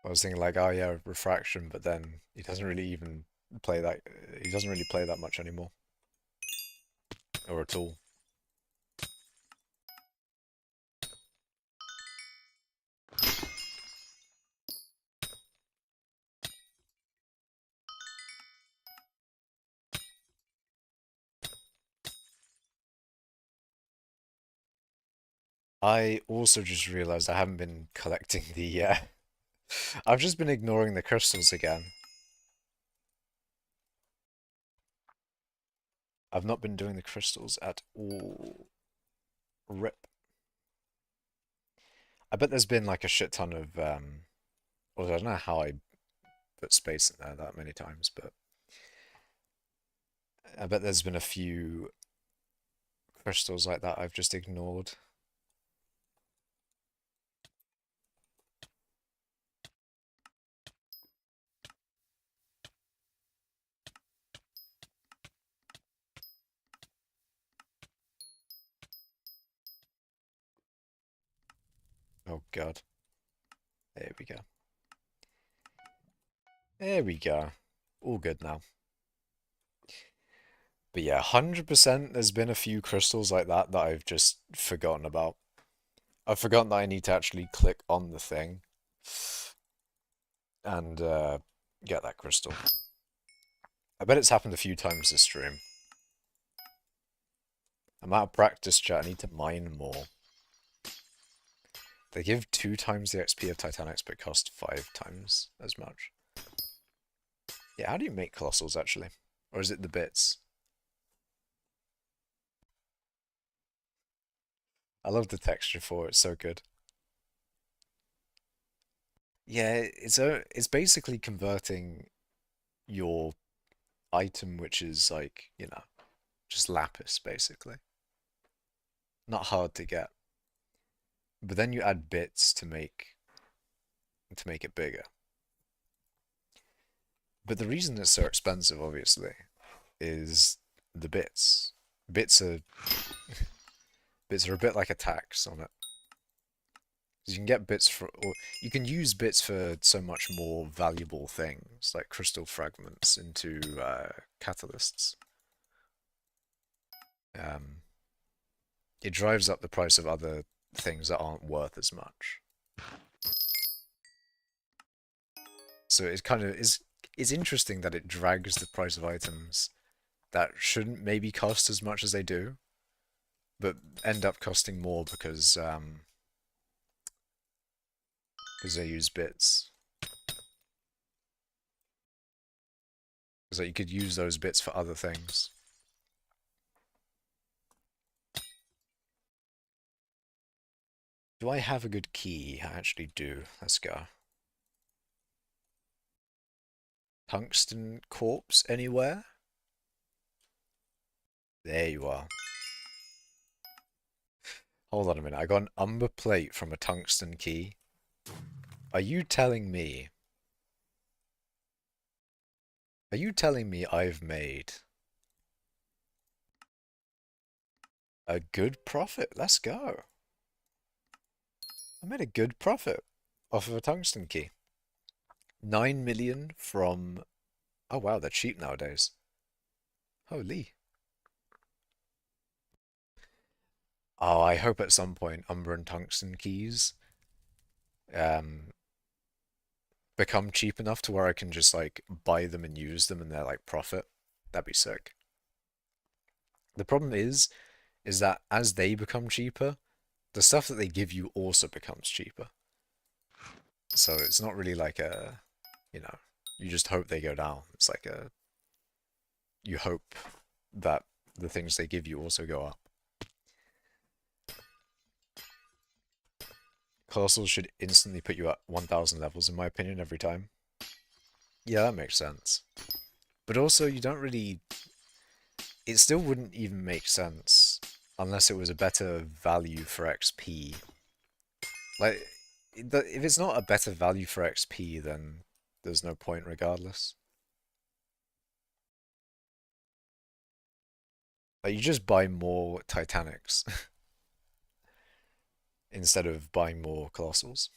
I was thinking like, oh yeah, refraction, but then he doesn't really even play that. He doesn't really play that much anymore. Or at all. I also just realized I haven't been collecting the, I've just been ignoring the crystals again. I've not been doing the crystals at all. Rip. I bet there's been like a shit ton of, well, I don't know how I put space in there that many times, but I bet there's been a few crystals like that I've just ignored. Oh god. There we go. There we go. All good now. But yeah, 100% there's been a few crystals like that that I've just forgotten about. I've forgotten that I need to actually click on the thing and get that crystal. I bet it's happened a few times this stream. I'm out of practice, chat. I need to mine more. They give 2 times the XP of Titanics, but cost 5 times as much. Yeah, how do you make Colossals, actually? Or is it the bits? I love the texture for it, it's so good. Yeah, it's basically converting your item, which is like, you know, just lapis, basically. Not hard to get. But then you add bits to make it bigger. But the reason it's so expensive, obviously, is the bits. Bits are bits are a bit like a tax on it. 'Cause you can get bits for, or you can use bits for so much more valuable things, like crystal fragments into catalysts. Um, it drives up the price of other things that aren't worth as much. So it kind of is. It's interesting that it drags the price of items that shouldn't maybe cost as much as they do, but end up costing more because they use bits. Because like, you could use those bits for other things. Do I have a good key? I actually do. Let's go. Tungsten corpse anywhere? There you are. Hold on a minute. I got an umber plate from a tungsten key. Are you telling me? Are you telling me I've made a good profit? Let's go. I made a good profit off of a tungsten key. 9 million from... Oh wow, they're cheap nowadays. Holy. Oh, I hope at some point umber and tungsten keys um become cheap enough to where I can just like buy them and use them and they're like profit. That'd be sick. The problem is that as they become cheaper, the stuff that they give you also becomes cheaper. So it's not really like a, you know, you just hope they go down. It's like a, you hope that the things they give you also go up. Colossals should instantly put you at 1000 levels, in my opinion, every time. Yeah, that makes sense. But also, you don't really... It still wouldn't even make sense unless it was a better value for XP. Like, if it's not a better value for XP, then there's no point regardless. Like, you just buy more Titanics instead of buying more Colossals.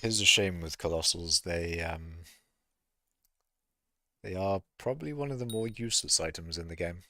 It is a shame with Colossals, they are probably one of the more useless items in the game.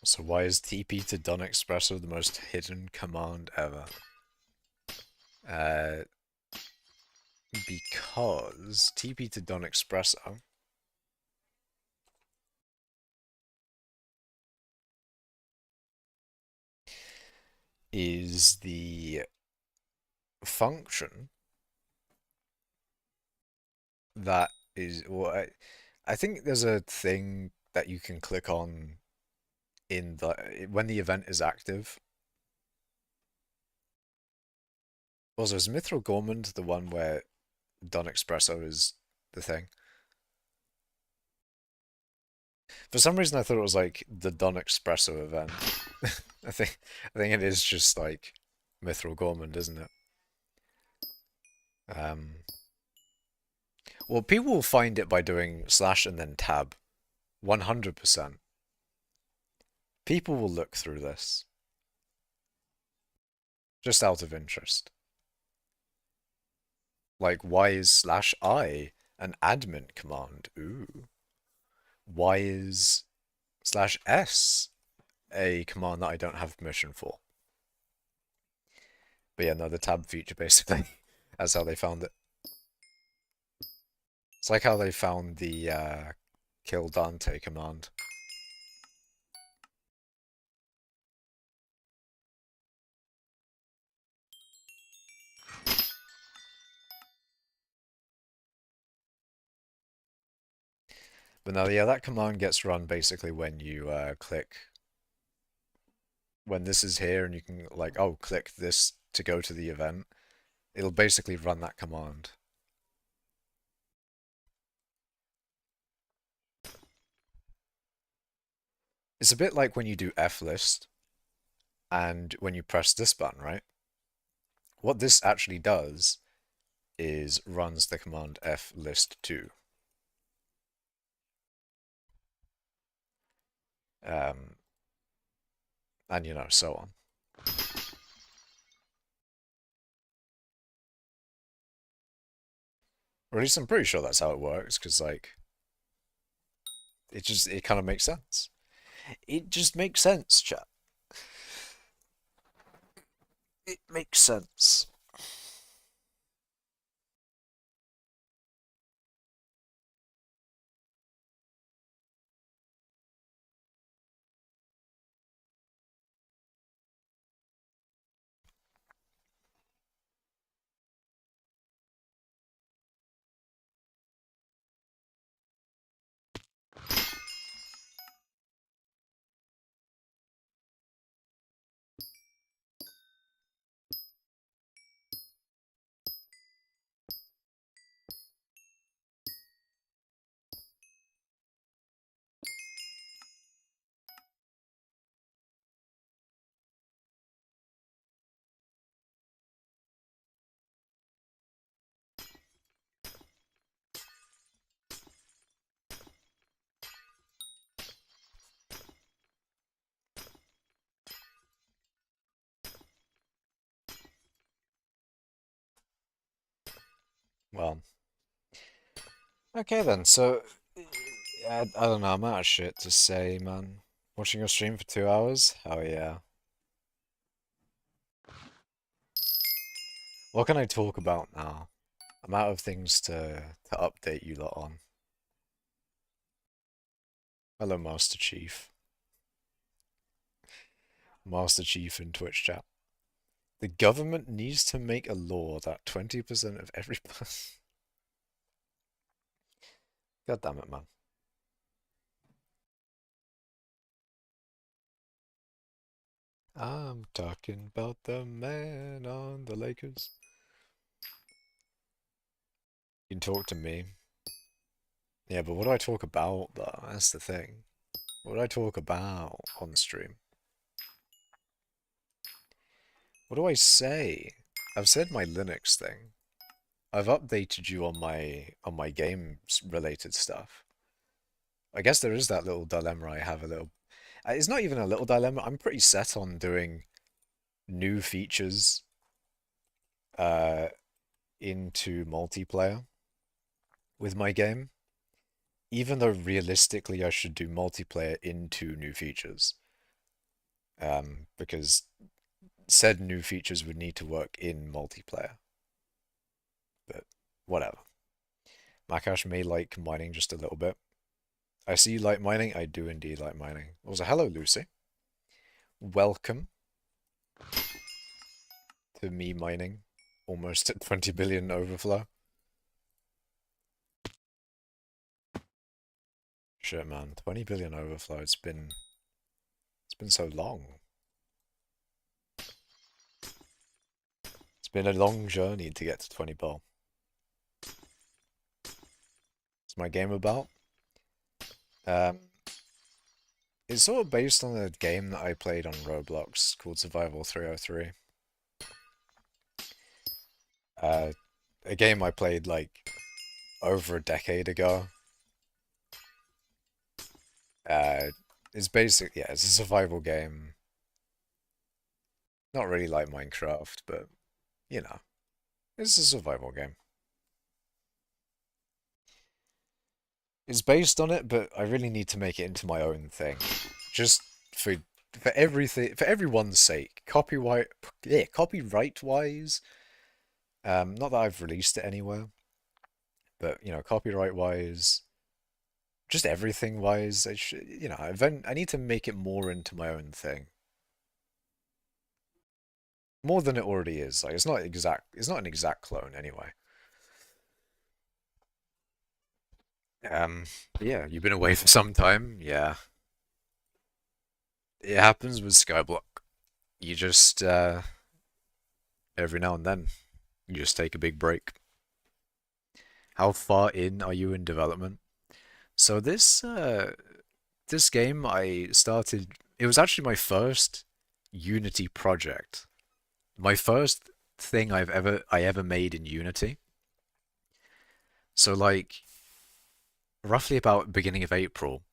So why is TP to Dun Espresso the most hidden command ever? Uh, because TP to Dun Espresso is the function that is, well, I think there's a thing that you can click on in the when the event is active. Also, is Mithril Gormand the one where Dun Espresso is the thing? For some reason, I thought it was like the Dun Espresso event. I think it is just like Mithril Gormand, isn't it? Um, well, people will find it by doing slash and then tab. 100%. People will look through this. Just out of interest. Like, why is slash I an admin command? Ooh. Why is slash S a command that I don't have permission for? But yeah, no, the tab feature basically. That's how they found it. It's like how they found the kill Dante command. But no, yeah, that command gets run basically when you click when this is here and you can like, oh, click this to go to the event. It'll basically run that command. It's a bit like when you do flist and when you press this button, right? What this actually does is runs the command flist2. Um, and so on. Or at least I'm pretty sure that's how it works, because like it kind of makes sense. It just makes sense, chat. It makes sense. Well, okay then. So I don't know. I'm out of shit to say, man. Watching your stream for 2 hours? Oh yeah. What can I talk about now? I'm out of things to update you lot on. Hello, Master Chief. Master Chief in Twitch chat. The government needs to make a law that 20% of every person. God damn it, man. I'm talking about the man on the Lakers. You can talk to me. Yeah, but what do I talk about, though? That's the thing. What do I talk about on the stream? What do I say? I've said my Linux thing. I've updated you on my games related stuff. I guess there is that little dilemma I have a little. It's not even a little dilemma. I'm pretty set on doing new features uh into multiplayer with my game, even though realistically I should do multiplayer into new features. Because said new features would need to work in multiplayer. But whatever. Makash may like mining just a little bit. I see you like mining. I do indeed like mining. Also, hello, Lucy. Welcome to me mining. Almost at 20 billion overflow. Shit, man. 20 billion overflow. It's been so long. It's been a long journey to get to 20 bill. What's my game about? Um, it's sort of based on a game that I played on Roblox called Survival 303. A game I played like over a decade ago. Uh, it's basic, yeah, it's a survival game. Not really like Minecraft, but you know, it's a survival game. It's based on it, but I really need to make it into my own thing. Just for everything, for everyone's sake. Copyright, yeah, copyright wise. Not that I've released it anywhere, but copyright wise, just everything wise. I need to make it more into my own thing. More than it already is. Like it's not an exact clone anyway. Um, yeah, you've been away for some time. Yeah, it happens with skyblock. You just every now and then you just take a big break. How far in are you in development? So this game I started. It was actually my first Unity project. My first thing I ever made in Unity. So like roughly about beginning of April,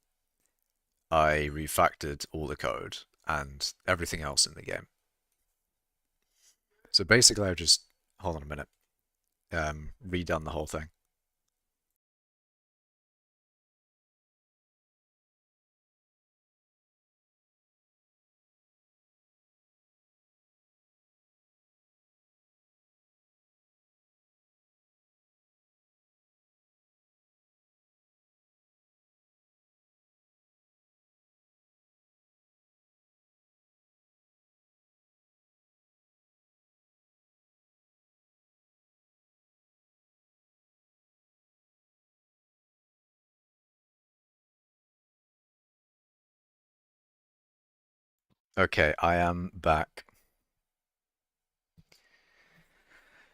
I refactored all the code and everything else in the game. So basically, I just hold on a minute, redone the whole thing. Okay, I am back.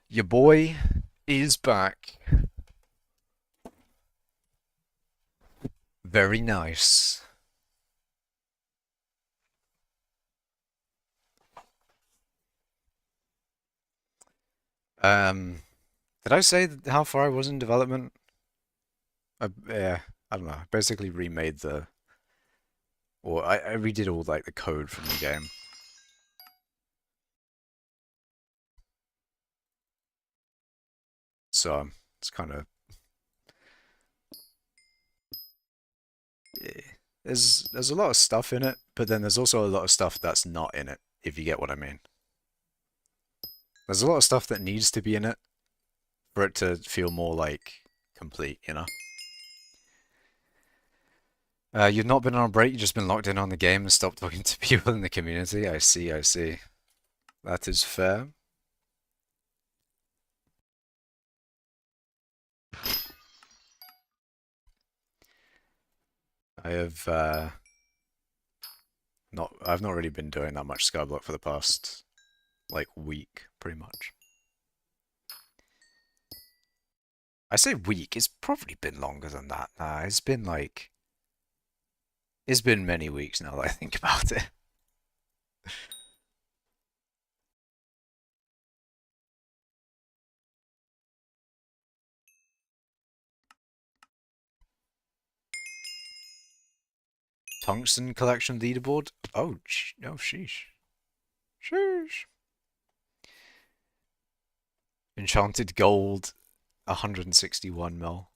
Your boy is back. Very nice. Um, did I say how far I was in development? Yeah, I don't know. Basically remade or I redid all like the code from the game. So it's kind of there's a lot of stuff in it, but then there's also a lot of stuff that's not in it, if you get what I mean. There's a lot of stuff that needs to be in it for it to feel more like complete, you know? You've not been on a break, you've just been locked in on the game and stopped talking to people in the community. I see, I see. That is fair. I have I've not really been doing that much skyblock for the past like week, pretty much. I say week, it's probably been longer than that. Nah, it's been many weeks now that I think about it. Tungsten collection leaderboard? Oh, oh, sheesh. Sheesh. Enchanted gold, 161 mil.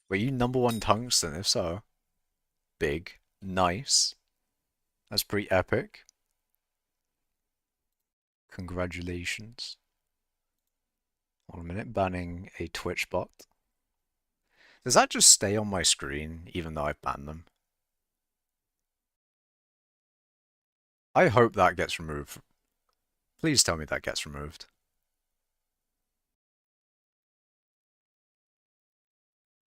Were you number one tungsten? If so, big, nice. That's pretty epic. Congratulations. Hold on a minute, banning a Twitch bot. Does that just stay on my screen even though I ban them? I hope that gets removed. Please tell me that gets removed.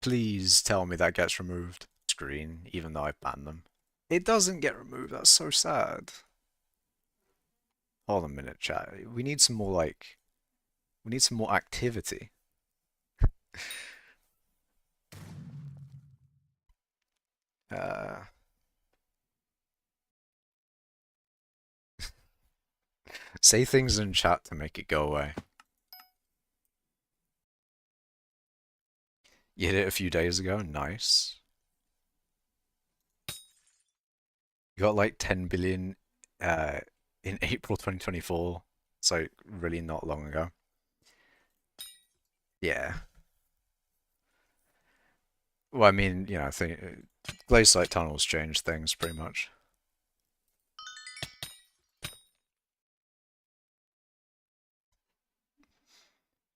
Please tell me that gets removed. Screen, even though I ban them. It doesn't get removed, that's so sad. Hold on a minute, chat. We need some more activity. Uh, say things in chat to make it go away. You hit it a few days ago, nice. You got like 10 billion in April 2024, so really not long ago. Yeah. Well, I mean, you know, I think Glaciate Tunnels changed things pretty much.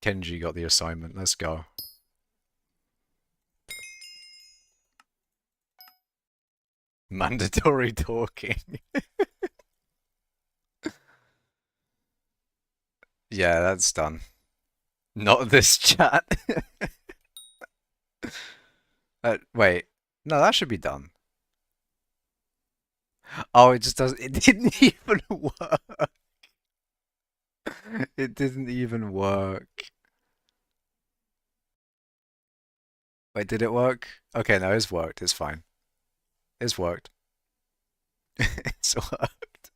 Kenji got the assignment, let's go. Mandatory talking. Yeah, that's done. Not this chat. Wait. No, that should be done. Oh, it just does. It didn't even work. It didn't even work. Wait, did it work? Okay, no, it's worked. It's fine. It's worked. It's worked.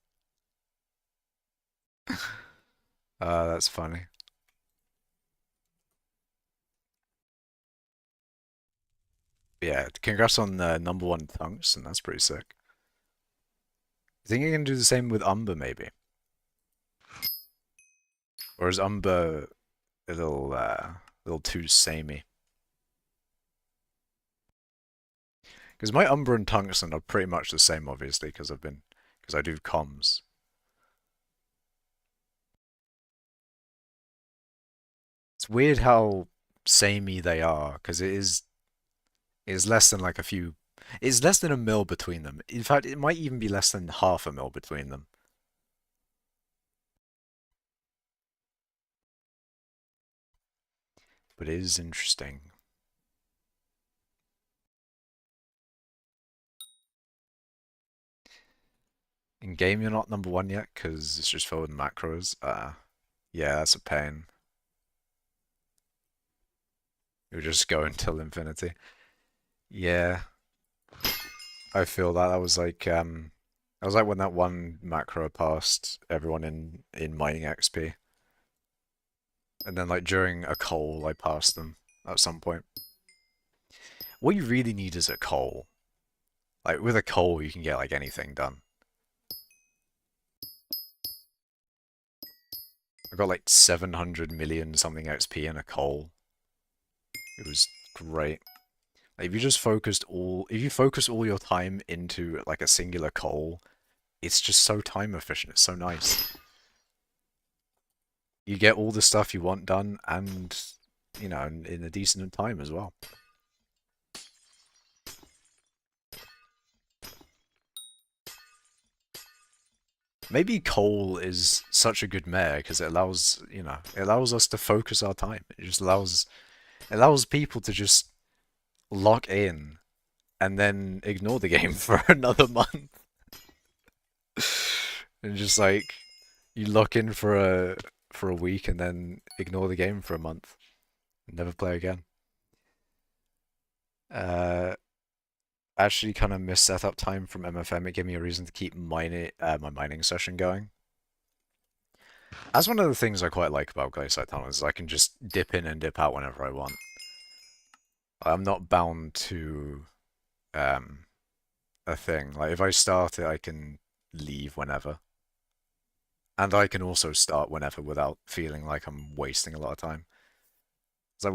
That's funny. Yeah, congrats on number one tungsten. That's pretty sick. You think you can do the same with Umber, maybe? Or is Umber a little too samey? Because my Umber and tungsten are pretty much the same, obviously, because I do comms. It's weird how samey they are, because it is less than like a few. It's less than a mil between them. In fact, it might even be less than half a mil between them. But it is interesting. In game, you're not number one yet because it's just filled with macros. Yeah, that's a pain. You just go until infinity. Yeah, I feel that. That was like when that one macro passed everyone in mining XP, and then like during a coal, I passed them at some point. What you really need is a coal. Like with a coal, you can get like anything done. I got like 700 million something XP in a coal. It was great. Like, if you focus all your time into like a singular coal, it's just so time efficient. It's so nice. You get all the stuff you want done, and in a decent time as well. Maybe coal is such a good mare because it allows us to focus our time. It allows people to just lock in and then ignore the game for another month. And just like you lock in for a week and then ignore the game for a month and never play again. Uh, actually kind of missed setup time from MFM. It gave me a reason to keep my mining session going. That's one of the things I quite like about Glacier Tunnel is I can just dip in and dip out whenever I want. I'm not bound to um, a thing. Like if I start it, I can leave whenever. And I can also start whenever without feeling like I'm wasting a lot of time. It's like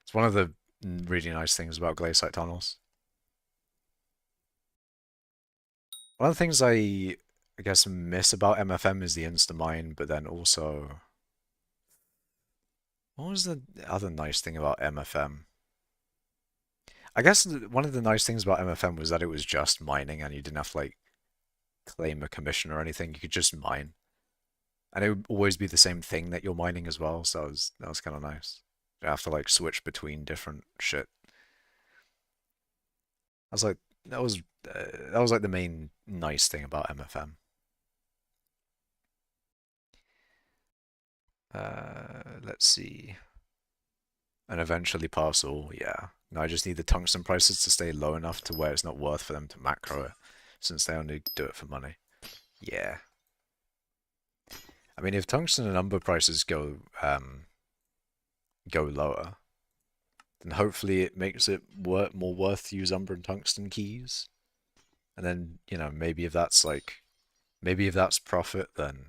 it's one of the really nice things about glacier tunnels. One of the things I guess miss about MFM is the insta-mine, but then also what was the other nice thing about MFM? I guess one of the nice things about MFM was that it was just mining and you didn't have to like claim a commission or anything. You could just mine. And it would always be the same thing that you're mining as well, so that was kind of nice. You have to like switch between different shit. I was like, that was like the main nice thing about MFM. Let's see. And eventually pass all, yeah. No, I just need the tungsten prices to stay low enough to where it's not worth for them to macro it, since they only do it for money. Yeah. I mean, if tungsten and umber prices go lower, then hopefully it makes it more worth to use umber and tungsten keys. And then, maybe if that's profit, then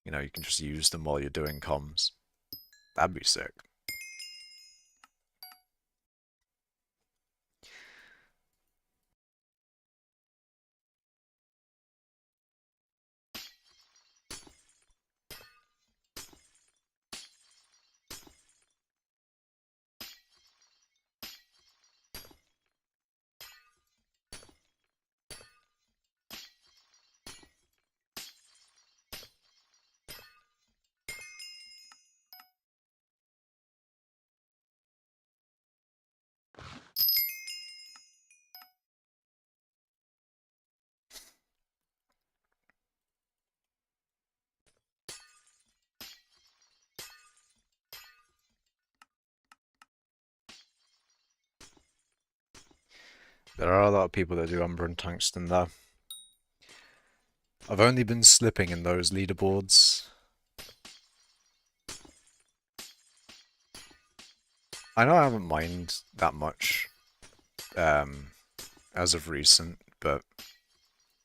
you can just use them while you're doing comms. That'd be sick. There are a lot of people that do Umber and Tungsten though. I've only been slipping in those leaderboards. I know I haven't mined that much as of recent, but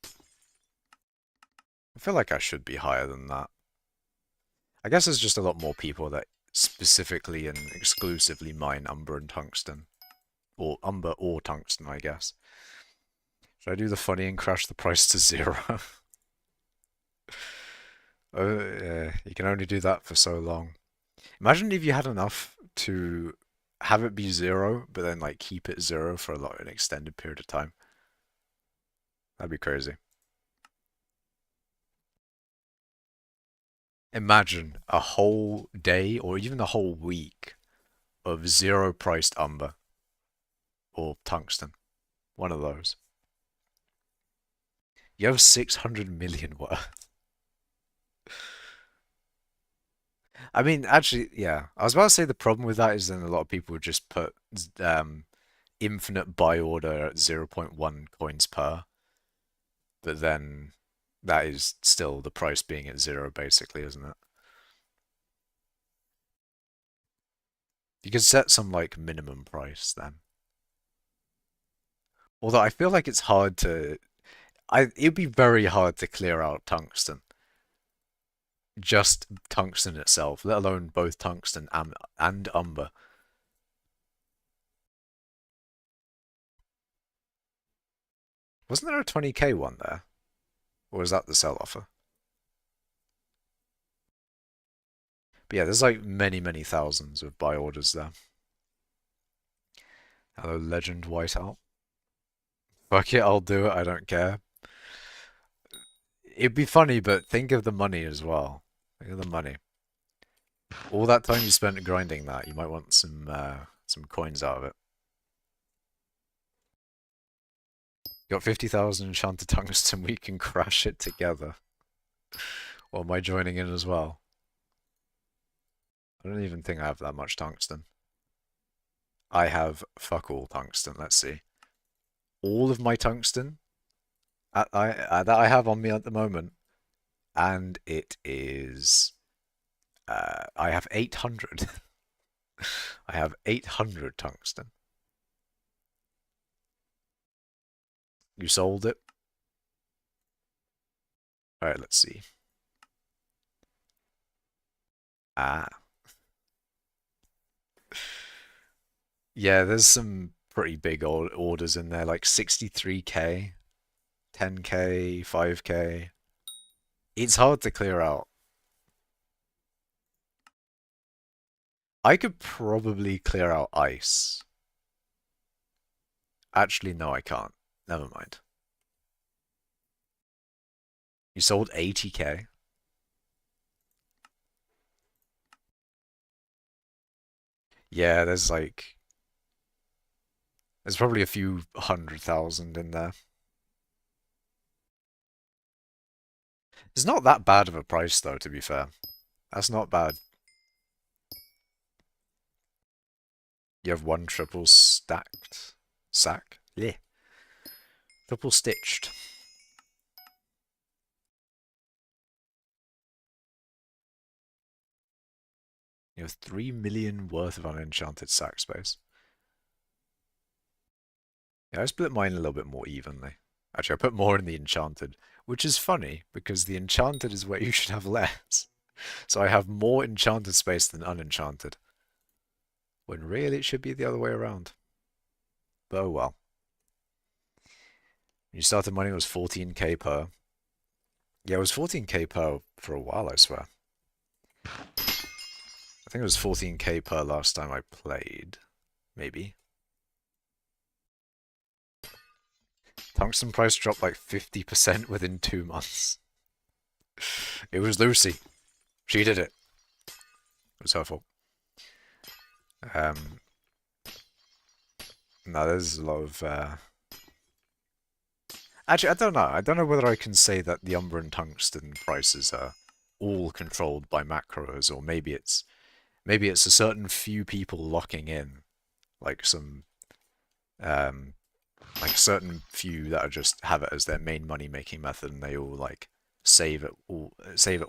I feel like I should be higher than that. I guess there's just a lot more people that specifically and exclusively mine Umber and Tungsten. Or Umber or Tungsten, I guess. Should I do the funny and crash the price to 0? Oh, yeah, you can only do that for so long. Imagine if you had enough to have it be 0, but then like keep it 0 for an extended period of time. That'd be crazy. Imagine a whole day or even a whole week of 0 priced Umber or Tungsten. One of those. You have 600 million worth. I mean, actually, yeah. I was about to say the problem with that is then a lot of people would just put infinite buy order at 0.1 coins per, but then that is still the price being at 0, basically, isn't it? You could set some like minimum price then. Although I feel like it's hard to, it'd be very hard to clear out tungsten. Just tungsten itself, let alone both tungsten and umber. Wasn't there a 20k one there? Or was that the sell offer? But yeah, there's like many, many thousands of buy orders there. Hello, Legend Whiteout. Fuck it, I'll do it, I don't care. It'd be funny, but think of the money as well. Think of the money. All that time you spent grinding that, you might want some coins out of it. Got 50,000 enchanted tungsten, we can crash it together. Or am I joining in as well? I don't even think I have that much tungsten. I have fuck all tungsten, let's see. All of my tungsten that I have on me at the moment, and it is I have 800. I have 800 tungsten. You sold it? Alright, let's see. Ah. Yeah, there's some pretty big orders in there, like 63k, 10k, 5k. It's hard to clear out. I could probably clear out ice. Actually, no, I can't. Never mind. You sold 80k? Yeah, there's probably a few 100,000 in there. It's not that bad of a price though, to be fair. That's not bad. You have one triple stacked sack? Yeah. Triple stitched. You have 3 million worth of unenchanted sack space. Yeah, I split mine a little bit more evenly. Actually, I put more in the enchanted, which is funny because the enchanted is where you should have less. So I have more enchanted space than unenchanted. When really it should be the other way around. But oh well. When you started mining, it was 14k per. Yeah, it was 14k per for a while, I swear. I think it was 14k per last time I played. Maybe. Tungsten price dropped like 50% within 2 months. It was Lucy. She did it. It was her fault. No, there's a lot of actually, I don't know. I don't know whether I can say that the Umber and Tungsten prices are all controlled by macros, or maybe it's a certain few people locking in, like some Like a certain few that are just have it as their main money making method, and they all like save at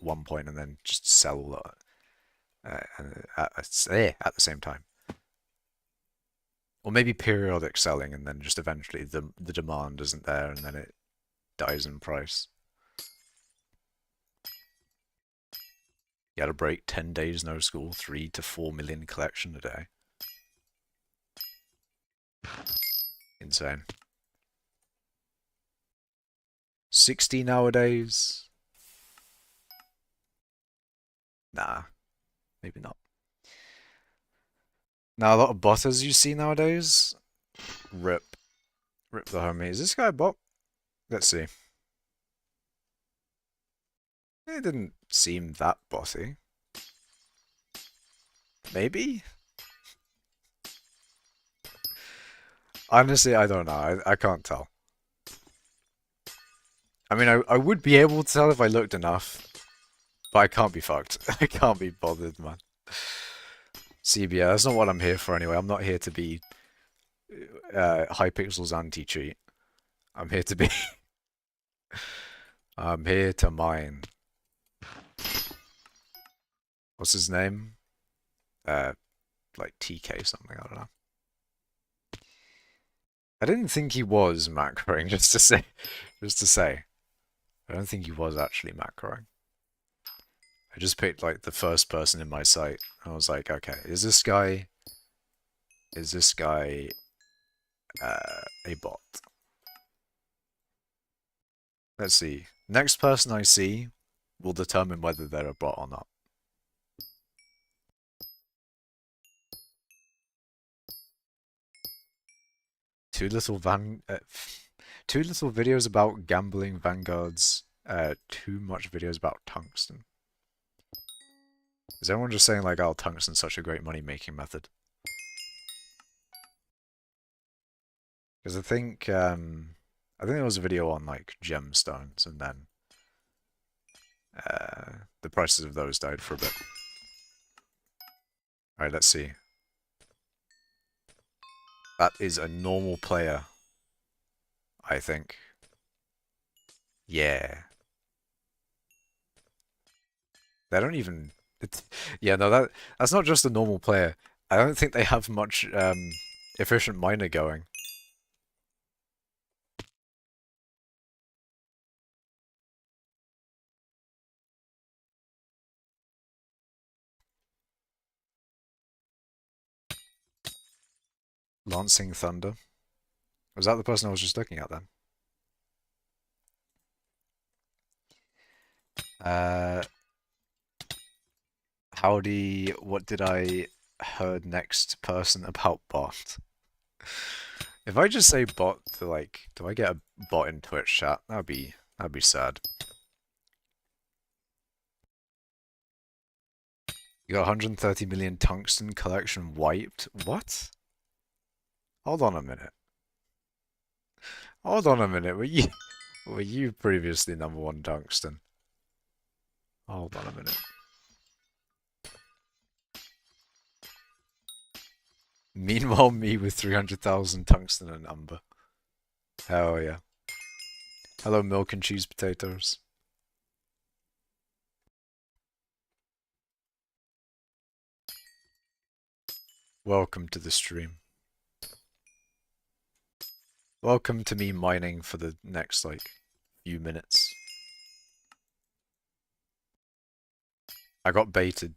one point and then just sell all at the same time. Or maybe periodic selling, and then just eventually the demand isn't there, and then it dies in price. You had a break, 10 days no school, 3 to 4 million collection a day. Insane. 60 nowadays? Nah, maybe not. Now a lot of botters you see nowadays. Rip. Rip the homie. Is this guy a bot? Let's see. It didn't seem that bossy. Maybe? Honestly, I don't know. I can't tell. I mean, I would be able to tell if I looked enough, but I can't be fucked. I can't be bothered, man. CBA, that's not what I'm here for anyway. I'm not here to be Hypixel's anti-cheat. I'm here to be... I'm here to mine. What's his name? Like TK something, I don't know. I didn't think he was macroing, just to say. I don't think he was actually macroing. I just picked like the first person in my sight. I was like, okay, is this guy a bot? Let's see. Next person I see will determine whether they're a bot or not. Two little videos about gambling vanguards. Too much videos about tungsten. Is everyone just saying like, oh, tungsten's such a great money-making method? Because I think there was a video on like gemstones, and then the prices of those died for a bit. All right, let's see. That is a normal player, I think. Yeah. They don't even... yeah, no, that's not just a normal player. I don't think they have much efficient miner going. Lancing Thunder. Was that the person I was just looking at then? Howdy, what did I heard next person about bot? If I just say bot to like, do I get a bot in Twitch chat? That'd be sad. You got 130 million tungsten collection wiped? What? Hold on a minute. Hold on a minute. Were you previously #1 tungsten? Hold on a minute. Meanwhile, me with 300,000 tungsten and umber. Hell yeah. Hello, milk and cheese potatoes. Welcome to the stream. Welcome to me mining for the next, like, few minutes. I got baited.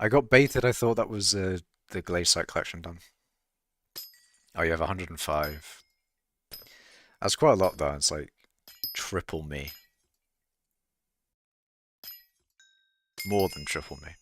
I thought that was the glaciite collection done. Oh, you have 105. That's quite a lot, though. It's like triple me. More than triple me.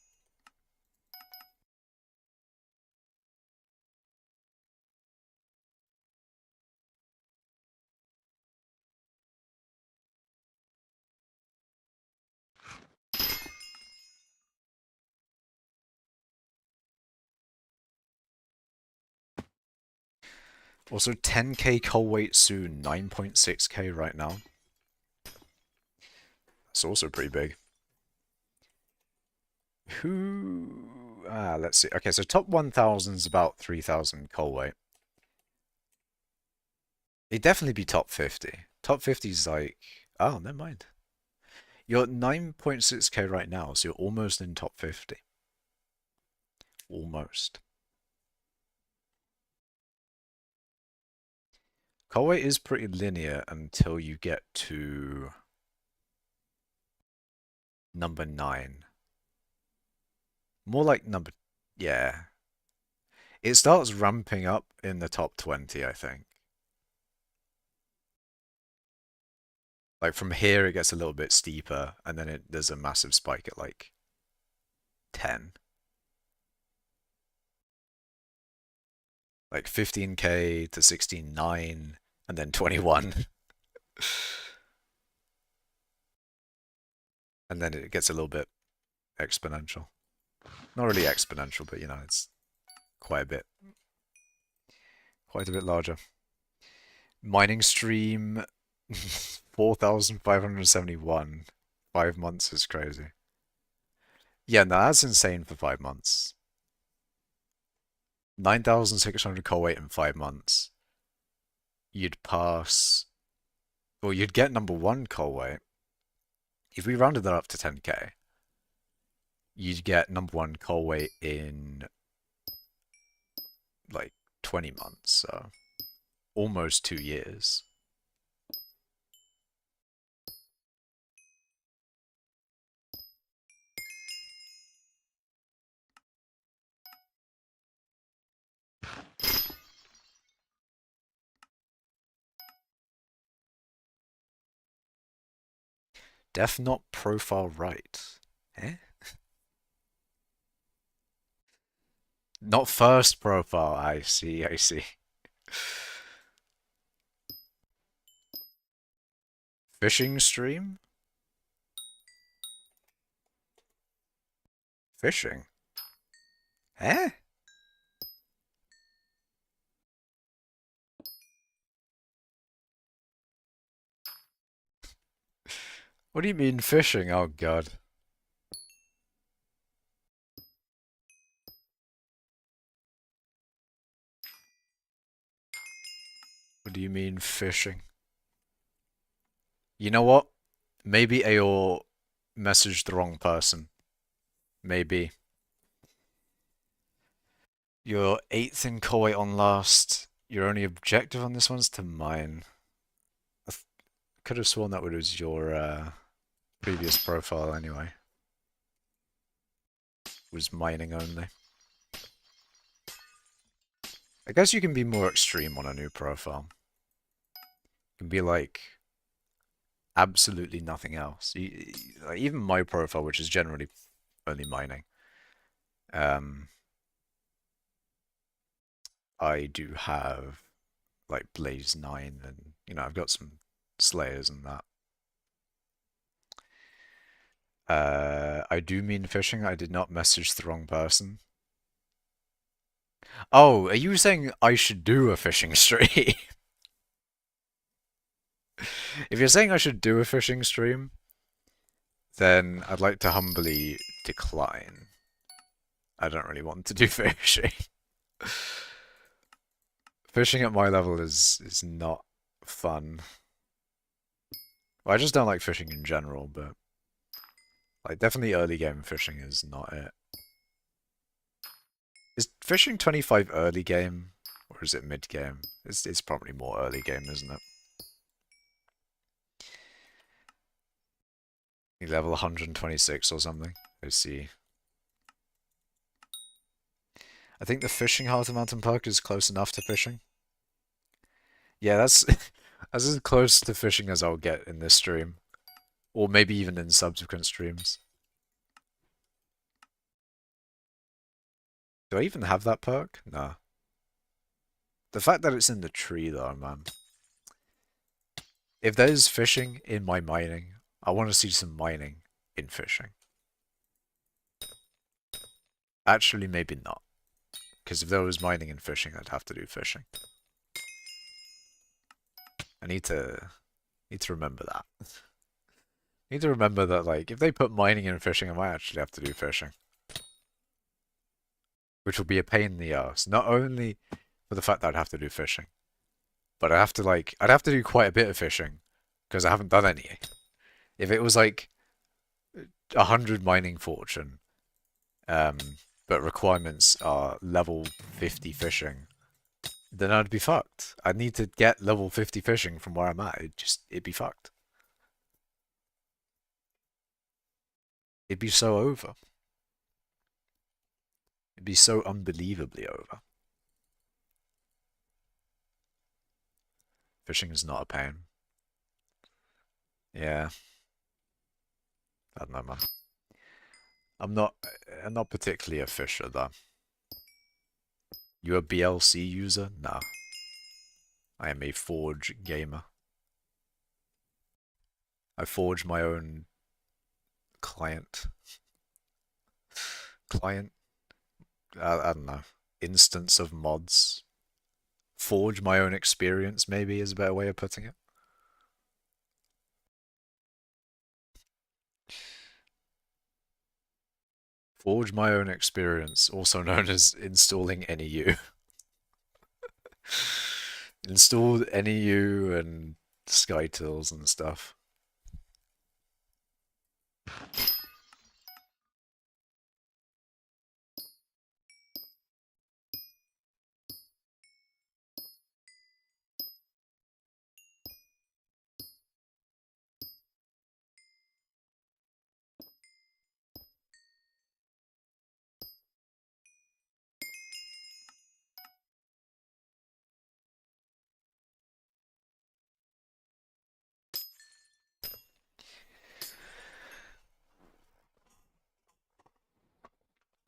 Also, 10k coal weight soon, 9.6k right now. That's also pretty big. Let's see. Okay, so top 1,000 is about 3,000 coal weight. It'd definitely be top 50. Top 50 is like, oh, never mind. You're at 9.6k right now, so you're almost in top 50. Almost. Colway is pretty linear until you get to number 9. More like number, yeah. It starts ramping up in the top 20, I think. Like from here, it gets a little bit steeper, and then there's a massive spike at like 10. Like 15k to 16.9, and then 21. And then it gets a little bit exponential. Not really exponential, but you know, it's quite a bit larger. Mining stream 4,571. 5 months is crazy. Yeah, no, that's insane for 5 months. 9,600 coal weight in 5 months. You'd pass, or you'd get number 1 coal weight. If we rounded that up to 10k, you'd get number 1 coal weight in like 20 months, so almost 2 years. Def not profile right. Eh? Not first profile. I see, I see. Fishing stream? Fishing? Eh? What do you mean fishing? Oh god. What do you mean fishing? You know what? Maybe Aor messaged the wrong person. Maybe. You're 8th in Koi on last. Your only objective on this one's to mine. I could have sworn that was your previous profile anyway. It was mining only. I guess you can be more extreme on a new profile. You can be like absolutely nothing else. Even my profile, which is generally only mining. I do have like Blaze 9 and you know I've got some Slayers and that. I do mean fishing. I did not message the wrong person. Oh, are you saying I should do a fishing stream? If you're saying I should do a fishing stream, then I'd like to humbly decline. I don't really want to do fishing. Fishing at my level is not fun. Well, I just don't like fishing in general, but like definitely early game fishing is not it. Is fishing 25 early game or is it mid game? It's probably more early game, isn't it? Level 126 or something. I see. I think the fishing Heart of Mountain perk is close enough to fishing. Yeah, that's as close to fishing as I'll get in this stream. Or maybe even in subsequent streams. Do I even have that perk? Nah. The fact that it's in the tree though, man. If there's fishing in my mining, I want to see some mining in fishing. Actually, maybe not. Because if there was mining and fishing, I'd have to do fishing. I need to remember that. I need to remember that, like, if they put mining and fishing, I might actually have to do fishing. Which will be a pain in the ass. Not only for the fact that I'd have to do fishing, but I'd have to do quite a bit of fishing because I haven't done any. If it was like 100 mining fortune, um, but requirements are level 50 fishing, then I'd be fucked. I'd need to get level 50 fishing from where I'm at. It'd be fucked. It'd be so over. It'd be so unbelievably over. Fishing is not a pain. Yeah, I don't know, man. I'm not, I'm not particularly a fisher though. You a BLC user? Nah. I am a Forge gamer. I forge my own client. Client? I don't know. Instance of mods. Forge my own experience, maybe, is a better way of putting it. Forge my own experience, also known as installing NEU. Installed NEU and SkyTools and stuff.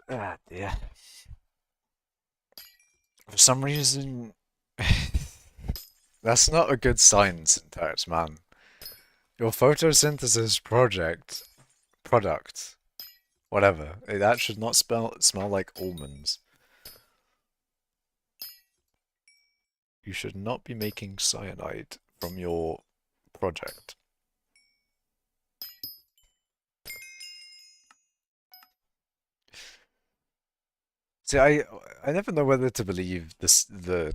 Ah, dear. For some reason, that's not a good sign, Syntax, man. Your photosynthesis product, whatever, that should not smell like almonds. You should not be making cyanide from your project. See, I never know whether to believe the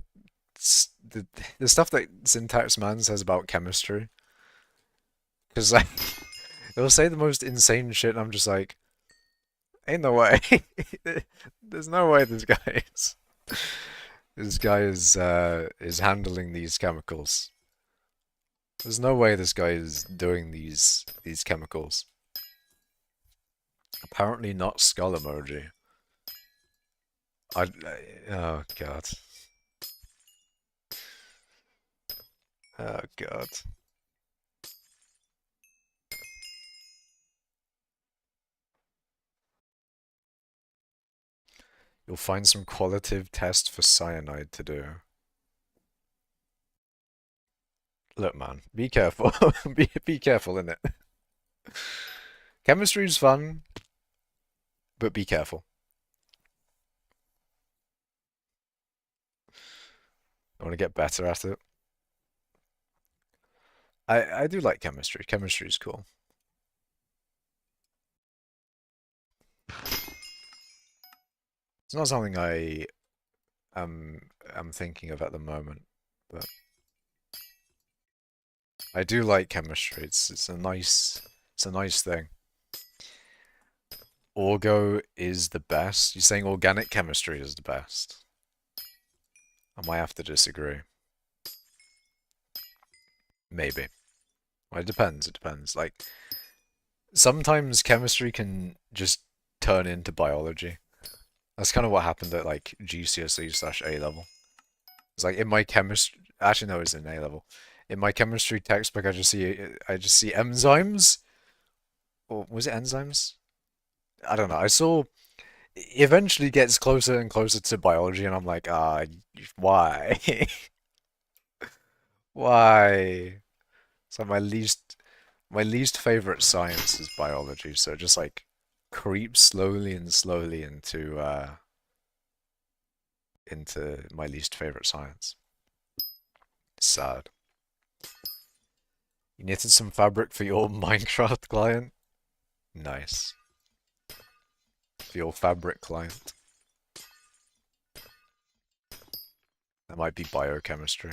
the stuff that Syntax Man says about chemistry, because like it'll say the most insane shit, and I'm just like, ain't no way. There's no way this guy is handling these chemicals. There's no way this guy is doing these chemicals. Apparently not skull emoji. Oh god. Oh god. You'll find some qualitative test for cyanide to do. Look, man, be careful. Be careful in it. Chemistry's fun, but be careful. I want to get better at it. I do like chemistry. Chemistry's cool. It's not something am thinking of at the moment, but I do like chemistry. It's a nice thing. Orgo is the best. You're saying organic chemistry is the best. I might have to disagree. Maybe. Well, it depends. It depends. Like sometimes chemistry can just turn into biology. That's kind of what happened at like GCSE/A level. It's like in my chemistry. Actually, no, it's in A level. In my chemistry textbook, I just see enzymes. Or was it enzymes? I don't know. I saw eventually gets closer and closer to biology, and I'm like, why? Why? So my least favorite science is biology, so it just like creeps slowly and slowly into my least favorite science. Sad. You knitted some fabric for your Minecraft client? Nice. For your fabric client. That might be biochemistry.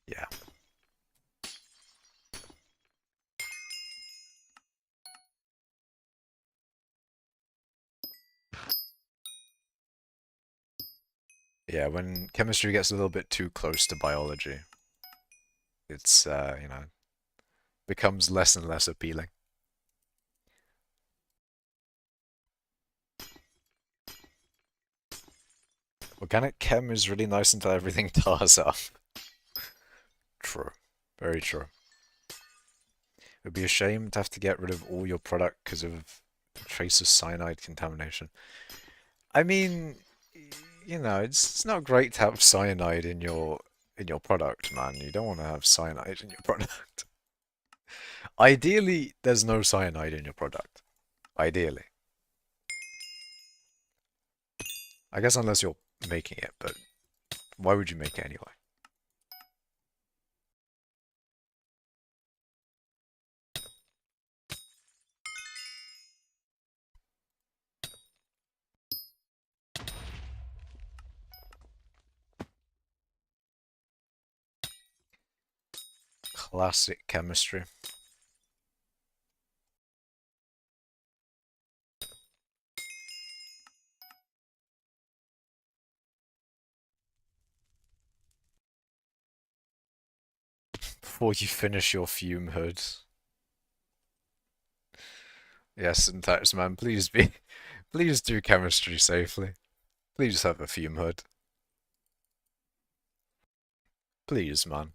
Yeah. Yeah, when chemistry gets a little bit too close to biology, it's, becomes less and less appealing. Organic chem is really nice until everything tars up. True. Very true. It would be a shame to have to get rid of all your product because of trace of cyanide contamination. I mean, it's not great to have cyanide in your product, man. You don't want to have cyanide in your product. Ideally, there's no cyanide in your product. Ideally. I guess unless you're making it, but why would you make it anyway? Classic chemistry. Before you finish your fume hood. Yes, syntax man, please be please do chemistry safely. Please have a fume hood. Please, man.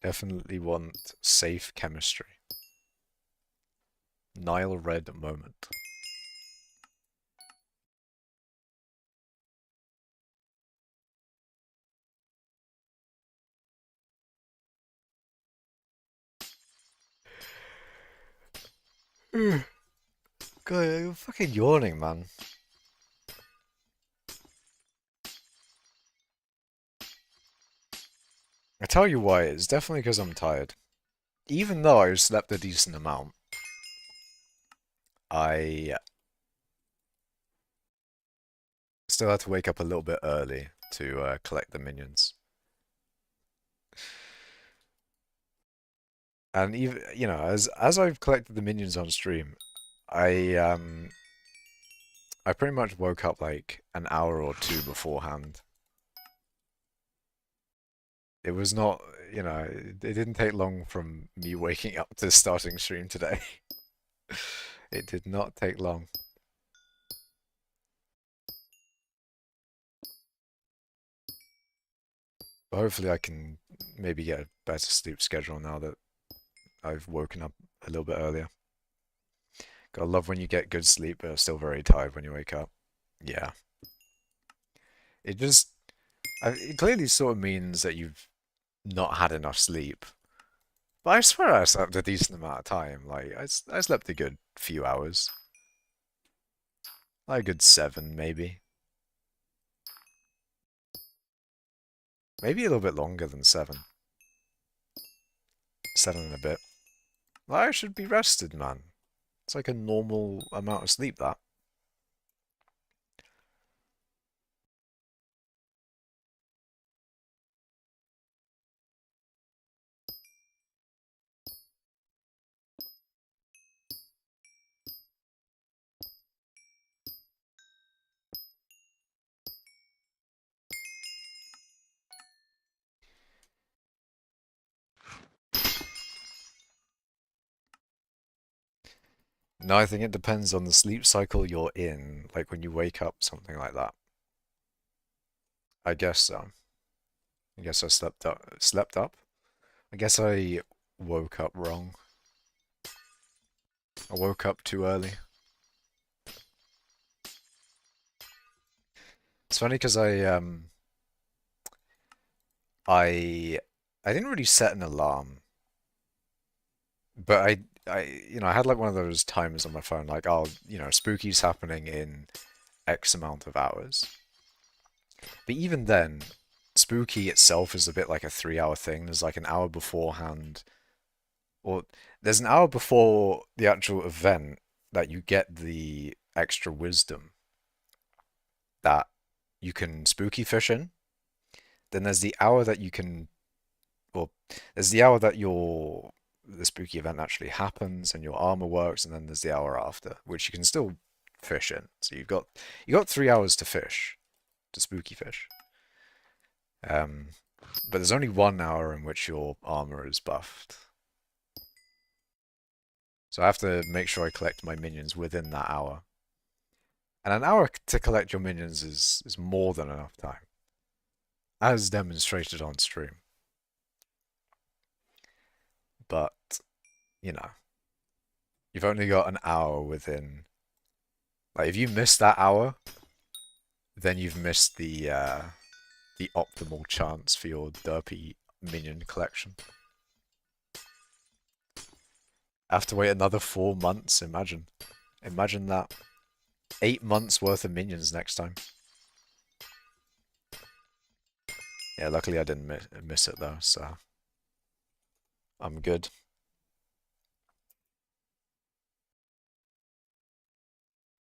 Definitely want safe chemistry. Nile red moment. God, I'm fucking yawning, man. I tell you why, it's definitely because I'm tired. Even though I slept a decent amount, I still had to wake up a little bit early to collect the minions. And even, as I've collected the minions on stream, I um I pretty much woke up like an hour or two beforehand. It was not, it didn't take long from me waking up to starting stream today. It did not take long. But hopefully I can maybe get a better sleep schedule now that I've woken up a little bit earlier. Gotta love when you get good sleep but are still very tired when you wake up. Yeah. It just, it clearly sort of means that you've not had enough sleep. But I swear I slept a decent amount of time. Like, I slept a good few hours. Like a good 7, maybe. Maybe a little bit longer than 7. 7 and a bit. Well, I should be rested, man. It's like a normal amount of sleep, that. No, I think it depends on the sleep cycle you're in, like when you wake up, something like that. I guess so. I guess I slept up. Slept up? I guess I woke up wrong. I woke up too early. It's funny because I I didn't really set an alarm, but I had like one of those timers on my phone, like, oh, spooky's happening in X amount of hours. But even then, spooky itself is a bit like a 3-hour thing. There's like an hour beforehand, or there's an hour before the actual event that you get the extra wisdom that you can spooky fish in. Then there's the hour that you can, well, there's the hour that the spooky event actually happens and your armor works, and then there's the hour after, which you can still fish in. So you got 3 hours to fish, to spooky fish. Um, but there's only 1 hour in which your armor is buffed. So I have to make sure I collect my minions within that hour. And an hour to collect your minions is more than enough time, as demonstrated on stream. But, you know, you've only got an hour within. Like, if you miss that hour, then you've missed the optimal chance for your derpy minion collection. I have to wait another 4 months, imagine. Imagine that. 8 months worth of minions next time. Yeah, luckily I didn't miss it though, so I'm good.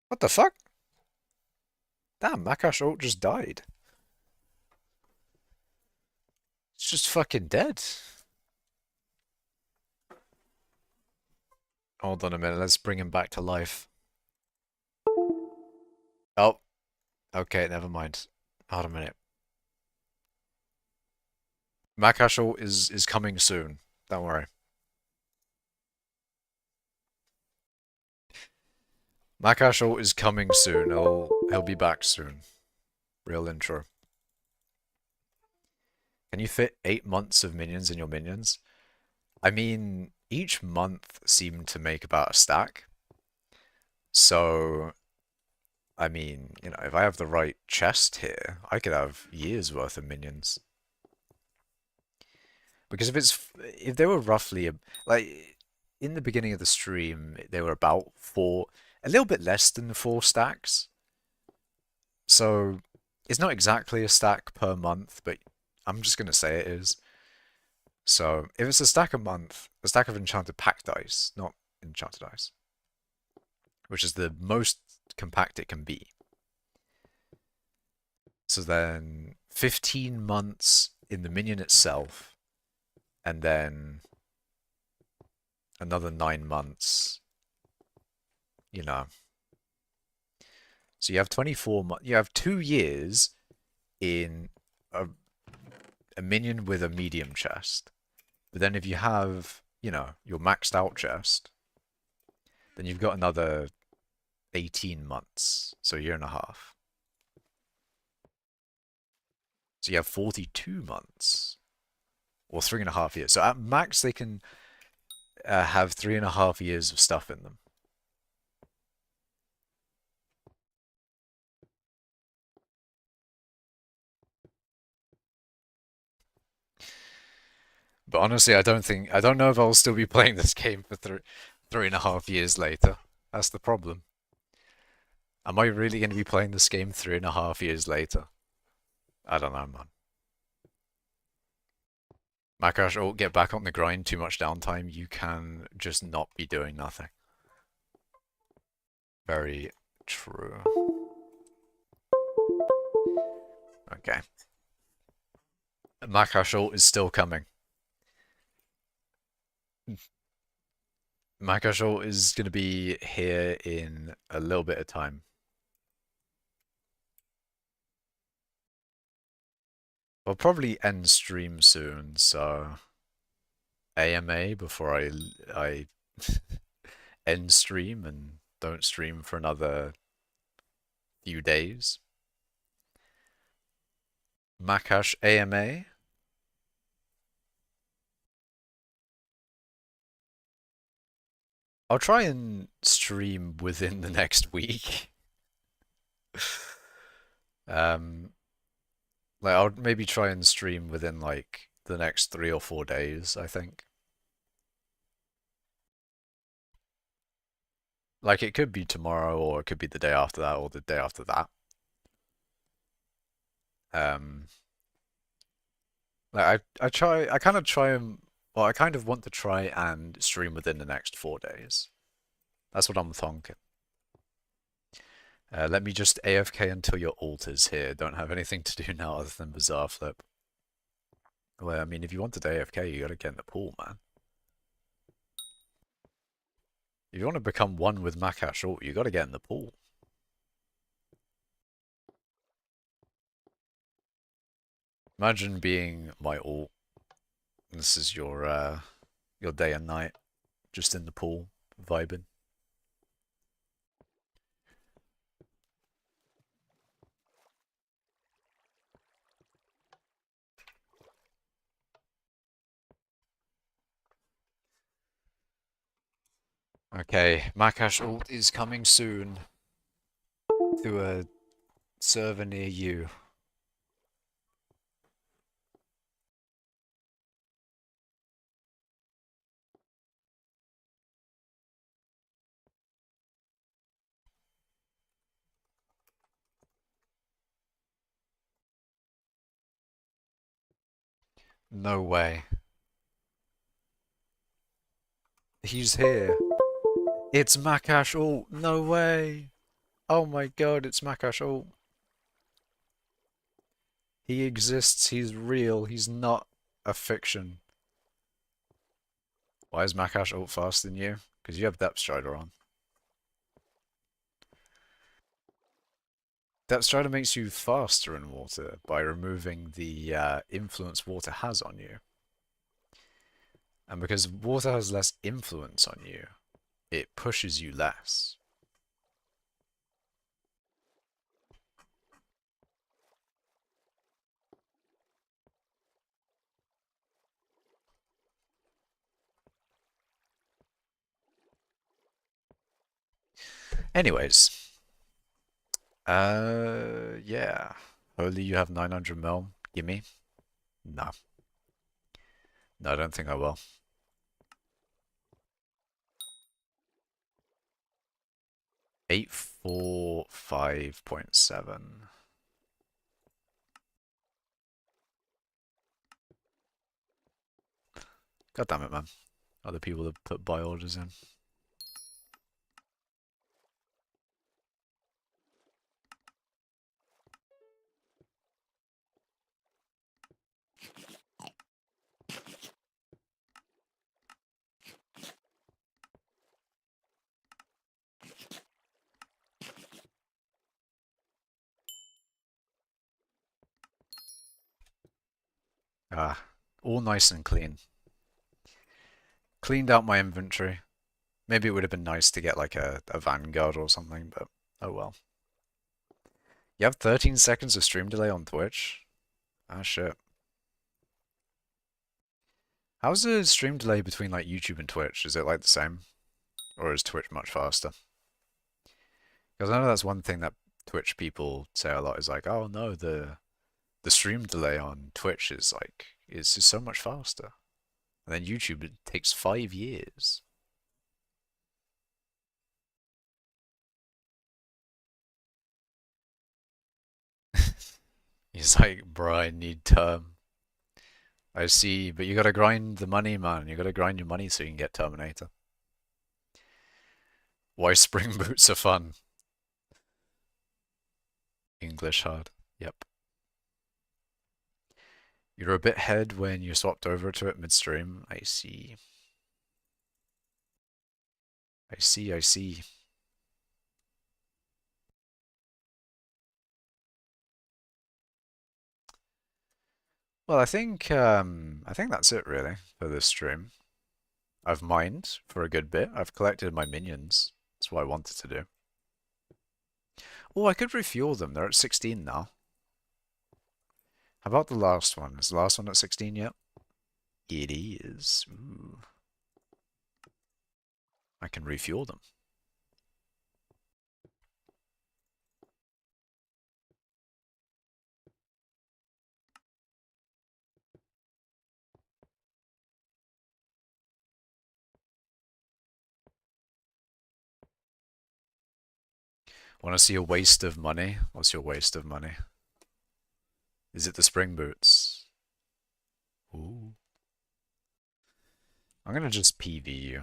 What the fuck? Damn, Makash ult just died. It's just fucking dead. Hold on a minute, let's bring him back to life. Oh, okay, never mind. Hold a minute. Makash ult is coming soon. Don't worry. Makash ult is coming soon. He'll be back soon. Real intro. Can you fit 8 months of minions in your minions? I mean, each month seemed to make about a stack. So, I mean, you know, if I have the right chest here, I could have years worth of minions. Because if they were roughly like in the beginning of the stream, they were about a little bit less than 4 stacks. So it's not exactly a stack per month, but I'm just gonna say it is. So if it's a stack a month, a stack of enchanted pack dice, not enchanted dice, which is the most compact it can be. So then 15 months in the minion itself, and then another 9 months, you know. So you have 24 months, you have 2 years in a minion with a medium chest. But then if you have, you know, your maxed out chest, then you've got another 18 months, so a year and a half. So you have 42 months, or 3.5 years. So at max, they can have 3.5 years of stuff in them. But honestly, I don't know if I'll still be playing this game for 3.5 years later. That's the problem. Am I really going to be playing this game 3.5 years later? I don't know, man. Makash ult, get back on the grind, too much downtime, you can just not be doing nothing. Very true. Okay. Makash ult is still coming. Makash ult is going to be here in a little bit of time. We'll probably end stream soon, so AMA before I end stream and don't stream for another few days. Makash AMA. I'll try and stream within the next week. Like I'll maybe try and stream within like the next 3 or 4 days, I think. Like it could be tomorrow or it could be the day after that or the day after that. Um like I kind of try and Well, I kind of want to try and stream within the next 4 days. That's what I'm thinking. Let me just AFK until your ult is here. Don't have anything to do now other than Bizarre Flip. Well, I mean, if you wanted AFK, you gotta get in the pool, man. If you want to become one with Makash ult, you gotta get in the pool. Imagine being my ult. This is your day and night, just in the pool, vibing. Okay, Makash ult is coming soon to a server near you. No way. He's here. It's Makash ult. No way. Oh my god, it's Makash ult. He exists. He's real. He's not a fiction. Why is Makash ult faster than you? Because you have Depth Strider on. Depth Strider makes you faster in water by removing the influence water has on you. And because water has less influence on you, it pushes you less. Anyways, yeah. Holy, you have 900 mil. Gimme. No. No, I don't think I will. 845.7. God damn it, man. Other people have put buy orders in. Ah, all nice and clean. Cleaned out my inventory. Maybe it would have been nice to get like a Vanguard or something, but oh well. You have 13 seconds of stream delay on Twitch? Ah, shit. How's the stream delay between like YouTube and Twitch? Is it like the same? Or is Twitch much faster? Because I know that's one thing that Twitch people say a lot is like, oh no, the stream delay on Twitch is like is so much faster. And then YouTube it takes 5 years. He's like, bro, I need term. I see, but you gotta grind the money, man. You gotta grind your money so you can get Terminator. Why spring boots are fun. English hard. Yep. You're a bit head when you swapped over to it midstream. I see. I see, I see. Well, I think that's it really for this stream. I've mined for a good bit. I've collected my minions. That's what I wanted to do. Oh, I could refuel them. They're at 16 now. How about the last one? Is the last one at 16 yet? It is. Ooh. I can refuel them. Want to see a waste of money? What's your waste of money? Is it the spring boots? Ooh. I'm gonna just PV you.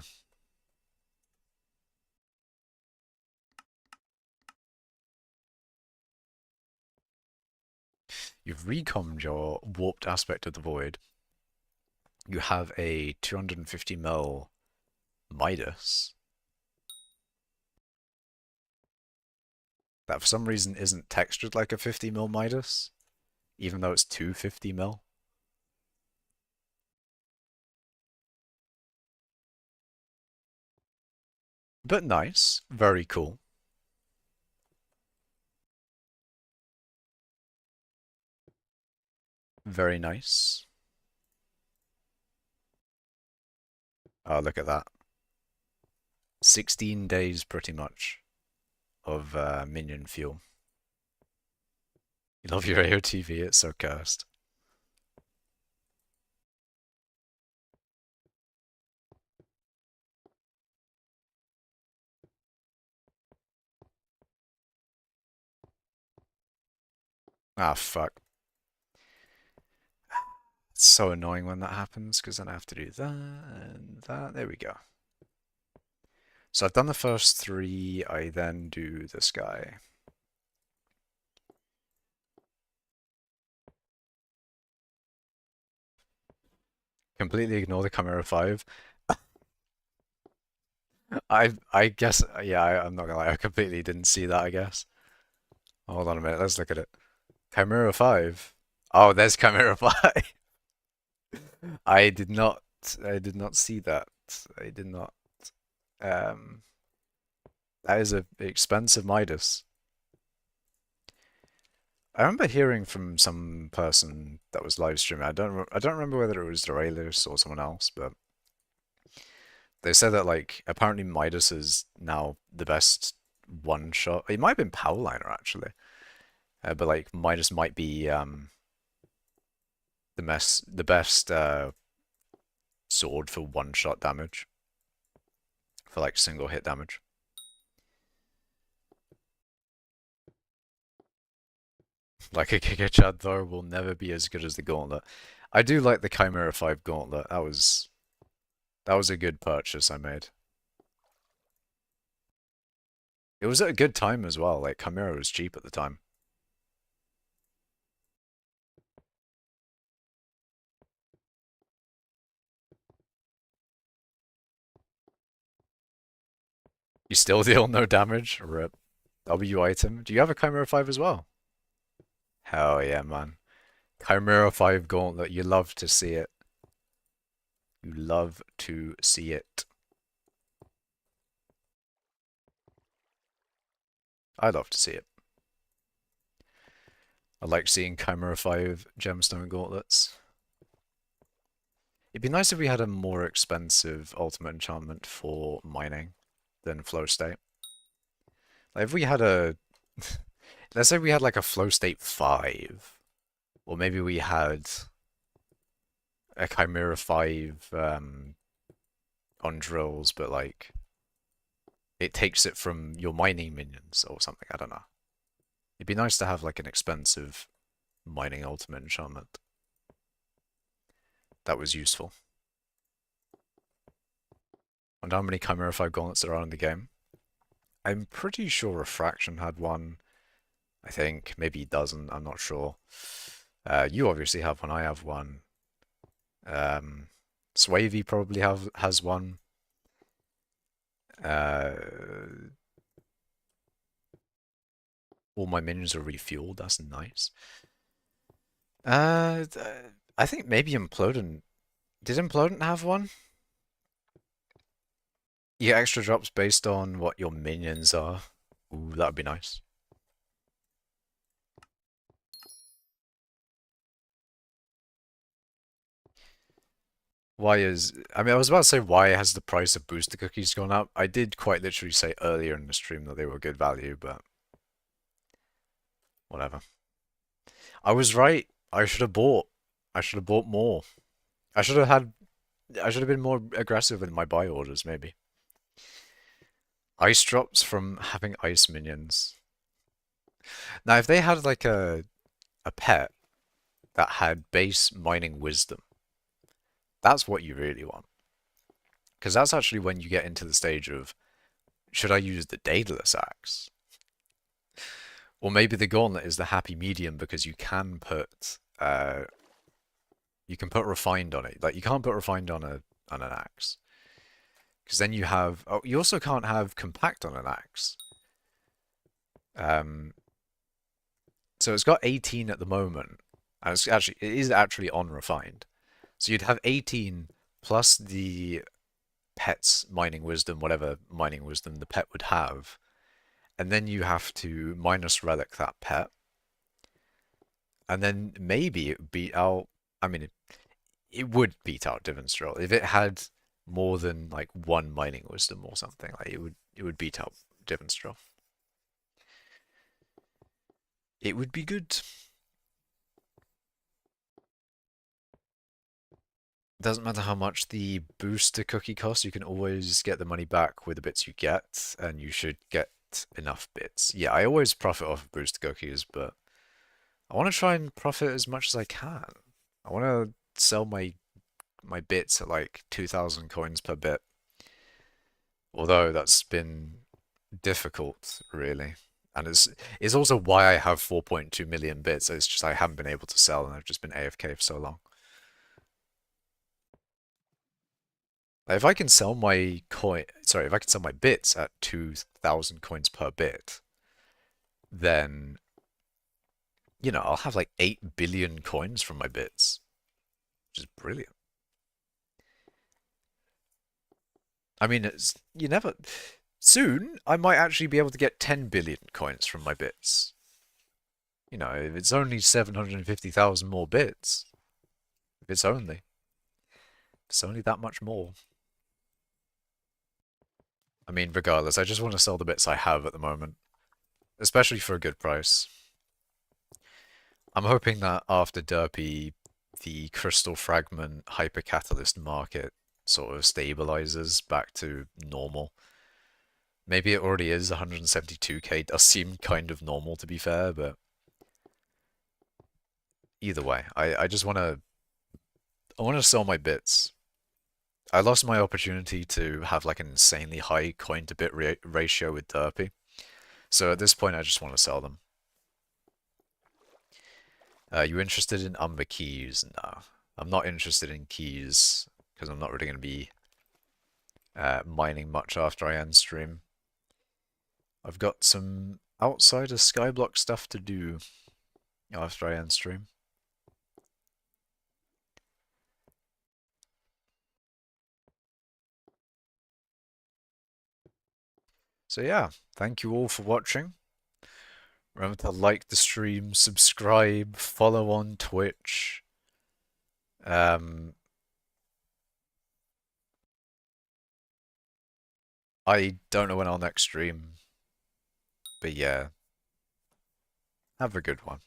You've recommed your warped aspect of the void. You have a 250 mil Midas that for some reason isn't textured like a 50 mil Midas, even though it's 250 mil. But nice, very cool. Very nice. Oh, look at that. 16 days pretty much of minion fuel. You love your AOTV, it's so cursed. Ah, fuck. It's so annoying when that happens, because then I have to do that and that. There we go. So I've done the first three, I then do this guy. Completely ignore the Chimera 5. I guess, yeah, I'm not gonna lie, I completely didn't see that, I guess. Hold on a minute, let's look at it. Chimera 5. Oh, there's Chimera 5. I did not see that. I did not. Um, that is a expensive Midas. I remember hearing from some person that was live streaming. I don't remember whether it was Doralis or someone else, but they said that like apparently Midas is now the best one shot. It might have been Powliner actually, but like Midas might be the best sword for one shot damage for like single hit damage. Like a Giga Chad though will never be as good as the Gauntlet. I do like the Chimera 5 Gauntlet. That was a good purchase I made. It was at a good time as well. Like Chimera was cheap at the time. You still deal no damage? Rip. W item. Do you have a Chimera 5 as well? Hell yeah, man. Chimera 5 Gauntlet. You love to see it. You love to see it. I love to see it. I like seeing Chimera 5 gemstone gauntlets. It'd be nice if we had a more expensive ultimate enchantment for mining than flow state. Like if we had a let's say we had like a flow state 5, or maybe we had a Chimera 5 on drills, but like it takes it from your mining minions or something. I don't know. It'd be nice to have like an expensive mining ultimate enchantment that was useful. I wonder how many Chimera 5 gauntlets there are in the game. I'm pretty sure Refraction had one. I think maybe he doesn't. I'm not sure. You obviously have one. I have one. Swavey probably has one. Uh, all my minions are refueled. That's nice. Uh, I think maybe Implodent. Did Implodent have one? You get extra drops based on what your minions are. Ooh, that would be nice. Why is... I mean, I was about to say why has the price of booster cookies gone up? I did quite literally say earlier in the stream that they were good value, but whatever. I was right. I should have bought. I should have bought more. I should have had... I should have been more aggressive in my buy orders, maybe. Ice drops from having ice minions. Now, if they had like a pet that had base mining wisdom, that's what you really want. because that's actually when you get into the stage of, should I use the daedalus axe? Or maybe the gauntlet is the happy medium because you can put refined on it. Like you can't put refined on an axe. Because then you have, oh, you also can't have compact on an axe. Um, so it's got 18 at the moment, and it is actually on refined. So you'd have 18 plus the pet's mining wisdom, whatever mining wisdom the pet would have, and then you have to minus relic that pet, and then maybe it would beat out. I mean, it would beat out Divans if it had more than like one mining wisdom or something. Like it would beat out Divans. It would be good. Doesn't matter how much the booster cookie costs, you can always get the money back with the bits you get, and you should get enough bits. Yeah, I always profit off of booster cookies, but I want to try and profit as much as I can. I want to sell my bits at like 2,000 coins per bit, although that's been difficult, really. And it's also why I have 4.2 million bits. It's just I haven't been able to sell, and I've just been AFK for so long. If I can sell my if I can sell my bits at 2,000 coins per bit, then I'll have like 8 billion coins from my bits, which is brilliant. I mean, you never soon I might actually be able to get 10 billion coins from my bits. If it's only 750,000 more bits, if it's only that much more. I mean, regardless, I just want to sell the bits I have at the moment, especially for a good price. I'm hoping that after Derpy, the crystal fragment hypercatalyst market sort of stabilizes back to normal. Maybe it already is. 172k does seem kind of normal, to be fair, but either way, I just want to sell my bits. I lost my opportunity to have like an insanely high coin to bit ratio with Derpy. So at this point, I just want to sell them. You interested in Umber keys? No, I'm not interested in keys because I'm not really going to be mining much after I end stream. I've got some outside of skyblock stuff to do after I end stream. So yeah, thank you all for watching. Remember to like the stream, subscribe, follow on Twitch. I don't know when I'll next stream, but yeah, have a good one.